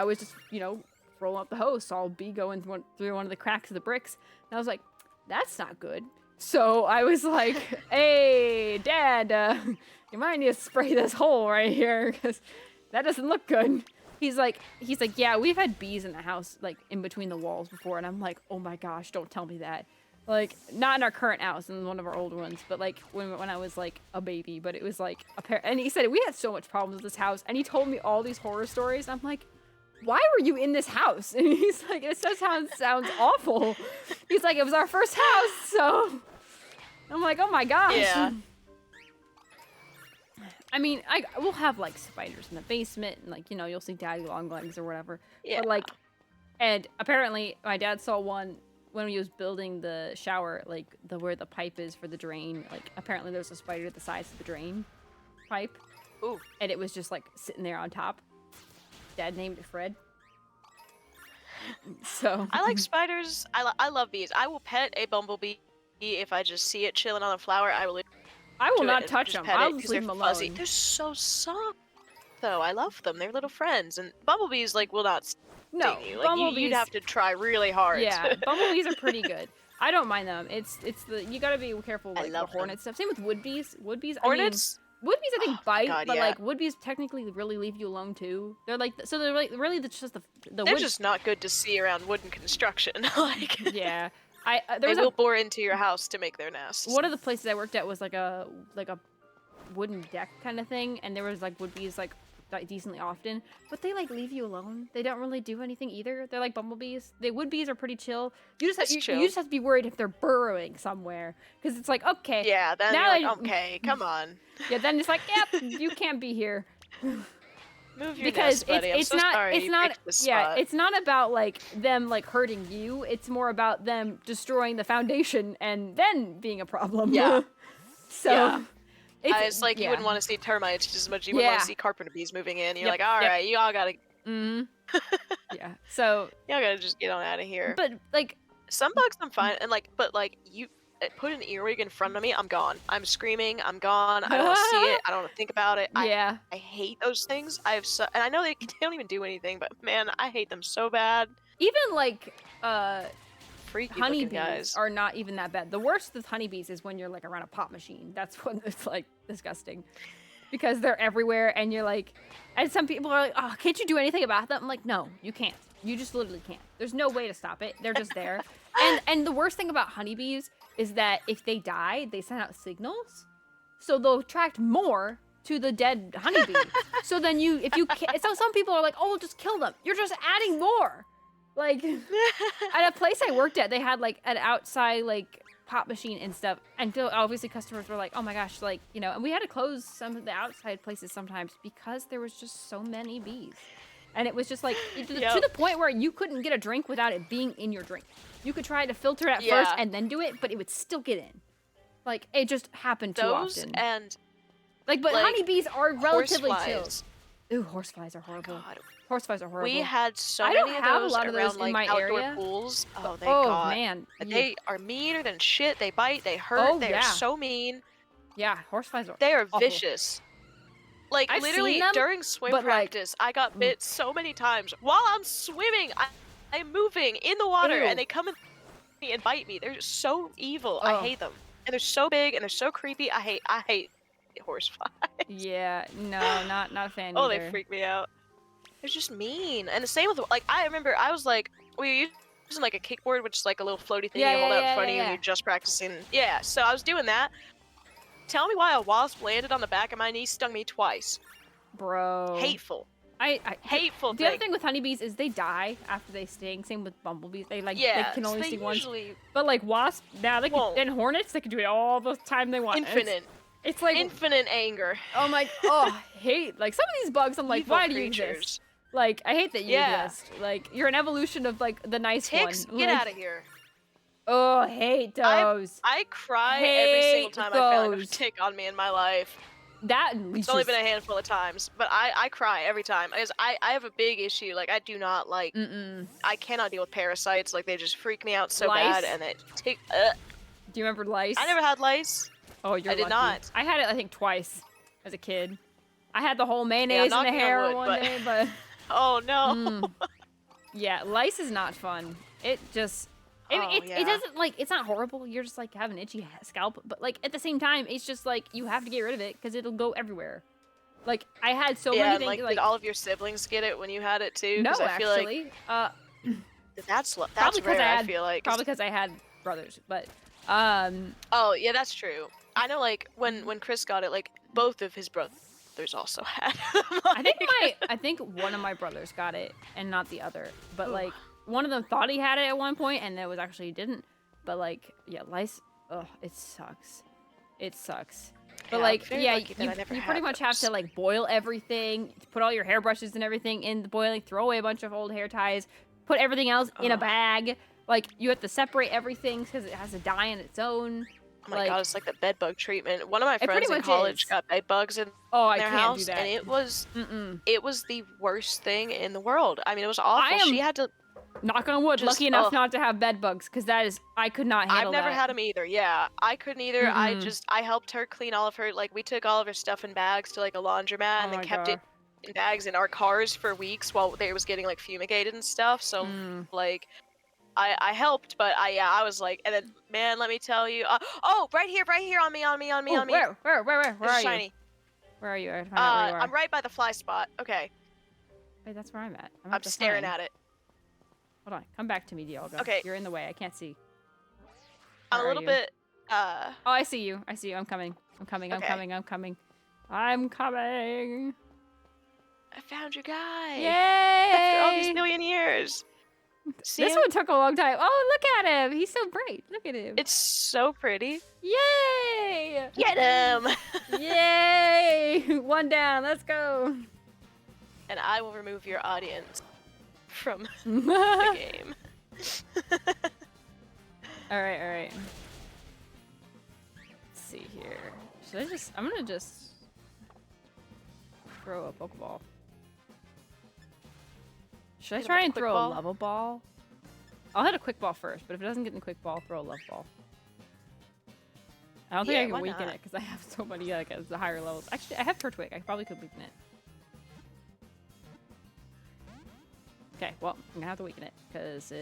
was just, rolling up the hose, saw a bee going through one of the cracks of the bricks. And I was like, that's not good. So I was like, hey, Dad, you might need to spray this hole right here because that doesn't look good. He's like, yeah, we've had bees in the house, like, in between the walls before. And I'm like, oh my gosh, don't tell me that. Like, not in our current house, in one of our old ones, but like when I was like a baby, but it was like and he said we had so much problems with this house, and he told me all these horror stories. I'm like, why were you in this house? And he's like, it sounds awful. He's like, it was our first house, so I'm like, oh my gosh. Yeah. I mean, we'll have like spiders in the basement, and like you'll see daddy long legs or whatever. Yeah. But like, and apparently my dad saw one when he was building the shower, like where the pipe is for the drain. Like apparently there's a spider at the sides of the drain pipe. Ooh. And it was just like sitting there on top. Dad named it Fred. So I like spiders. I love bees. I will pet a bumblebee if I just see it chilling on a flower. I will not touch them. I'll just leave them alone. Fuzzy. They're so soft, though. I love them. They're little friends, and bumblebees will not sting you. Like, bumblebees. You'd have to try really hard. Yeah, bumblebees are pretty good. I don't mind them. It's you gotta be careful with the hornet stuff. Same with wood bees. Hornets. Wood bees I think bite, God, but yeah. like wood bees technically really leave you alone too. They're like they're like really just the They're wood. just not good to see around wooden construction. Like Yeah, they will bore into your house to make their nests. One of the places I worked at was like a wooden deck kind of thing, and there was like wood bees like decently often, but they like leave you alone. They don't really do anything either. They're like bumblebees. The wood bees are pretty chill. You just you just have to be worried if they're burrowing somewhere, because it's like, okay, yeah, then now you're like, okay, come on. Yeah, then it's like, yep, you can't be here. Move your Because nest, buddy. it's I'm so not sorry it's you not picked this yeah spot. it's not about like them like hurting you. It's more about them destroying the foundation and then being a problem. Yeah. So Yeah. it's like you wouldn't want to see termites just as much as you wouldn't want to see carpenter bees moving in. You're like, all right, you all gotta yeah. So y'all gotta just get on out of here. but like Some bugs I'm fine, and but you put an earwig in front of me, I'm gone. I'm screaming, I'm gone. I don't want to see it. I don't want to think about it. yeah. I hate those things. And I know they don't even do anything, but man, I hate them so bad. Even like Freaky honeybees guys. are not even that bad. The worst with honeybees is when you're like around a pop machine. That's when it's like disgusting, because they're everywhere, and you're like, and some people are like, oh, can't you do anything about them? I'm like, no, you can't. You just literally can't. There's no way to stop it. They're just there. And the worst thing about honeybees is that if they die, they send out signals, so they'll attract more to the dead honeybee. So then so some people are like, oh, just kill them. You're just adding more. Like, at a place I worked at, they had like an outside like pop machine and stuff, and obviously customers were like, oh my gosh, like, and we had to close some of the outside places sometimes because there was just so many bees. And it was just like to the point where you couldn't get a drink without it being in your drink. You could try to filter it at first and then do it, but it would still get in. Like, it just happened too often. And but honeybees are relatively chill. horseflies. Ooh, horseflies are horrible. God. Horseflies are horrible. We had so I many don't have of a lot of those around in my outdoor area. pools. Oh, thank Oh God. man, They are meaner than shit. They bite. They hurt. Oh, they yeah. are so mean. Yeah, horseflies are. They are awful. vicious. Like, I've literally, seen them, during swim but, like, practice, I got bit so many times. While I'm swimming, I'm moving in the water, Ew. and they come at me and bite me. They're so evil. Oh. I hate them. And they're so big, and they're so creepy. I hate horseflies. Yeah, no, not a fan Oh, either. they freak me out. They're just mean. And the same with, like, I remember I was like, we were using like a kickboard, which is like a little floaty thing you hold out in front of you when you're just practicing. Yeah, so I was doing that. Tell me why a wasp landed on the back of my knee, stung me twice. Bro. Hateful. Hateful. The other thing with honeybees is they die after they sting. Same with bumblebees. They they can only sting once. But like wasps, now they can, and hornets, they can do it all the time they want. Infinite. It's like infinite anger. Oh my, hate. Like some of these bugs, I'm like, Evil why creatures. do you exist? Like, I hate that you exist. Like, you're an evolution of like the nice Ticks, one. get Like, out of here. Oh, hate those. I cry every single time I feel like a those. tick on me in my life. That It's only been a handful of times, but I cry every time because I have a big issue. Like, I do not like. I cannot deal with parasites. Like, they just freak me out so Lice? bad, and it tick. Do you remember lice? I never had lice. Oh, you're I did lucky. not. I had it, I think, twice as a kid. I had the whole Yeah, mayonnaise in the knocking on hair wood, one day, but oh no. yeah, lice is not fun. It just Oh it yeah. doesn't like it's not horrible. You're just like have an itchy scalp, but like at the same time, it's just like you have to get rid of it because it'll go everywhere. Like I had so Yeah, many and things. like, did all of your siblings get it when you had it too? No, Because I feel like actually, that's probably because rare. I I had feel like. probably because I had brothers, but Oh yeah, that's true. I know, like when Chris got it, like both of his brothers also had. I think one of my brothers got it and not the other, but Ooh. like one of them thought he had it at one point and it was actually didn't. But like yeah, lice, ugh, it sucks. It sucks. But Yeah, like I'm very yeah, lucky that I never you had pretty much have to those. like boil everything, put all your hairbrushes and everything in the boiling, throw away a bunch of old hair ties, put everything else in a Ugh. bag. Like you have to separate everything because it has to die on its own. Oh my Like, god, it's like the bed bug treatment. One of my it pretty friends in much college is. got bed bugs in Oh, I their can't do house, that. and Mm-mm. it was the worst thing in the world. I mean, it was I awful. She am had to knock on wood, just lucky enough not to have bed bugs, because that is, I could not I've handle never that. had them either. Yeah, I couldn't either. Mm-mm. I helped her clean all of her, like we took all of her stuff in bags to like a laundromat Oh and then my kept it god. in bags in our cars for weeks while they was getting like fumigated and stuff. So like I helped, but I was like, and then man, let me tell you, oh right here on me Oh, on me. where There's a are you? shiny. Where are you? I have to find out where you are. I'm right by the fly spot. Okay, Wait, that's where I'm at. I'm I'm at the staring sign. at it. Hold on, come back to me, Dialga. Okay, You're in the way. I can't see. I'm Where a are little you? bit Oh, I see you. I see you. I'm coming. I'm coming. I'm okay. coming. I'm coming. I'm coming. I found your guy. Yay! After all these million years. See This him? one took a long time. Oh, look at him. He's so bright. Look at him. It's so pretty. Yay! Get him! Yay! One down. Let's go. And I will remove your audience from the game. All right, all right. Let's see here. Should I just? I'm gonna just throw a Pokeball. Should I Hit him try with a and quick throw ball? a level ball? I'll hit a quick ball first, but if it doesn't get in the quick ball, throw a level ball. I don't think Yeah, I can why weaken not? it because I have so many like at the higher levels. Actually, I have Turtwig. I probably could weaken it. Okay, well, I'm gonna have to weaken it because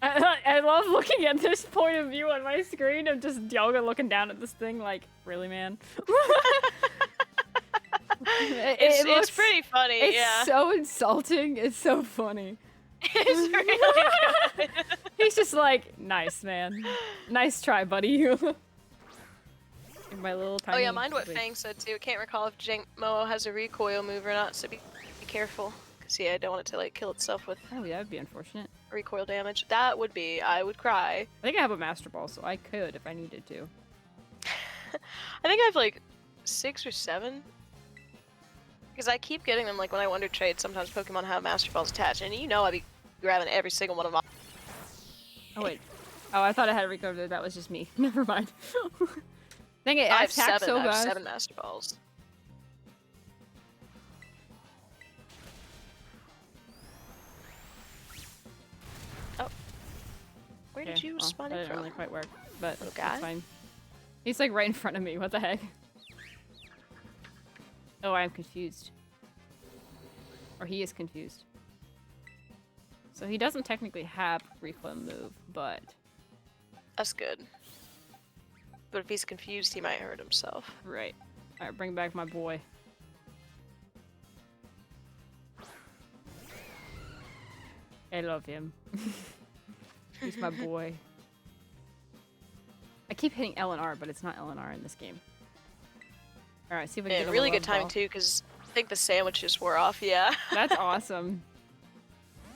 I love looking at this point of view on my screen of just Dialga looking down at this thing like, really, man? It's pretty funny, It's yeah. so insulting. It's so funny. It's really good. He's just like, nice, man. Nice try, buddy. My little tiny... Oh yeah, mind what twig. Fang said too. Can't recall if Mo has a recoil move or not, so be careful. Cause yeah, I don't want it to like kill itself with Oh, yeah, that'd be unfortunate. recoil damage. That would be, I would cry. I think I have a Master Ball, so I could if I needed to. I think I have like 6 or 7. Because I keep getting them like when I wonder trade, sometimes Pokemon have Master Balls attached, and you know I'd be grabbing every single one of them. Oh, wait. Oh, I thought I had a recoil there. That was just me. Never mind. Dang it, I I have attacked 7. so I have fast. 7 Master Balls. Oh. Where did you spawn That it didn't from? really quite work, but Little it's guy? fine. He's like right in front of me. What the heck? Oh, I am confused. Or he is confused. So he doesn't technically have recoil move, but That's good. But if he's confused, he might hurt himself. right. All right, bring back my boy. I love him. He's my boy. I keep hitting L and R, but it's not L and R in this game. All right, see if we can And get really a good timing ball. too, because I think the sandwiches wore off. Yeah. That's awesome.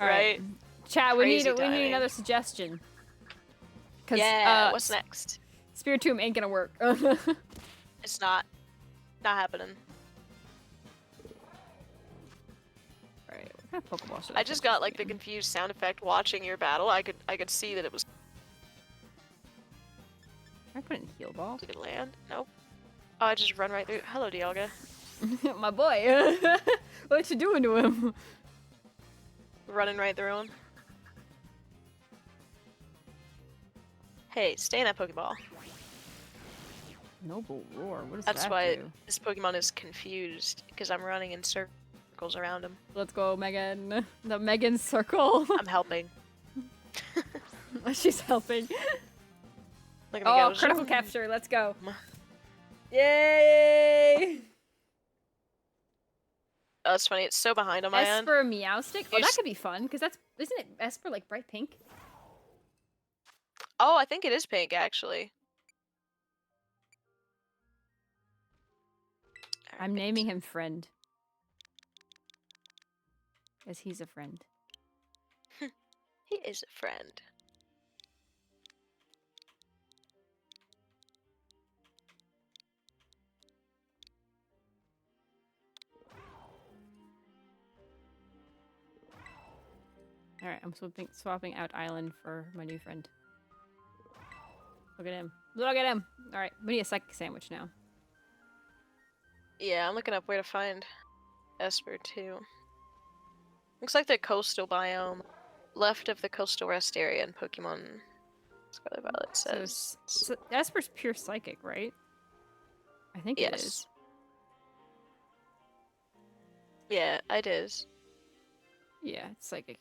All Right. Chat, Crazy we need timing. another suggestion. Cause Yeah. What's next? Spiritomb ain't gonna work. It's not happening. Alright, what kind of Pokeball should I just pick got this like the game? confused sound effect watching your battle. I could see that it was Can I put it in heal ball? gonna land. Nope. Oh, I just run right through. Hello, Dialga. My boy. What you doing to him? Running right through him. Hey, stay in that Pokeball. Noble Roar. What does That's that why do? this Pokemon is confused, because I'm running in circles around him. Let's go, Megan. The Megan circle. I'm helping. She's helping. Look at me Oh, go. critical zoom. capture. Let's go. Yay! Oh, that's funny. It's so behind on my end. Esper Meowstic. Oh, You that s- could be fun because isn't it Esper like bright pink? Oh, I think it is pink, actually. I'm Alright. naming him friend. As he's a friend. He is a friend. Alright, I'm swapping out Island for my new friend. Look at him. Look at him! Alright, we need a psychic sandwich now. Yeah, I'm looking up where to find Esper, too. Looks like the coastal biome. Left of the coastal rest area in Pokemon Scarlet Violet says. So Esper's pure psychic, right? I think it is. Yes. Yeah, it is. Yeah, it's psychic.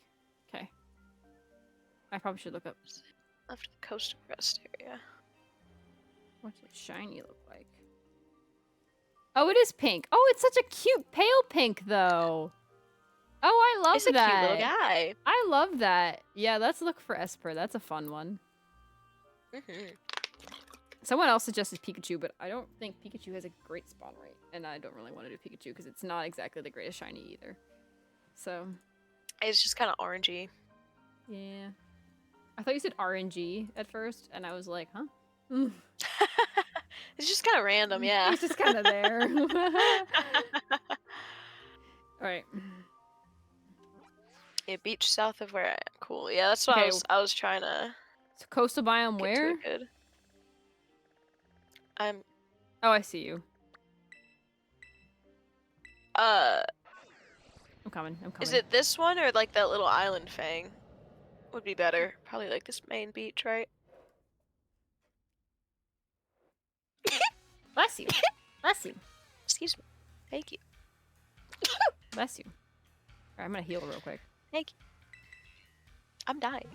Okay. I probably should look up. Left of the coastal rest area. What's a shiny look like? Oh, it is pink. Oh, it's such a cute pale pink, though. Oh, I love He's a that. cute little guy. I love that. Yeah, let's look for Esper. That's a fun one. Someone else suggested Pikachu, but I don't think Pikachu has a great spawn rate. And I don't really want to do Pikachu because it's not exactly the greatest shiny either. So, It's just kind of orangey. yeah. I thought you said RNG at first, and I was like, huh? It's just kind of random, yeah. It's just kind of there. Alright. Yeah, beach south of where I am. Cool. Yeah, that's what Okay. I was trying to So coastal biome get where? to it good. I'm Oh, I see you. uh I'm coming. I'm coming. is it this one or like that little island fang? Would be better. Probably like this main beach, right? Bless you. Bless you. Excuse me. Thank you. Bless you. Alright, I'm gonna heal real quick. Thank you. I'm dying.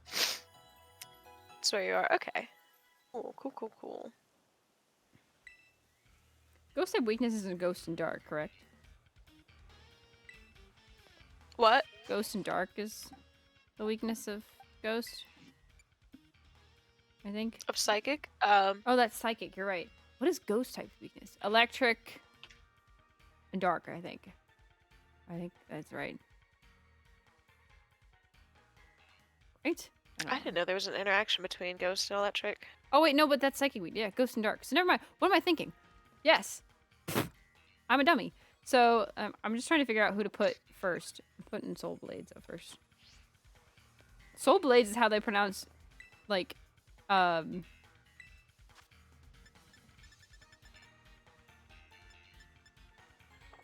That's where you are. Okay. Cool, cool, cool, cool. Ghost type weakness is in Ghost and Dark, correct? What? Ghost and Dark is the weakness of Ghost. I think. Of psychic? Oh, that's Psychic. You're right. What is Ghost type weakness? Electric and Dark, I think. I think that's right. Right? I didn't know there was an interaction between ghost and electric. Oh, wait, no, but that's Psychic weakness. Yeah, Ghost and Dark. So never mind. What am I thinking? Yes. I'm a dummy. So I'm just trying to figure out who to put first. I'm putting Soul Blades up first. Soul Blades is how they pronounce, like,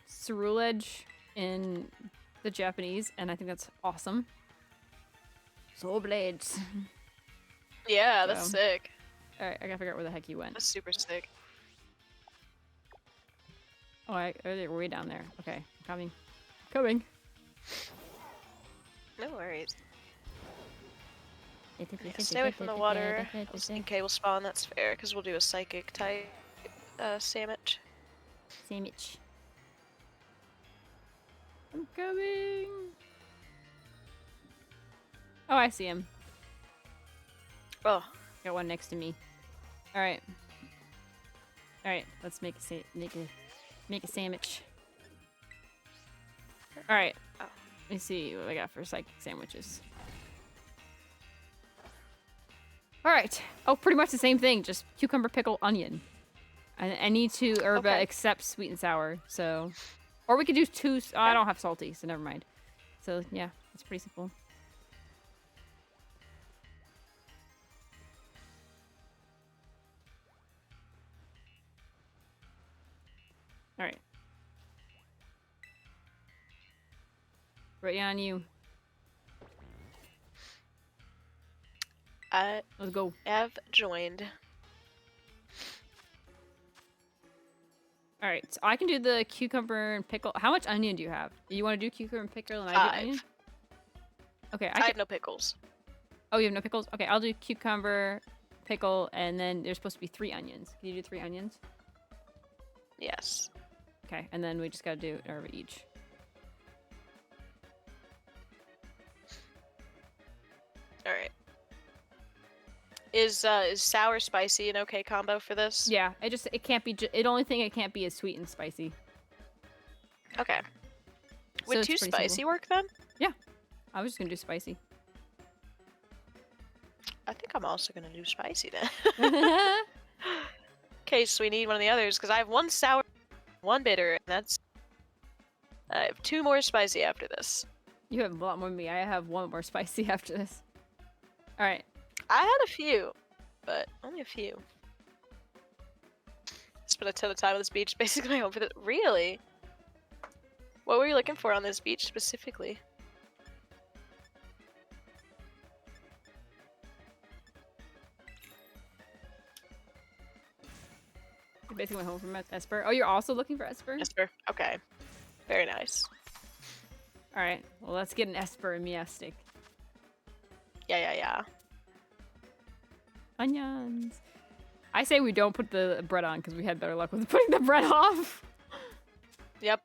Ceruledge in the Japanese, and I think that's awesome. Soul Blades. Yeah, that's So- sick. Alright, I gotta figure out where the heck you went. That's super sick. Oh, they're way down there. Okay, I'm coming. Coming. No worries. Yeah, stay away from the water. Okay, we'll spawn, that's fair, because we'll do a psychic type sandwich. Sandwich. I'm coming. Oh, I see him. Oh, Got one next to me. All right. All right. Let's make a sandwich. All right. Oh. Let me see what I got for psychic sandwiches. All right. Oh, pretty much the same thing. Just cucumber, pickle, onion. I need to herba Okay. accept sweet and sour. So, or we could do two. Oh, I don't have salty, so never mind. So yeah, it's pretty simple. All right. Right on you. I Let's go. have joined. All right, so I can do the cucumber and pickle. How much onion do you have? Do you want to do cucumber and pickle and I do onion? 5. Okay, I have no pickles. Oh, you have no pickles? Okay, I'll do cucumber, pickle, and then there's supposed to be 3 onions. Can you do 3 onions? Yes. Okay, and then we just gotta do it each. All right. Is sour spicy an okay combo for this? Yeah, it can't be. The only thing it can't be is sweet and spicy. Okay. So Would it's 2 pretty spicy simple. work then? Yeah, I was just gonna do spicy. I think I'm also gonna do spicy then. Okay, so we need one of the others because I have 1 sour, 1 bitter, and that's. I have 2 more spicy after this. You have a lot more than me. I have 1 more spicy after this. All right. I had a few, but only a few. Spent a ton of time on this beach, basically my home for this. Really? What were you looking for on this beach specifically? You're basically home from Esper. Oh, you're also looking for Esper? Esper. Okay. Very nice. All right. Well, let's get an Esper and Meowstic. Yeah. Onions. I say we don't put the bread on because we had better luck with putting the bread off. Yep.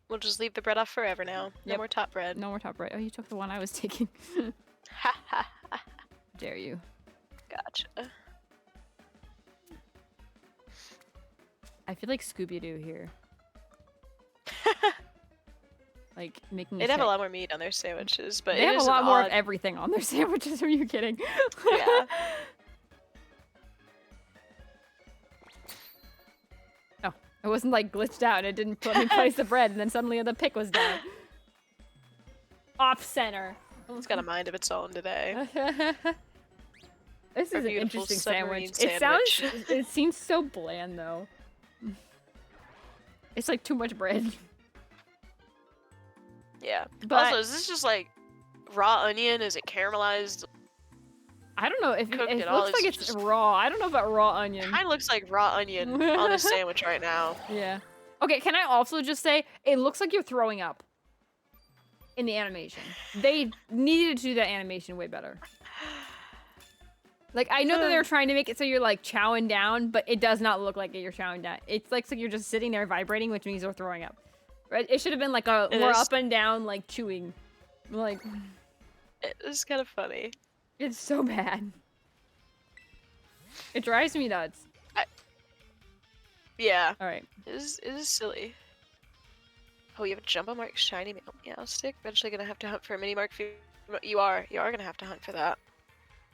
We'll just leave the bread off forever now. No Yep. more top bread. No more top bread. Oh, you took the one I was taking. Ha ha ha. Dare you. Gotcha. I feel like Scooby-Doo here. Like making. They'd have a lot more meat on their sandwiches, but they it have a is lot an more odd... of everything on their sandwiches. Are you kidding? Yeah. Oh, it wasn't like glitched out. It didn't let me place the bread, and then suddenly the pick was down. Off center. It's got a mind of its own today. This Our is an beautiful interesting submarine sandwich. sandwich. It seems so bland though. It's like too much bread. Yeah. But Also, is this just like raw onion? Is it caramelized? I don't know if Cooked it at all, looks like it's it's just- raw. I don't know about raw onion. Kind of looks like raw onion on a sandwich right now. Yeah. Okay, can I also just say it looks like you're throwing up in the animation. They needed to do that animation way better. Like, I know that they're trying to make it so you're like chowing down, but it does not look like you're chowing down. It's like so you're just sitting there vibrating, which means you're throwing up. Right? It should have been like a It more is. up and down, like chewing. Like, It's kind of funny. it's so bad. It drives me nuts. Yeah. All right. It is silly. Oh, you have a jumbo mark shiny Meowstic? Eventually gonna have to hunt for a mini mark. You are gonna have to hunt for that.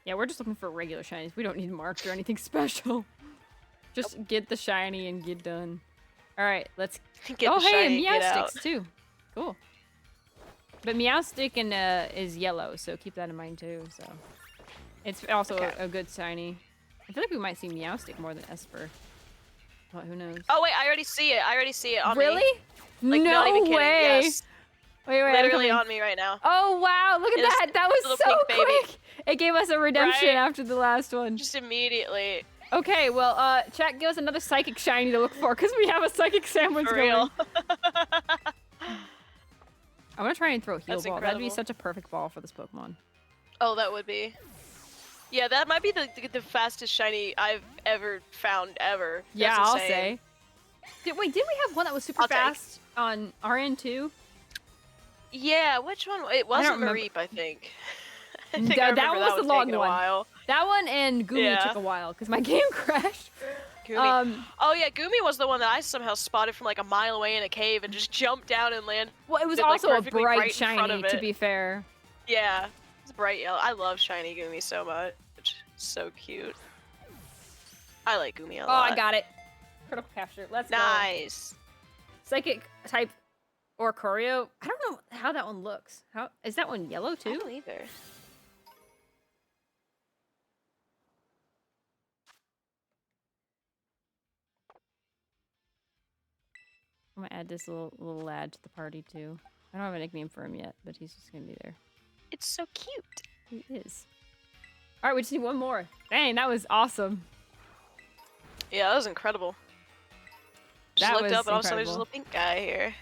Yeah, we're just looking for regular shinies. We don't need marks or anything special. Just get the shiny and get done. All right, let's. Get Oh, the hey, shiny and and get out. Meowsticks too. Cool. But Meowstick and is yellow, so keep that in mind too. So it's also Okay. a good shiny. I feel like we might see Meowstick more than Esper. But who knows? Oh wait, I already see it. I already see it on me. Really? Like, no not even kidding. way. Yes. Wait, I'm Literally coming. on me right now. Oh wow! Look at It is that. That was little so pink baby. quick. It gave us a redemption Right? after the last one. Just immediately. Okay, well, chat, give us another psychic shiny to look for, because we have a psychic sandwich For going. real. I want to try and throw a heal That's ball. That'd be incredible. such a perfect ball for this Pokemon. Oh, that would be. Yeah, that might be the fastest shiny I've ever found ever. Yeah, That's I'll insane. say. Wait, didn't we have one that was super I'll take. fast on RN too? Yeah, which one? It wasn't remember. Mareep, I think. I No, think I that remember one was the long taking a one. while. That one and Gumi Yeah. took a while, because my game crashed. Gumi. Oh yeah, Gumi was the one that I somehow spotted from like a mile away in a cave and just jumped down and landed. Well, it was Did, like, also a perfectly bright right in front shiny, of to it. be fair. Yeah, it's bright yellow. I love shiny Gumi so much. So cute. I like Gumi a Oh, lot. I got it. Critical capture. Let's go. Nice. Psychic type or Choreo. I don't know how that one looks. How is that one yellow I too? don't either. I'm gonna add this little lad to the party too. I don't have a nickname for him yet, but he's just gonna be there. It's so cute. He is. All right, we just need one more. Dang, that was awesome. Yeah, that was incredible. Just That looked up was and all of a sudden there's a incredible. little pink guy here.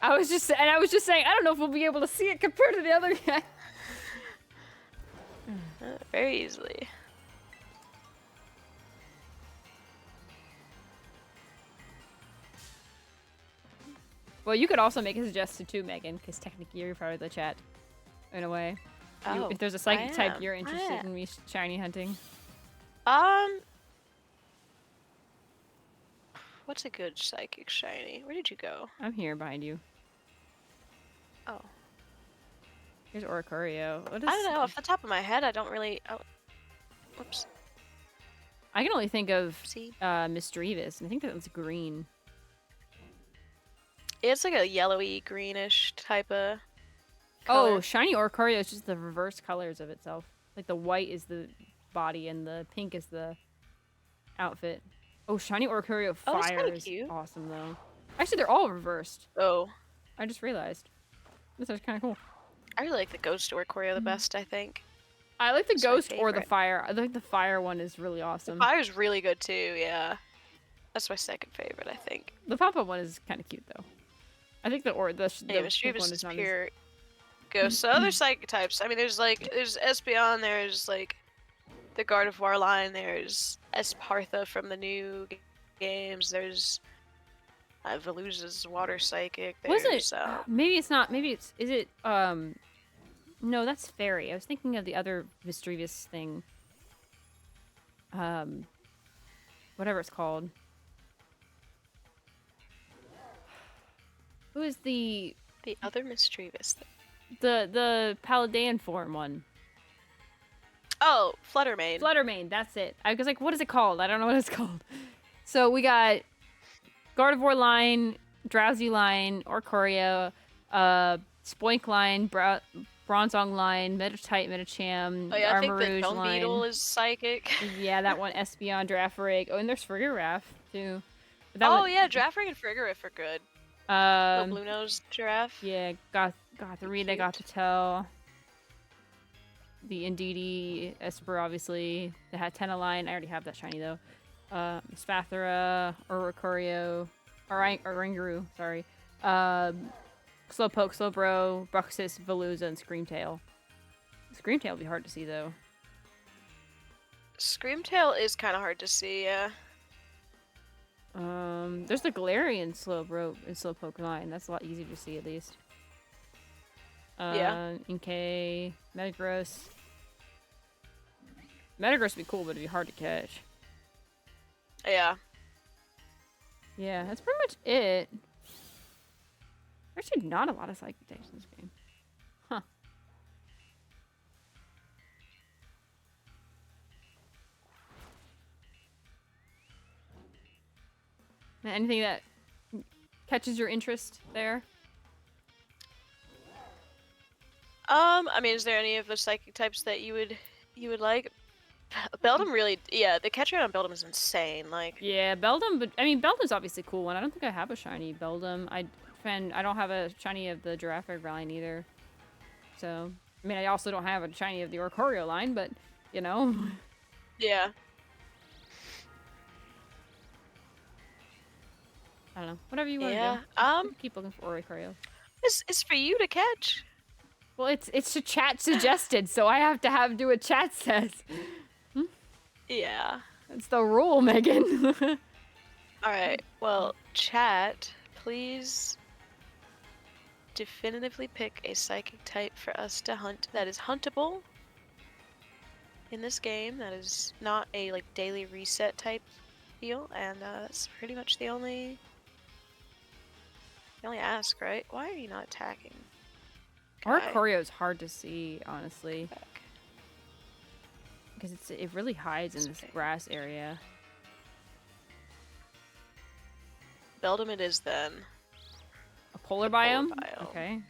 I was just saying, I don't know if we'll be able to see it compared to the other guy. Very easily. Well, you could also make a suggestion too, Megan, because technically you're part of the chat, in a way. Oh, If there's a I psychic type am. you're I interested am. in me shiny hunting. Um, what's a good psychic shiny? Where did you go? I'm here behind you. Oh. Here's Oricorio. What is? I don't know. Off the top of my head, I don't really. Oh, whoops. I can only think of See, Misdreavus, and I think that one's green. it's like a yellowy, greenish type of Oh, color. shiny Oricorio is just the reverse colors of itself. Like the white is the body and the pink is the outfit. Oh, shiny Oricorio Oh, that's fire kind of is cute. awesome though. Actually, they're all reversed. Oh, I just realized. This is kind of cool. I really like the ghost Oricorio the best. I think I like the it's my ghost or the favorite. fire. I think the fire one is really The awesome. fire's really good too. Yeah, that's my second favorite. I think. The pop-up one is kind of cute though. I think the Yeah, pink Mischievous one is is not pure ghost. So other psychic types. I mean, there's Espeon. There's like the Gardevoir line. There's Espartha from the new games. There's Veluza's water psychic. Was it? There's Maybe it's not. Maybe it's. Is it? No, that's fairy. I was thinking of the other mischievous thing. Whatever it's called. Who is the other mischievous thing. the Paladian form one? Oh, Fluttermane. Fluttermane. That's it. I was like, what is it called? I don't know what it's called. So we got Gardevoir line, Drowsy line, Oricorio, Spoink line, Bronzong line, Meditite, Medicham, Oh yeah, I think the Armarouge Dung line. Beetle is psychic. Yeah, that one, Espeon, Girafarig. Oh, and there's Frigoraph, too. But that Oh one, yeah, Girafarig and Frigorif are good. Little blue nose giraffe. yeah, Gotharita, Cute. Gothitelle. The Indeedee, Esper, obviously. The Hatena line, I already have that shiny, though. Spathra, Oricorio, Oranguru, sorry. Slowpoke, Slowbro, Bruxus, Veluza, and Screamtail. Screamtail would be hard to see, though. Screamtail is kind of hard to see, yeah. There's the Galarian Slowbro and Slowpoke line. That's a lot easier to see, at least. Yeah. Inkay, Metagross. Metagross would be cool, but it'd be hard to catch. Yeah. Yeah, that's pretty much it. Actually, not a lot of psychic types in this game. Huh. Anything that catches your interest there? I mean, is there any of the psychic types that you would like? Beldum really, yeah, the catch rate on Beldum is insane. Like, Yeah, Beldum, but I mean, Beldum's obviously a cool one. I don't think I have a shiny Beldum. I don't have a shiny of the Girafarig line either. So, I mean, I also don't have a shiny of the Oricorio line, but you know. yeah. I don't know. Whatever you want to Yeah. do. Keep looking for Oricorio. It's for you to catch. Well, it's a chat suggested, so I have to do what chat says. Yeah. That's the rule, Megan. All right. Well, chat, please definitively pick a psychic type for us to hunt that is huntable in this game. That is not a like daily reset type deal, and that's pretty much the only ask, right? Why are you not attacking? Oricorio is hard to see, honestly, Back. because it really hides in this grass area. Beldum it is then. A polar biome? biome. Okay.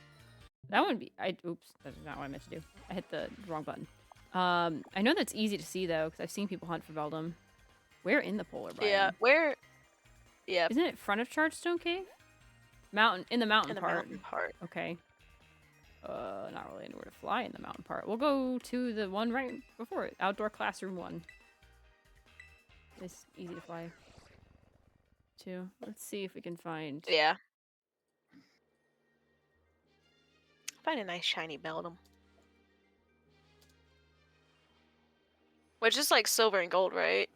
That would be... Oops, that's not what I meant to do. I hit the wrong button. I know that's easy to see, though, because I've seen people hunt for Beldum. Where in the polar biome? Yeah, where... Yeah. Isn't it front of Chargestone Cave? In the mountain part. Mountain part. Okay. Not really anywhere to fly in the mountain part. We'll go to the one right before it. Outdoor classroom 1. It's easy to fly to. Let's see if we can find... Yeah. Find a nice shiny Beldum. Which is like silver and gold, right?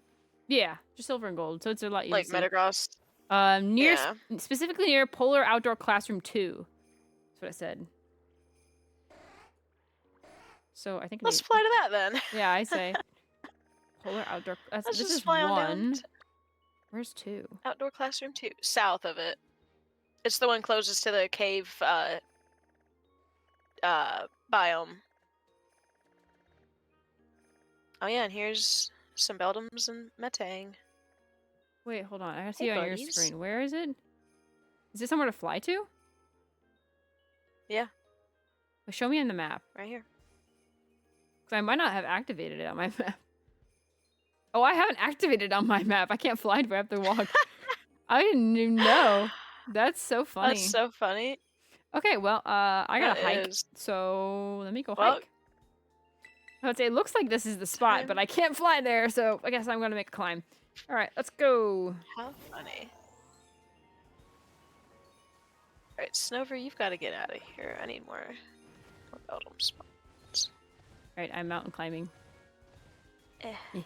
Yeah, just silver and gold, so it's a lot easier Like to see. Metagross. Near, Yeah. specifically near Polar Outdoor Classroom 2. That's what it said. So I think Let's fly to that then. yeah, I say Polar Outdoor. Let's This just is fly on down 1. to Where's 2? Outdoor Classroom 2. South of it. It's the one closest to the cave biome. Oh yeah, and here's some Beldums and Metang. Wait, hold on. I gotta see Hey, it on your buddies. screen. Where is it? Is it somewhere to fly to? Yeah. Well, show me on the map. Right here. Because I might not have activated it on my map. Oh, I haven't activated it on my map. I can't fly. Do I have to walk? I didn't even know. That's so funny. That's so funny. Okay, well, I gotta That hike. is. So let me go Well, hike. I would say it looks like this is the spot, but I can't fly there, so I guess I'm gonna make a climb. All right, let's go. How funny. Alright, Snover, you've got to get out of here. I need more Beldum spots. All right, I'm mountain climbing. Eh. Yeah.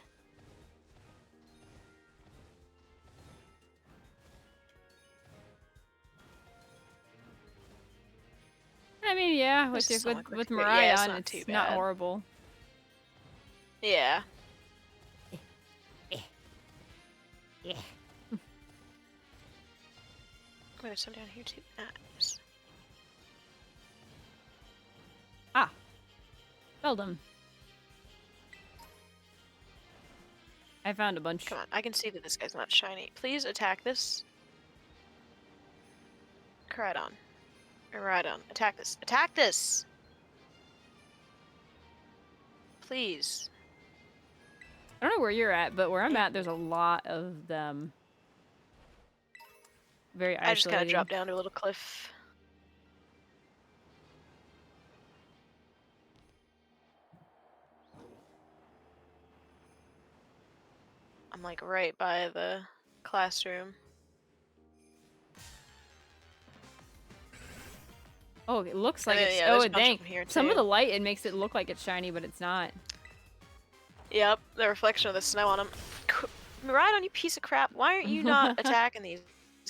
I mean, yeah, This with is so much with quicker. Mariah Yeah, it's on, not it's too not bad. horrible. Yeah. Yeah. Oh, there's some down here too. Nice. Ah, Beldum. I found a bunch. Come on, I can see that this guy's not shiny. Please attack this. Koraidon. Or Rhydon. Attack this. Attack this! Please. I don't know where you're at, but where I'm at, there's a lot of them. Very isolated. I just kind of dropped down to a little cliff. I'm like right by the classroom. Oh, it looks like it's... Yeah, oh, there's a bunch dang. of them here Some of too. the light, it makes it look like it's shiny, but it's not. Yep, the reflection of the snow on them. Rhydon, you piece of crap. Why aren't you not attacking these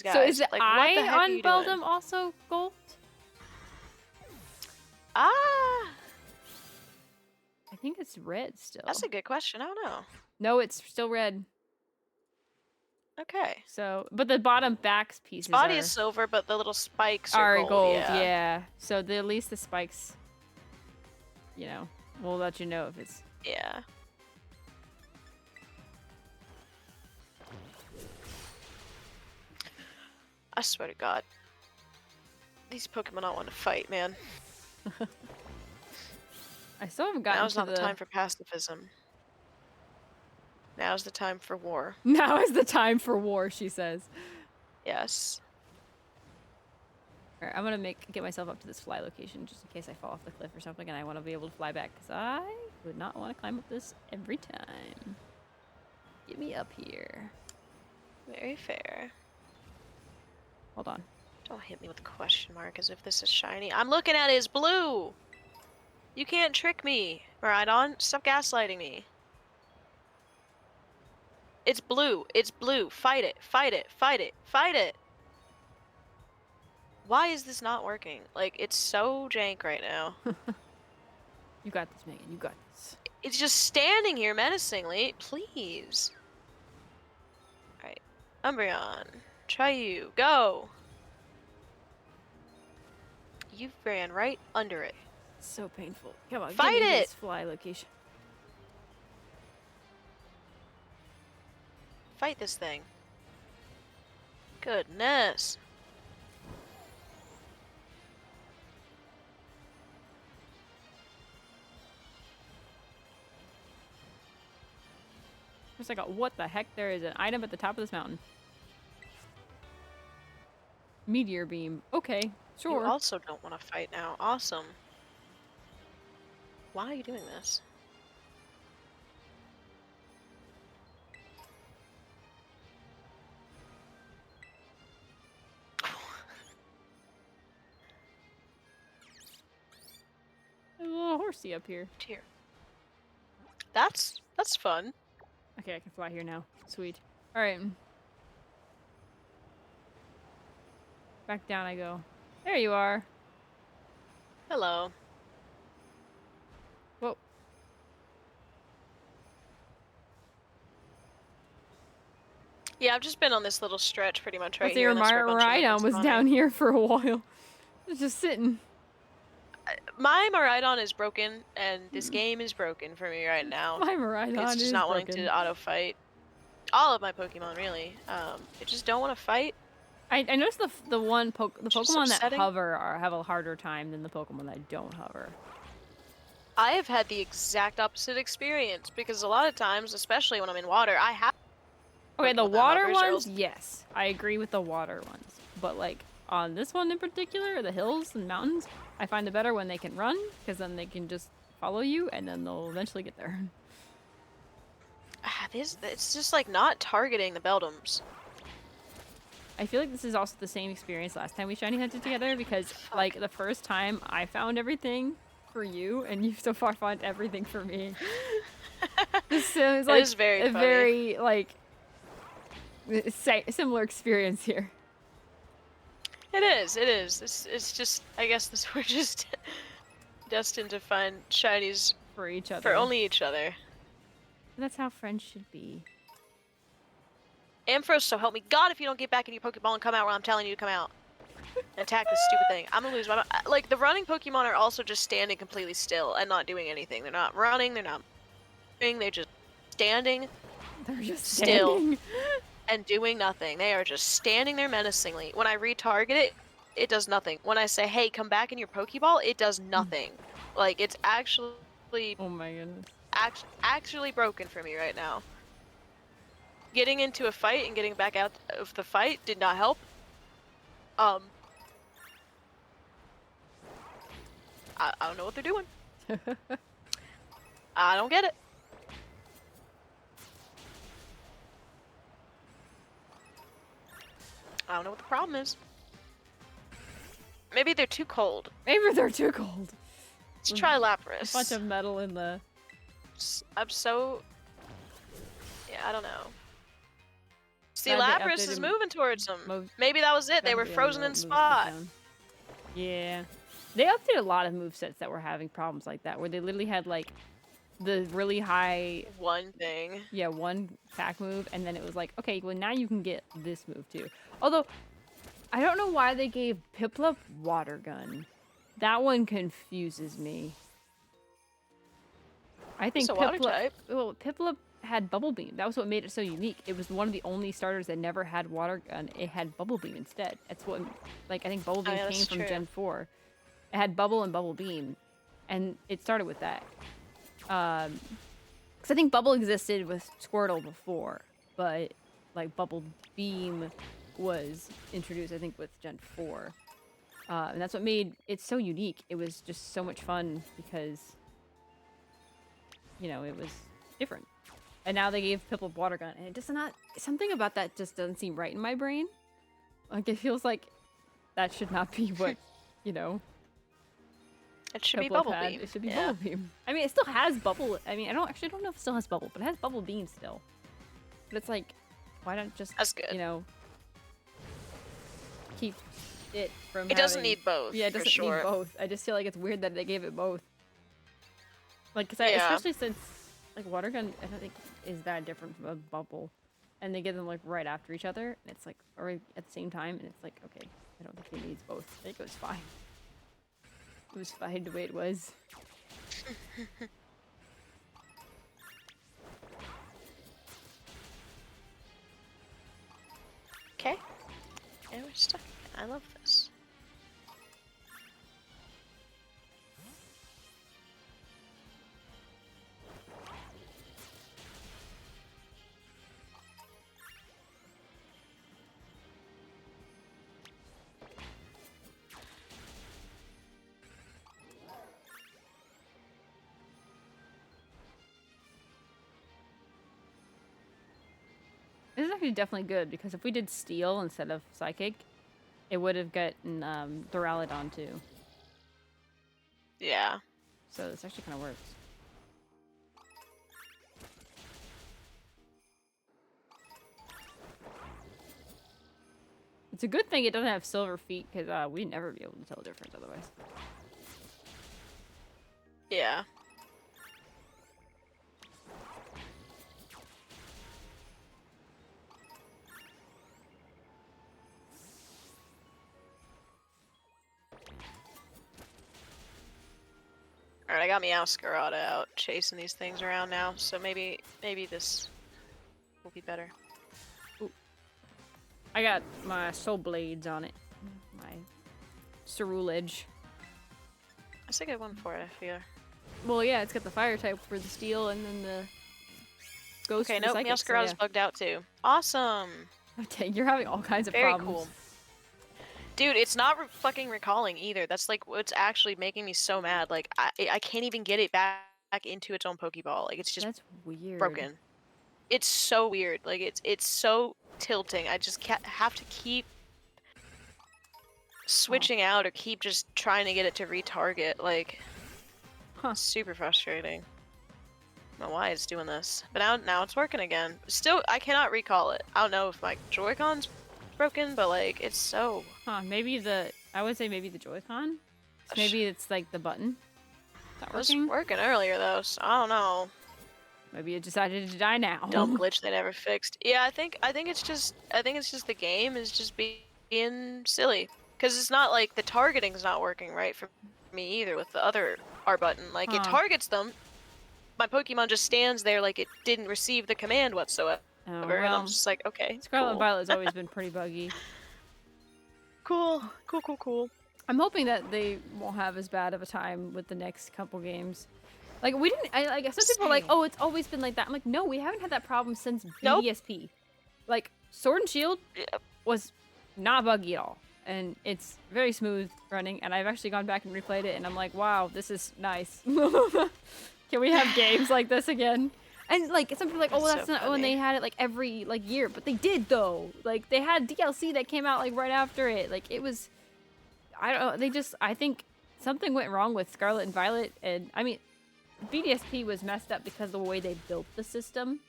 guys? So is the like, eye what the heck are on you doing? Beldum also gold? Ah, I think it's red still. that's a good question. I don't know. No, it's still red. Okay. So, but the bottom back pieces Its body are, is silver, but the little spikes are are gold. Yeah. Yeah. So at least the spikes, you know, will let you know if it's... Yeah. I swear to God. These Pokemon don't want to fight, man. I still haven't gotten Now's to not the time for pacifism. Now's the time for war. Now is the time for war, she says. Yes. Alright, I'm gonna get myself up to this fly location just in case I fall off the cliff or something and I want to be able to fly back, because I would not want to climb up this every time. Get me up here. Very fair. Hold on. Don't hit me with a question mark as if this is shiny. I'm looking at it as blue! You can't trick me, Rhydon. Stop gaslighting me. It's blue. It's blue. Fight it. Fight it. Fight it. Fight it! Why is this not working? Like, it's so jank right now. You got this, Megan. You got this. It's just standing here menacingly. Please. Alright. Umbreon. Try you. Go! You ran right under it. It's so painful. Come on, Fight get me to it! this fly location. Fight this thing. Goodness. Just like, what the heck? There is an item at the top of this mountain. Meteor beam. Okay, sure. You also don't want to fight now. Awesome. Why are you doing this? There's a little horsey up here. Dear. That's fun. Okay, I can fly here now. Sweet. Alright. Back down I go. There you are. Hello. Whoa. Yeah, I've just been on this little stretch pretty much right Let's say here, your and that's where a bunch of them have Miraidon been was down spawning. here for a while. It's just sitting. My Miraidon is broken, and this game is broken for me right now. My It's Miraidon just is not wanting broken. to auto fight. All of my Pokemon, really. They just don't want to fight. I noticed the It's just Pokemon that upsetting. hover have a harder time than the Pokemon that don't hover. I have had the exact opposite experience because a lot of times, especially when I'm in water, I have Okay, the Pokemon that water hovers or ones, else yes. I agree with the water ones. But like on this one in particular, the hills and mountains, I find it better when they can run, because then they can just follow you and then they'll eventually get there. it's just like not targeting the Beldums. I feel like this is also the same experience last time we shiny hunted together, because like the first time I found everything for you and you so far found everything for me. This is It like is very a funny. very like similar experience here. It is. It is. It's just. I guess this we're just destined to find shinies For each other. for only each other. That's how friends should be. Ampharos, so help me God, if you don't get back in your Pokeball and come out where I'm telling you to come out. And attack this stupid thing. I'm gonna lose my mind. Like, the running Pokemon are also just standing completely still and not doing anything. They're not running, they're not moving, they're just standing They're just still standing. and doing nothing. They are just standing there menacingly. When I retarget it, it does nothing. When I say, hey, come back in your Pokeball, it does nothing. Like, it's actually Oh my goodness. actually broken for me right now. Getting into a fight and getting back out of the fight did not help. I don't know what they're doing. I don't get it. I don't know what the problem is. Maybe they're too cold. Maybe they're too cold. Let's try A Lapras. bunch of metal in the... I'm so... Yeah, I don't know. See, Glad they Lapras is updated moving towards them. most- Maybe that was it. They were Yeah, frozen in moves spot. down. Yeah. They updated a lot of movesets that were having problems like that, where they literally had like the really high, One thing. yeah, one attack move, and then it was like, okay, well now you can get this move too. Although, I don't know why they gave Piplup Water Gun. That one confuses me. I think It's a water Piplup, type. well, Piplup had Bubble Beam. That was what made it so unique. It was one of the only starters that never had Water Gun. It had Bubble Beam instead. That's what, like, I think Bubble Beam yeah, came that's from true. Gen 4. It had Bubble and Bubble Beam, and it started with that. Because I think Bubble existed with Squirtle before, but, like, Bubble Beam was introduced, I think, with Gen 4. And that's what made it so unique. It was just so much fun because, you know, it was different. And now they gave Piplup Water Gun, and it does not... Something about that just doesn't seem right in my brain. Like, it feels like that should not be what, you know... It should be Piplup Bubble had. Beam. It should be Yeah. Bubble Beam. I mean, it still has Bubble... I mean, I don't know if it still has Bubble, but it has Bubble Beam still. But it's like, why don't just, That's good. you know... keep it from It doesn't having- need both. Yeah, it for doesn't sure. need both. I just feel like it's weird that they gave it both. Like, cause Yeah. especially since, like, Water Gun, I don't think is that different from a Bubble. And they give them, like, right after each other, and it's like, or at the same time, and it's like, okay, I don't think it needs both. I think it was fine. It was fine the way it was. Okay. And we're stuck. I love this. is actually definitely good because if we did Steel instead of Psychic, it would have gotten Duraludon too. Yeah. So this actually kind of works. It's a good thing it doesn't have silver feet because we'd never be able to tell the difference otherwise. Yeah. Alright, I got Meowscarada out chasing these things around now, so maybe this will be better. Ooh. I got my Soul Blades on it. My Cerulege. That's a good one for it, I feel. Well, yeah, it's got the fire type for the steel and then the ghost Okay, for the nope, psychic. Meowscarada's bugged out too. Awesome! Okay, you're having all kinds of Very problems. cool. Dude, it's not fucking recalling either. That's like what's actually making me so mad. Like I can't even get it back into its own Pokeball. Like it's just That's weird. broken. It's so weird. Like it's so tilting. I just have to keep switching out or keep just trying to get it to retarget. Like, super frustrating. I don't know why it's doing this, but now it's working again. Still, I cannot recall it. I don't know if my Joy-Con's broken, but like it's so. Maybe I would say maybe the Joy-Con. Maybe it's like the button. It was working earlier though, so I don't know. Maybe it decided to die now. Dumb glitch they never fixed. Yeah, I think it's just the game is just being silly. Because it's not like the targeting's not working right for me either with the other R button. Like it targets them. My Pokemon just stands there like it didn't receive the command whatsoever. Oh, And I'm just like, okay. Scarlet and Violet's always been pretty buggy. Cool. I'm hoping that they won't have as bad of a time with the next couple games. Like we didn't. Some people are like, oh, it's always been like that. I'm like, no, we haven't had that problem since BDSP. Like Sword and Shield was not buggy at all, and it's very smooth running. And I've actually gone back and replayed it, and I'm like, wow, this is nice. Can we have games like this again? And like some people are like, oh, well, that's not when they had it like every year, but they did though. Like they had DLC that came out like right after it. Like it was, I don't know. I think something went wrong with Scarlet and Violet, and I mean, BDSP was messed up because of the way they built the system.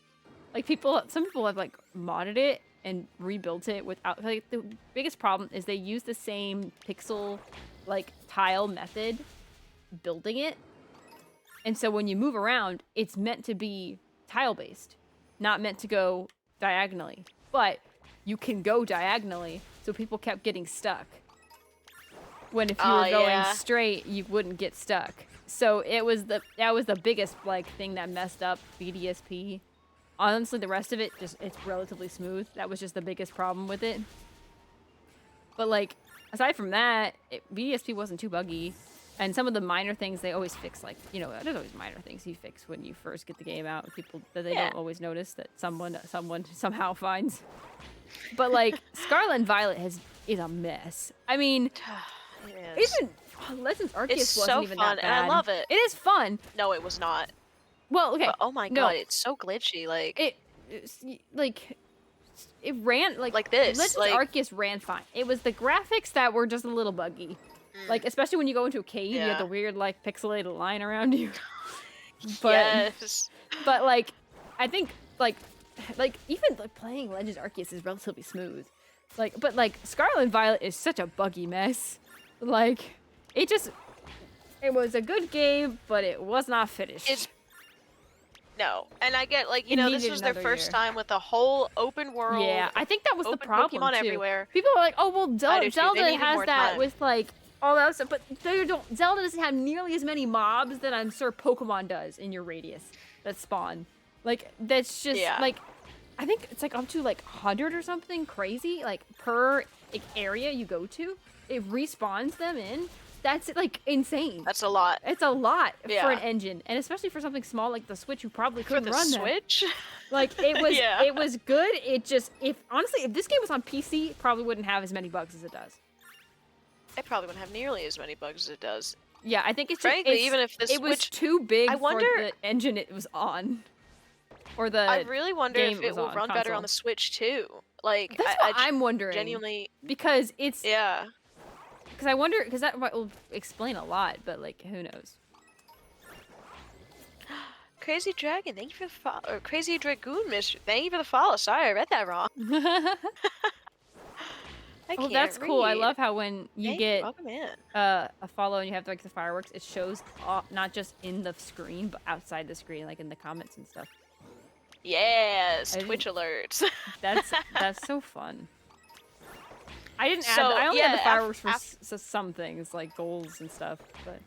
Like some people have like modded it and rebuilt it without. Like the biggest problem is they use the same pixel like tile method building it. And so when you move around, it's meant to be tile-based, not meant to go diagonally. But you can go diagonally, so people kept getting stuck. When if you were going straight, you wouldn't get stuck. So that was the biggest thing that messed up BDSP. Honestly, the rest of it it's relatively smooth. That was just the biggest problem with it. But like aside from that, BDSP wasn't too buggy. And some of the minor things they always fix, like, you know, there's always minor things you fix when you first get the game out. People that they don't always notice that someone somehow finds. But like Scarlet and Violet is a mess. I mean, even Legends Arceus wasn't even that bad. And I love it. It is fun. No, it was not. Well, okay. But, oh my god, it's so glitchy. Like it ran like this. Legends Arceus ran fine. It was the graphics that were just a little buggy. Like, especially when you go into a cave, you have the weird, like, pixelated line around you. But, but, like, I think, like, even, like, playing Legends Arceus is relatively smooth. Like, but, like, Scarlet and Violet is such a buggy mess. Like, it was a good game, but it was not finished. No. And I get, like, you know, this was their first time with a whole open world. Yeah, I think that was the problem, Pokemon too. everywhere. People are like, oh, well, Zelda has that with, like, all that stuff, but Zelda doesn't have nearly as many mobs that I'm sure Pokemon does in your radius that spawn. Like, that's just, like, I think it's, like, up to, like, 100 or something crazy, like, per area you go to. It respawns them in. That's, like, insane. That's a lot. It's a lot for an engine, and especially for something small like the Switch, you probably couldn't run that. For the Switch? Like, it was, it was good. It just, honestly, if this game was on PC, it probably wouldn't have as many bugs as it does. It probably wouldn't have nearly as many bugs as it does. Yeah, I think it's frankly, just, even if the Switch was too big for the engine it was on. or I the really wonder game if it it was will on run better on console. the Switch too. Like, That's what I I'm wondering, genuinely, because it's yeah. because I wonder because that will explain a lot, but like who knows? Crazy Dragon, thank you for the follow. Or Crazy Dragoon, Mister, thank you for the follow. Sorry, I read that wrong. I Oh, that's can't cool. I read. love how when you Thank you. get Welcome in. a follow and you have like the fireworks, it shows not just in the screen, but outside the screen, like in the comments and stuff. Yes, I Twitch didn't. alerts. That's so fun. I didn't add. So I only had the yeah, fireworks for some things like goals and stuff, but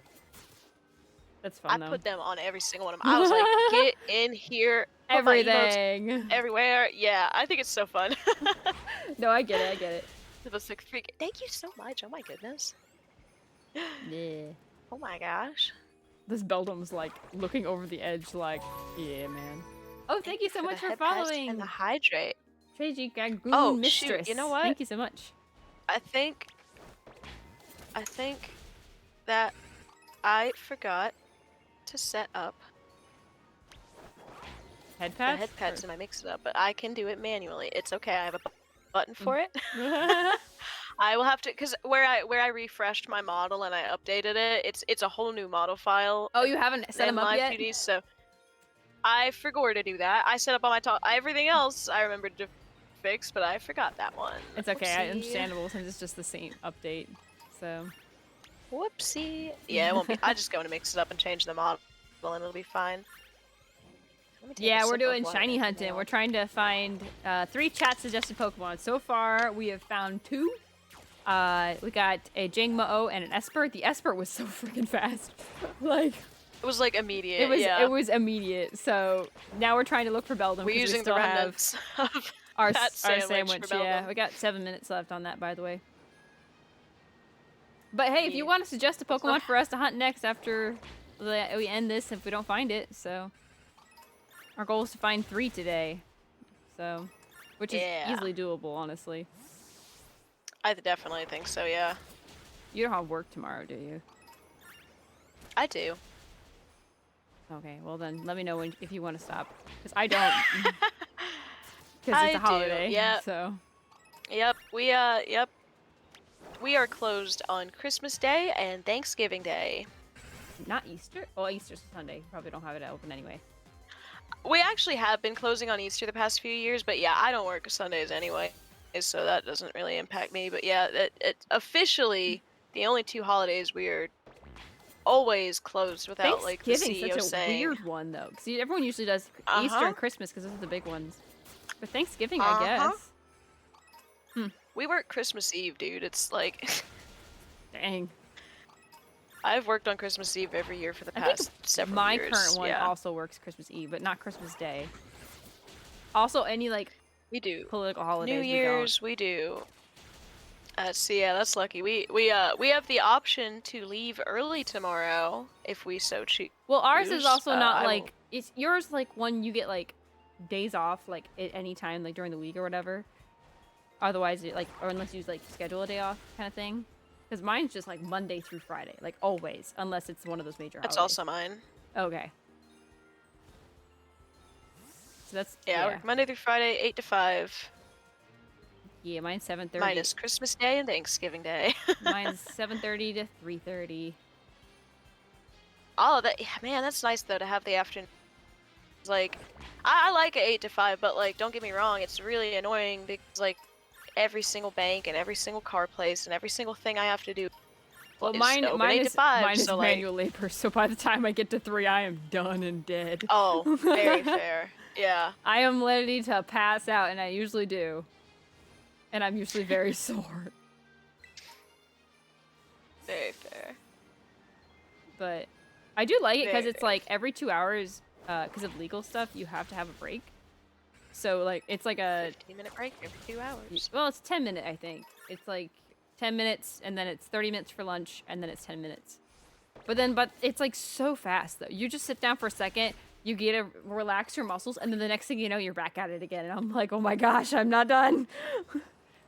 that's I fun though. put them on every single one of them. I was like, get in here, put my emotes Everything. everywhere. Yeah, I think it's so fun. No, I get it. I get it. It was like, freak. Thank you so much. Oh my goodness. Yeah. Oh my gosh. This Beldum's like looking over the edge, like, yeah, man. Oh, thank you so for much the for head pet and following, the hydrate. Treiji Gagoon Oh shoot! Mistress. You know what? Thank you so much. I think that I forgot to set up Head the patch? head pets in my mix it up, but I can do it manually. It's okay. I have a button Mm. for it. I will have to, because where I refreshed my model and I updated it, it's a whole new model file Oh, you haven't set in him up live yet? duties, so I forgot to do that. I set up on my top everything else I remembered to fix, but I forgot that one. It's okay. Whoopsie. Understandable since it's just the same update. So. Whoopsie. Yeah, it won't be. I just go to mix it up and change the model, and it'll be fine. Let me take a Yeah, we're sip of doing water shiny from hunting. now. We're trying to find 3 chat suggested Pokemon. So far, we have found 2. We got a Jangmo-O and an Esper. The Esper was so freaking fast. Like, It was like immediate. it was immediate. So now we're trying to look for Beldum We're because we using still the have remnants of our that sandwich. for Yeah, Beldum. we got 7 minutes left on that, by the way. But hey, if you Yeah. want to suggest a Pokemon for us to hunt next after we end this, if we don't find it, so our goal is to find 3 today. So, which is easily doable, honestly. I definitely think so, yeah. You don't have work tomorrow, do you? I do. Okay, well then let me know if you want to stop, because I don't. Because it's a I do, holiday. yeah. So. Yep, yep. We are closed on Christmas Day and Thanksgiving Day. Not Easter? Well, Easter's Sunday. Probably don't have it open anyway. We actually have been closing on Easter the past few years, but yeah, I don't work Sundays anyway, so that doesn't really impact me. But yeah, it officially the only 2 holidays we are always closed without like the Thanksgiving's CEO such a saying. weird one though, because everyone usually does Easter and Christmas because those are the big ones. But Thanksgiving, I guess. We work Christmas Eve, dude. It's like Dang. I've worked on Christmas Eve every year for the past several My years. current one also works Christmas Eve, but not Christmas Day. Also, any like we do political holidays. New Year's, we do. So yeah, that's lucky. We have the option to leave early tomorrow if we so choose. Well, ours is also not like will... it's yours like when you get like days off like at any time like during the week or whatever. Otherwise, like or unless you like schedule a day off kind of thing. Because mine's just like Monday through Friday, like always, unless it's one of those major That's holidays. also mine. Okay. So that's I work Monday through Friday, 8 to 5. Yeah, mine's 7:30. Minus Christmas Day and Thanksgiving Day. Mine's 7:30 to 3:30. Oh, that man, that's nice though to have the afternoon. Like, I like an 8 to 5, but like, don't get me wrong, it's really annoying because like every single bank and every single car place and every single thing I have to do. Well, is mine is 5, so manual labor, so by the time I get to 3, I am done and dead. Oh, very fair. Yeah. I am ready to pass out, and I usually do. And I'm usually very sore. Very fair. But I do like it because it's like every 2 hours, because of legal stuff, you have to have a break. So like it's like a 15-minute break every 2 hours. Well, it's 10-minute, I think. It's like 10 minutes, and then it's 30 minutes for lunch, and then it's 10 minutes. But it's like so fast though. You just sit down for a second, you get to relax your muscles, and then the next thing you know, you're back at it again. And I'm like, oh my gosh, I'm not done.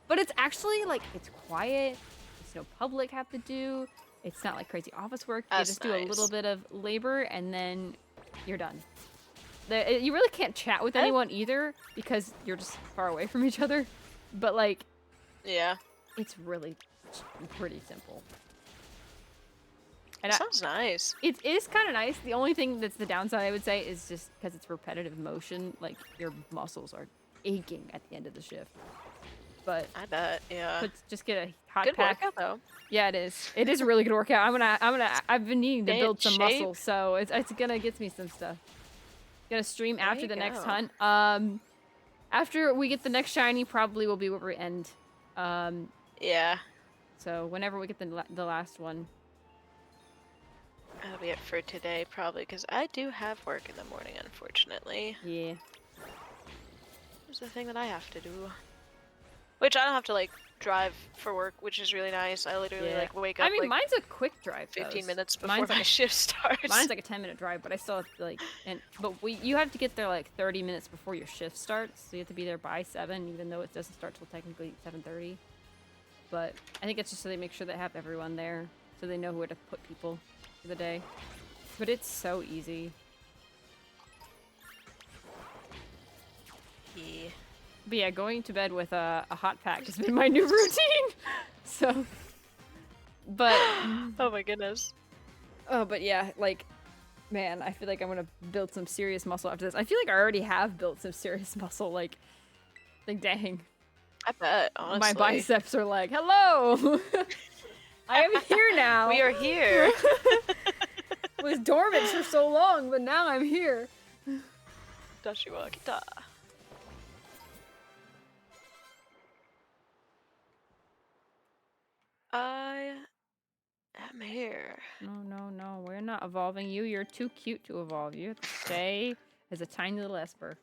But it's actually like it's quiet. There's no public have to do. It's not like crazy office work. You just do a little bit of labor, and then you're done. You really can't chat with Eh? anyone either because you're just far away from each other. But like, Yeah. it's really pretty simple. And That sounds nice. it is kind of nice. The only thing that's the downside, I would say, is just because it's repetitive motion. Like your muscles are aching at the end of the shift. But I bet. Yeah. just get a hot Good pack. workout though. Yeah, it is. It is a really good workout. I've been needing to Stay in build some shape. muscle, so it's gonna get me some stuff. Gonna stream There after you the next go. hunt. After we get the next shiny, probably will be where we end. Yeah. So whenever we get the last one. That'll be it for today, probably, because I do have work in the morning, unfortunately. Yeah. There's the thing that I have to do. Which I don't have to, like, drive for work, which is really nice. I literally, like, wake up, I mean, like, mine's a quick drive. 15 minutes before Mine's like my shift starts. Mine's like a 10-minute drive, but I still have to, like, but you have to get there, like, 30 minutes before your shift starts, so you have to be there by 7, even though it doesn't start till technically 7:30. But I think it's just so they make sure they have everyone there, so they know where to put people for the day. But it's so easy. Yeah. But yeah, going to bed with a hot pack has been my new routine. So, but Oh my goodness. but yeah, like, man, I feel like I'm gonna build some serious muscle after this. I feel like I already have built some serious muscle. Like dang, I bet, honestly. my biceps are like, hello, I am here now. We are here. Was dormant for so long, but now I'm here. Dashiwa kita. I am here. No, we're not evolving you. You're too cute to evolve. You have to stay as a tiny little Esper.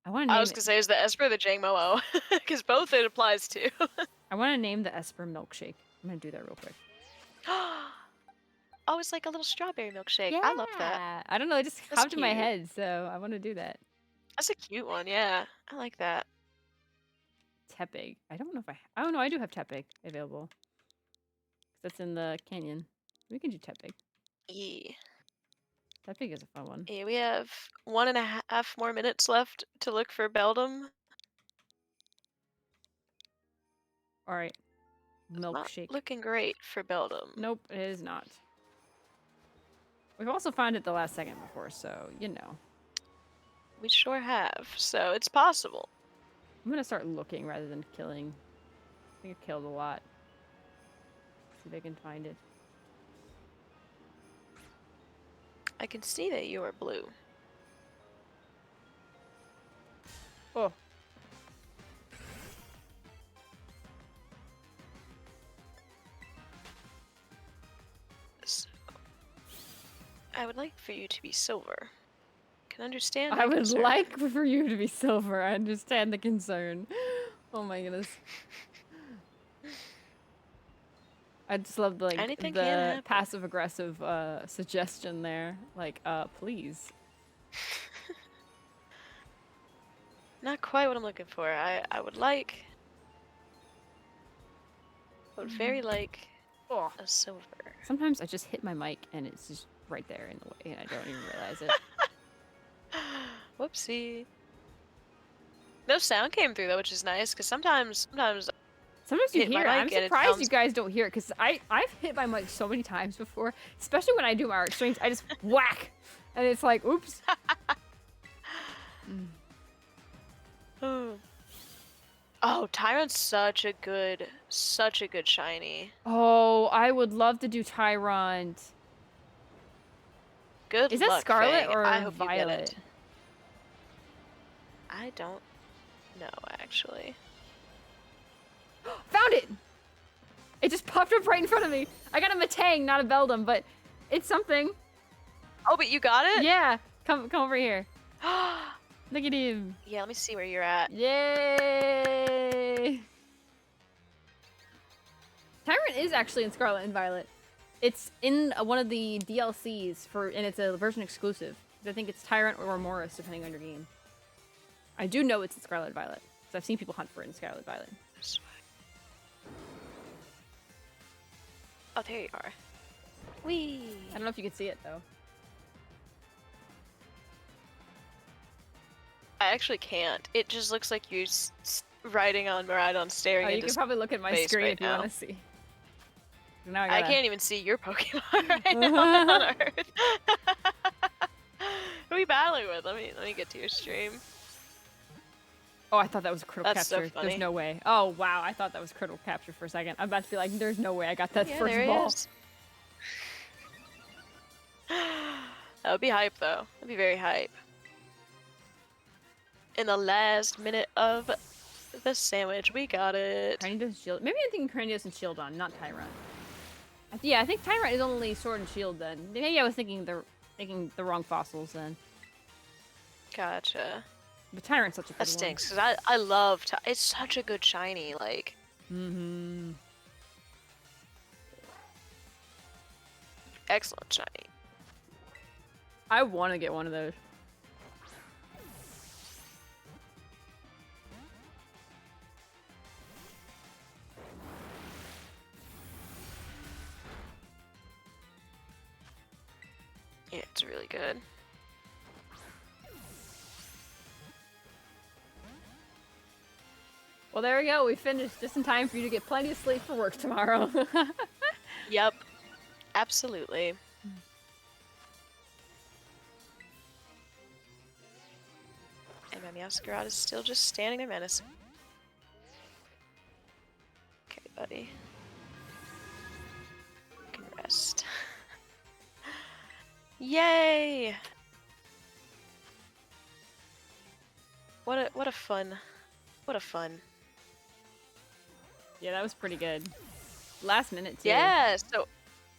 I want to name I was gonna say, is the Esper the Jangmo-O? Because both it applies to. I want to name the Esper milkshake. I'm gonna do that real quick. Oh, it's like a little strawberry milkshake. I love that. I don't know, it just That's popped in my cute. head, so I want to do that. That's a cute one, yeah. I like that. Tepig. I don't know if oh no, I do have Tepig available. That's in the canyon. We can do Tepig. Yeah. Tepig is a fun one. Yeah, we have 1.5 more minutes left to look for Beldum. Alright. Not Milkshake. looking great for Beldum. Nope, it is not. We've also found it the last second before, so you know. We sure have, so it's possible. I'm gonna start looking rather than killing. I think I killed a lot. See if I can find it. I can see that you are blue. Oh. So, I would like for you to be silver. Can understand. I your would concern. like for you to be silver. I understand the concern. Oh my goodness. I just love the, like, Anything can the happen. passive aggressive suggestion there. Like, please. Not quite what I'm looking for. I would like. I would very like Oh. a silver. Sometimes I just hit my mic and it's just right there in the way and I don't even realize it. Whoopsie. No sound came through though, which is nice because sometimes Sometimes you hit my hear it. I'm mic and it surprised you sounds- guys don't hear it because I've hit my mic so many times before, especially when I do my art streams. I just whack, and it's like, oops. Oh, Tyrant's such a good shiny. Oh, I would love to do Tyrant. Good Is that luck, Scarlet Fang. or I hope you get Violet? it. I don't know actually. Found it! It just popped up right in front of me. I got a Matang, not a Beldum, but it's something. Oh, but you got it? Yeah, come over here. Look at him. Yeah, let me see where you're at. Yay! Tyrant is actually in Scarlet and Violet. It's in one of the DLCs and it's a version exclusive. I think it's Tyrant or Morris, depending on your game. I do know it's in Scarlet and Violet, because I've seen people hunt for it in Scarlet and Violet. This way. Oh, there you are. Whee! I don't know if you can see it, though. I actually can't. It just looks like you're riding on Miraidon, staring Oh, you into can probably look at my space screen right if you want now. to see. Now I I gotta. can't even see your Pokemon right now on Earth. Who are we battling with? Let me get to your stream. Oh, I thought that was a critical That's so capture. There's funny. no way. Oh, wow. I thought that was critical capture for a second. I'm about to be like, there's no way I got Oh that yeah, first there he ball. is. That would be hype though. That'd be very hype. In the last minute of the sandwich, we got it. Cranidos shield. Maybe I'm thinking Cranidos and Shieldon, not Tyrant. Yeah, I think Tyrant is only Sword and Shield then. Maybe I was thinking the wrong fossils then. Gotcha. But Tyrant's such a good That one. stinks, because I love it's such a good shiny, like. Mm-hmm. Excellent shiny. I want to get one of those. Yeah, it's really good. Well, there we go. We finished just in time for you to get plenty of sleep for work tomorrow. Yep. Absolutely. And my Meowscarlet is still just standing there menacing. Okay, buddy. You can rest. Yay! What a fun. What a fun. Yeah, that was pretty good. Last minute, too. Yeah, so,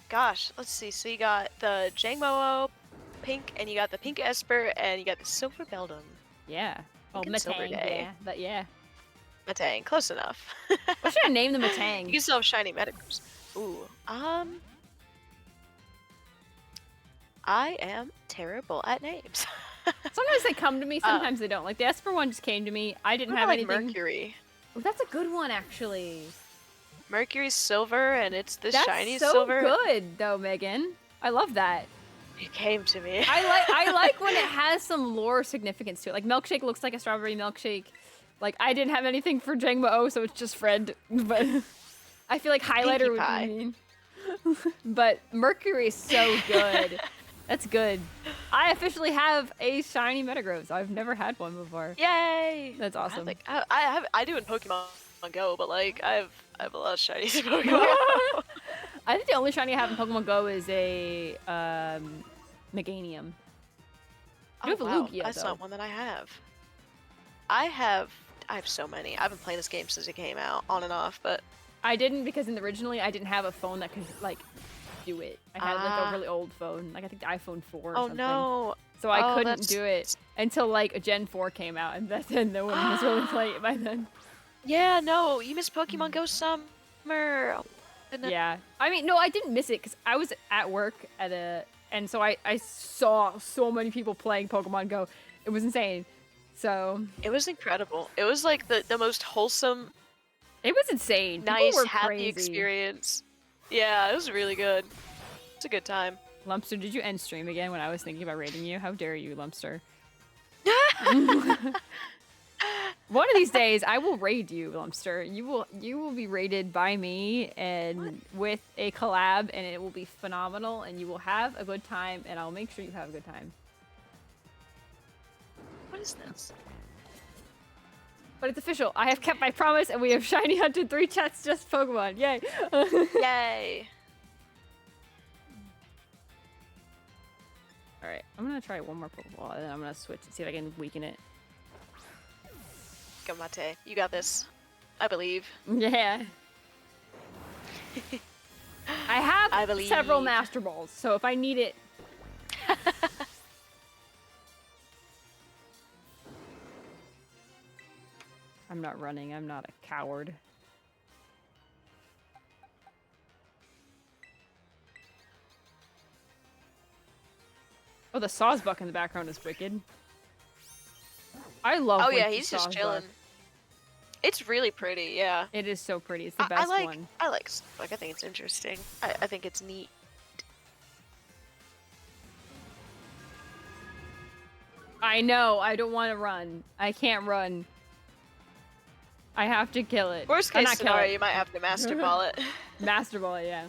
gosh, let's see. So you got the Jangmo pink, and you got the pink Esper, and you got the silver Beldum. Yeah. Oh, Pink and Silver Metang, Day. yeah. But yeah. Matang, close enough. What should I name the You Metang? can still have shiny Metagross. Ooh, I am terrible at names. Sometimes they come to me, sometimes they don't. Like, the Esper one just came to me. I didn't What have about, like, anything. Mercury. Oh, that's a good one, actually. Mercury's silver, and it's the That's shiny so silver. good, though, Megan. I love that. It came to me. I like when it has some lore significance to it. Like, Milkshake looks like a strawberry milkshake. Like, I didn't have anything for Jangmo, so it's just Fred. But I feel like Highlighter would be mean. But Mercury is so good. That's good. I officially have a shiny Metagross. I've never had one before. Yay! That's awesome. I do in Pokemon Go, but like I have a lot of shinies in Pokemon Go. I think the only shiny I have in Pokemon Go is a Meganium. Oh, have a wow. Lugia, That's though. not one that I have. I have so many. I've been playing this game since it came out, on and off, but I didn't because originally I didn't have a phone that could like do it. I had like a really old phone, like I think the iPhone 4 or oh something. no. So I Oh, couldn't do it until like a Gen 4 came out, and then no one was really playing it by then. Yeah, no, you missed Pokemon Go Summer. Oh, goodness. Yeah, I mean, no, I didn't miss it because I was at work and so I saw so many people playing Pokemon Go. It was insane. So It was incredible. It was like the most wholesome, it was insane. People nice, were happy crazy. experience. Yeah, it was really good. It's a good time. Lumpster, did you end stream again when I was thinking about raiding you? How dare you, Lumpster? One of these days, I will raid you, Lumpster. You will be raided by me and with a collab, and it will be phenomenal, and you will have a good time, and I'll make sure you have a good time. What is this? But it's official. I have kept my promise, and we have shiny hunted 3 chats just Pokemon. Yay! Yay! All right, I'm gonna try one more Pokeball, and then I'm gonna switch and see if I can weaken it. Go Mate, you got this. I believe. Yeah. I have I believe. several Master Balls, so if I need it. I'm not running. I'm not a coward. Oh, the Sawsbuck in the background is wicked. I love. Oh yeah, Winky he's just Sawsbuck. chilling. It's really pretty, yeah. It is so pretty. It's the best I like, one. I like Sawsbuck. I think it's interesting. I think it's neat. I know. I don't want to run. I can't run. I have to kill it. Worst Or case not kill scenario, it. you might have to master ball it. Master ball, yeah.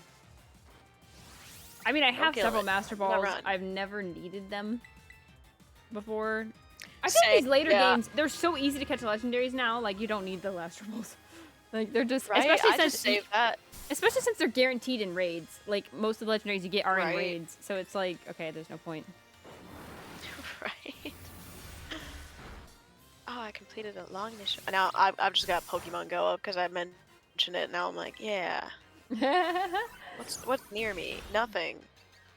I mean, I have kill several it. master Now balls. run. I've never needed them before. I feel like Same, these later yeah. games, they're so easy to catch legendaries now. Like, you don't need the master balls. Like, they're just, Right? especially I since just saved that. especially since they're guaranteed in raids. Like, most of the legendaries you get are in Right. raids. So it's like, okay, there's no point. Right. Oh, I completed a long mission. Now I've just got Pokemon Go up because I mentioned it. Now I'm like, yeah. What's near me? Nothing.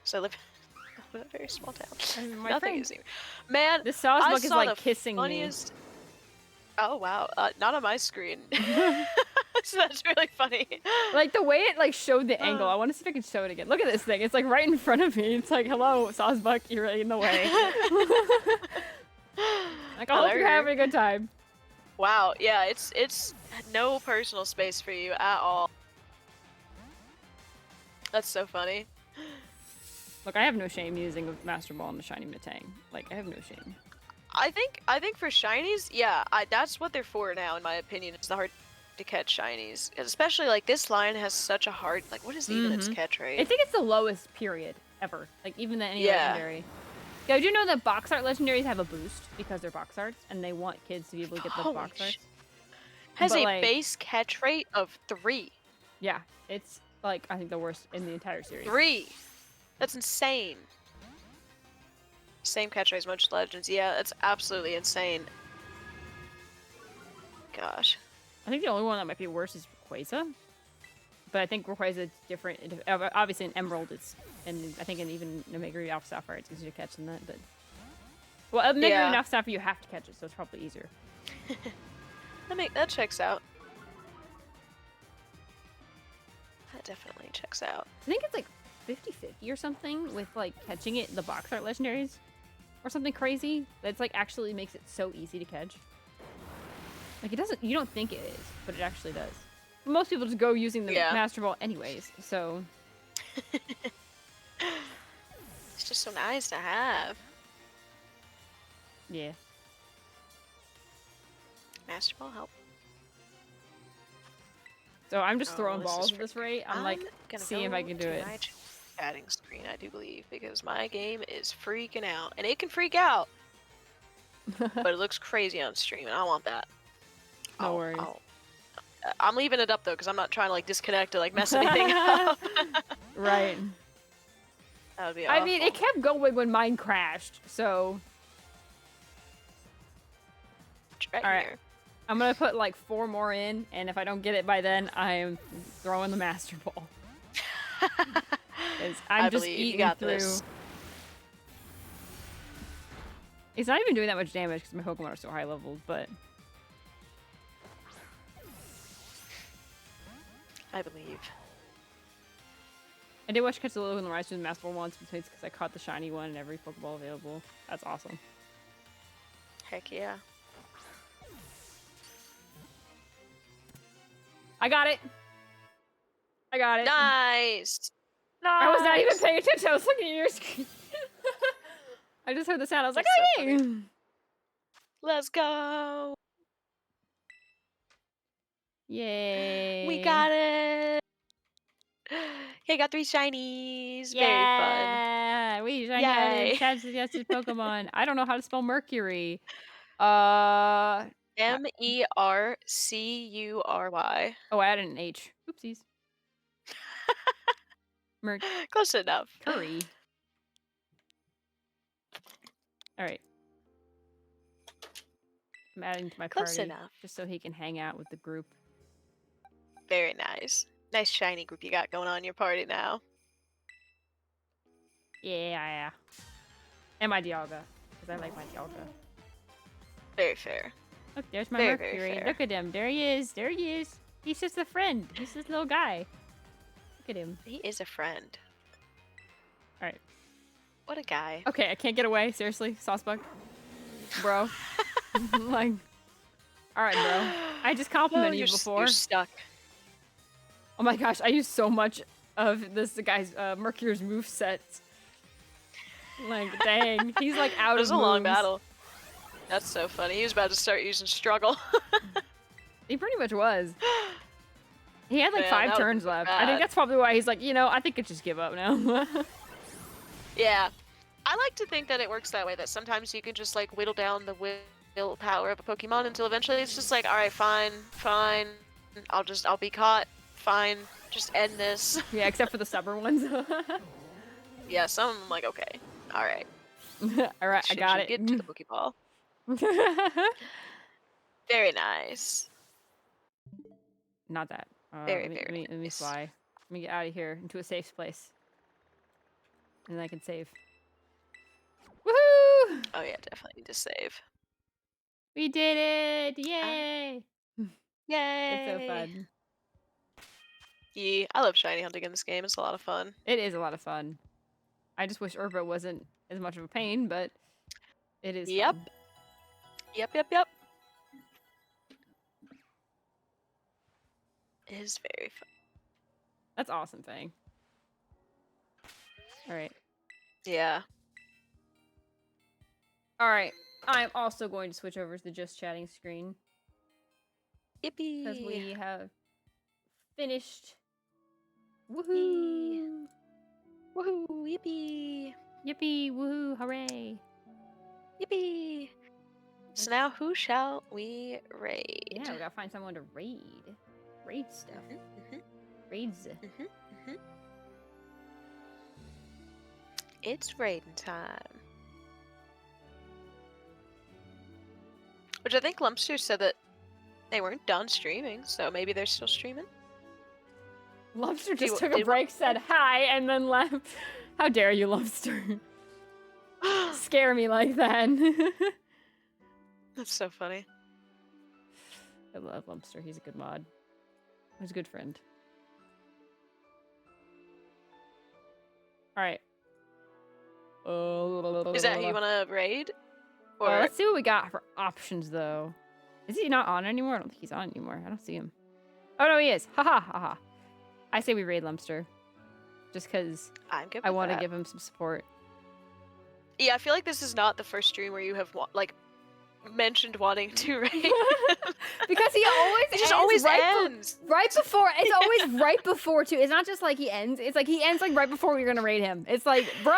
So I live in a very small town. My Nothing friend, is near. Man, this I Sawsbuck is saw like the kissing funniest. Oh wow, not on my screen. me. So that's really funny. Like the way it like showed the angle. I want to see if I can show it again. Look at this thing. It's like right in front of me. It's like, hello, Sawsbuck, you're right in the way. Like, I hope you're having a good time. Wow, yeah, it's no personal space for you at all. That's so funny. Look, I have no shame using a Master Ball and a Shiny Metang. Like, I have no shame. I think for shinies, yeah, that's what they're for now, in my opinion. It's the hard to catch shinies, especially like this line has such a hard. Like, what is even its catch rate? I think it's the lowest period ever. Like, even than any Yeah. legendary. Yeah, did you know that box art legendaries have a boost because they're box arts, and they want kids to be able to get the Holy box arts? Has But, a like, base catch rate of 3. Yeah, it's like I think the worst in the entire series. 3. That's insane. Same catch rate as most legends. Yeah, that's absolutely insane. Gosh. I think the only one that might be worse is Rayquaza. But I think Rayquaza is different. Obviously, in Emerald, it's, and I think in even Omega Ruby Alpha Sapphire, it's easier to catch than that. But well, Omega Ruby and Alpha Sapphire, you have to catch it, so it's probably easier. That checks out. That definitely checks out. I think it's like 50-50 or something with like catching it the box art legendaries, or something crazy. That's like actually makes it so easy to catch. Like, it doesn't. You don't think it is, but it actually does. Most people just go using the Master Ball anyways, so. It's just so nice to have. Yeah. Master Ball help. So I'm just throwing balls at this rate. I'm like, seeing if I can do it. My chatting screen, I do believe, because my game is freaking out, and it can freak out, but it looks crazy on stream, and I want that. No worries. I'm leaving it up though, because I'm not trying to like disconnect or like mess anything up. Right. That would be awful. I mean, it kept going when mine crashed, so. Right all right. here. I'm gonna put like 4 more in, and if I don't get it by then, I'm throwing the Master Ball. I'm just eating through. This. It's not even doing that much damage because my Pokemon are so high leveled, but. I believe. I did watch Catch the Little and the Rise to the Master Ball once because I caught the shiny one in every Pokeball available. That's awesome. Heck yeah. I got it. I got it. Nice. I was not even paying attention. I was looking at your screen. I just heard the sound. I was like, so hey! Let's go. Yay. We got it. Okay, got 3 shinies. Yeah. Very fun. We shiny suggested Pokemon. I don't know how to spell Mercury. Mercury. Oh, I added an H. Oopsies. Close enough. Curry. All right. I'm adding to my Close party enough. just so he can hang out with the group. Very nice. Nice shiny group you got going on in your party now. Yeah. And my Dialga, because I like my Dialga. Very fair. Look, there's my Very, Mercury. very fair. Look at him. There he is. There he is. He's just a friend. He's this little guy. Look at him. He is a friend. All right. What a guy. Okay, I can't get away. Seriously, Saucebuck. Bro. Like, all right, bro. I just complimented you before. You're stuck. Oh my gosh, I used so much of this guy's Mercur's moveset. Like, dang. He's like out of moves. It was a long battle. That's so funny. He was about to start using struggle. He pretty much was. He had like Man, 5 that would turns be left. I think bad. that's probably why he's like, I think I just give up now. Yeah. I like to think that it works that way, that sometimes you can just like whittle down the willpower of a Pokemon until eventually it's just like, alright, fine, fine. I'll be caught. Fine. Just end this. Yeah, except for the stubborn ones. Yeah, some I'm like, okay. Alright. All right, I Should got you it. get to the Pokeball? Very nice. Not that. Very, very Let me nice. fly. Let me get out of here into a safe place, and then I can save. Woohoo! Oh yeah, definitely need to save. We did it! Ah, Yay! It's so yay! fun. Yeah, I love shiny hunting in this game. It's a lot of fun. It is a lot of fun. I just wish Urba wasn't as much of a pain, but it is Yep. fun. Yep, yep, yep. It is very fun. That's awesome, Fang. All right. Yeah. All right. I'm also going to switch over to the just chatting screen because Yippee! we have finished. Yee. Woohoo! Woohoo! Yippee! Yippee! Woohoo! Hooray! Yippee! So now who shall we raid? Yeah, we gotta find someone to raid. Raid stuff. Raids. It's raiding time. Which I think Lumpster said that they weren't done streaming, so maybe they're still streaming. Lobster just took a break, said hi, and then left. How dare you, Lobster? Scare me like that. That's so funny. I love Lumpster. He's a good mod. He's a good friend. All right. Is that who you want to raid? Or let's see what we got for options, though. Is he not on anymore? I don't think he's on anymore. I don't see him. Oh, no, he is. Haha, haha. I say we raid Lumpster. Just because I'm good with I want to that. give him some support. Yeah, I feel like this is not the first stream where you have like mentioned wanting to raid. Because he always it just always ends. Right before. It's always right before, too. It's not just like he ends. It's like he ends like right before we're going to raid him. It's like, bro,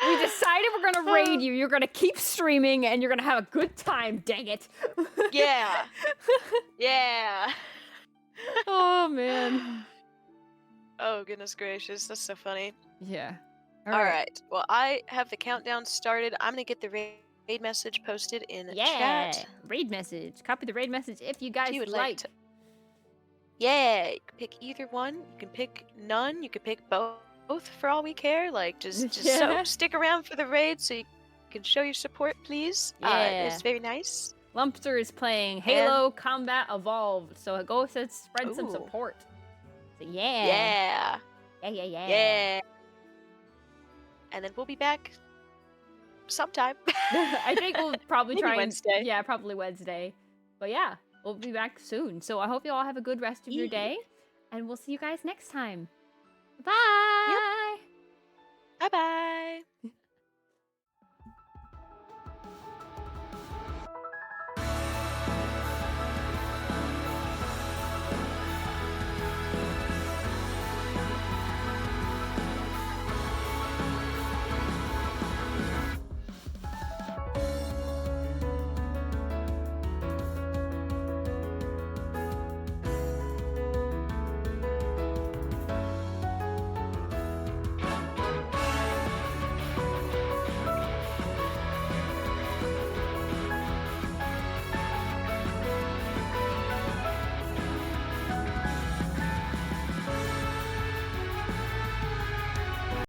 we decided we're going to raid you. You're going to keep streaming and you're going to have a good time. Dang it. Yeah. Yeah. Oh, man. Oh, goodness gracious. That's so funny. Yeah. All right. Well, I have the countdown started. I'm going to get the raid message posted in chat. Raid message. Copy the raid message if you guys If you would like. to. Yeah, you can pick either one. You can pick none. You can pick both for all we care. Like, just so stick around for the raid so you can show your support, please. Yeah. It's very nice. Lumpster is playing Halo Combat Evolved, so go spread some support. So yeah. Yeah. And then we'll be back sometime. I think we'll probably Maybe try Wednesday. Yeah, probably Wednesday. But yeah, we'll be back soon. So I hope you all have a good rest of your day, and we'll see you guys next time. Bye. Yep. Bye-bye.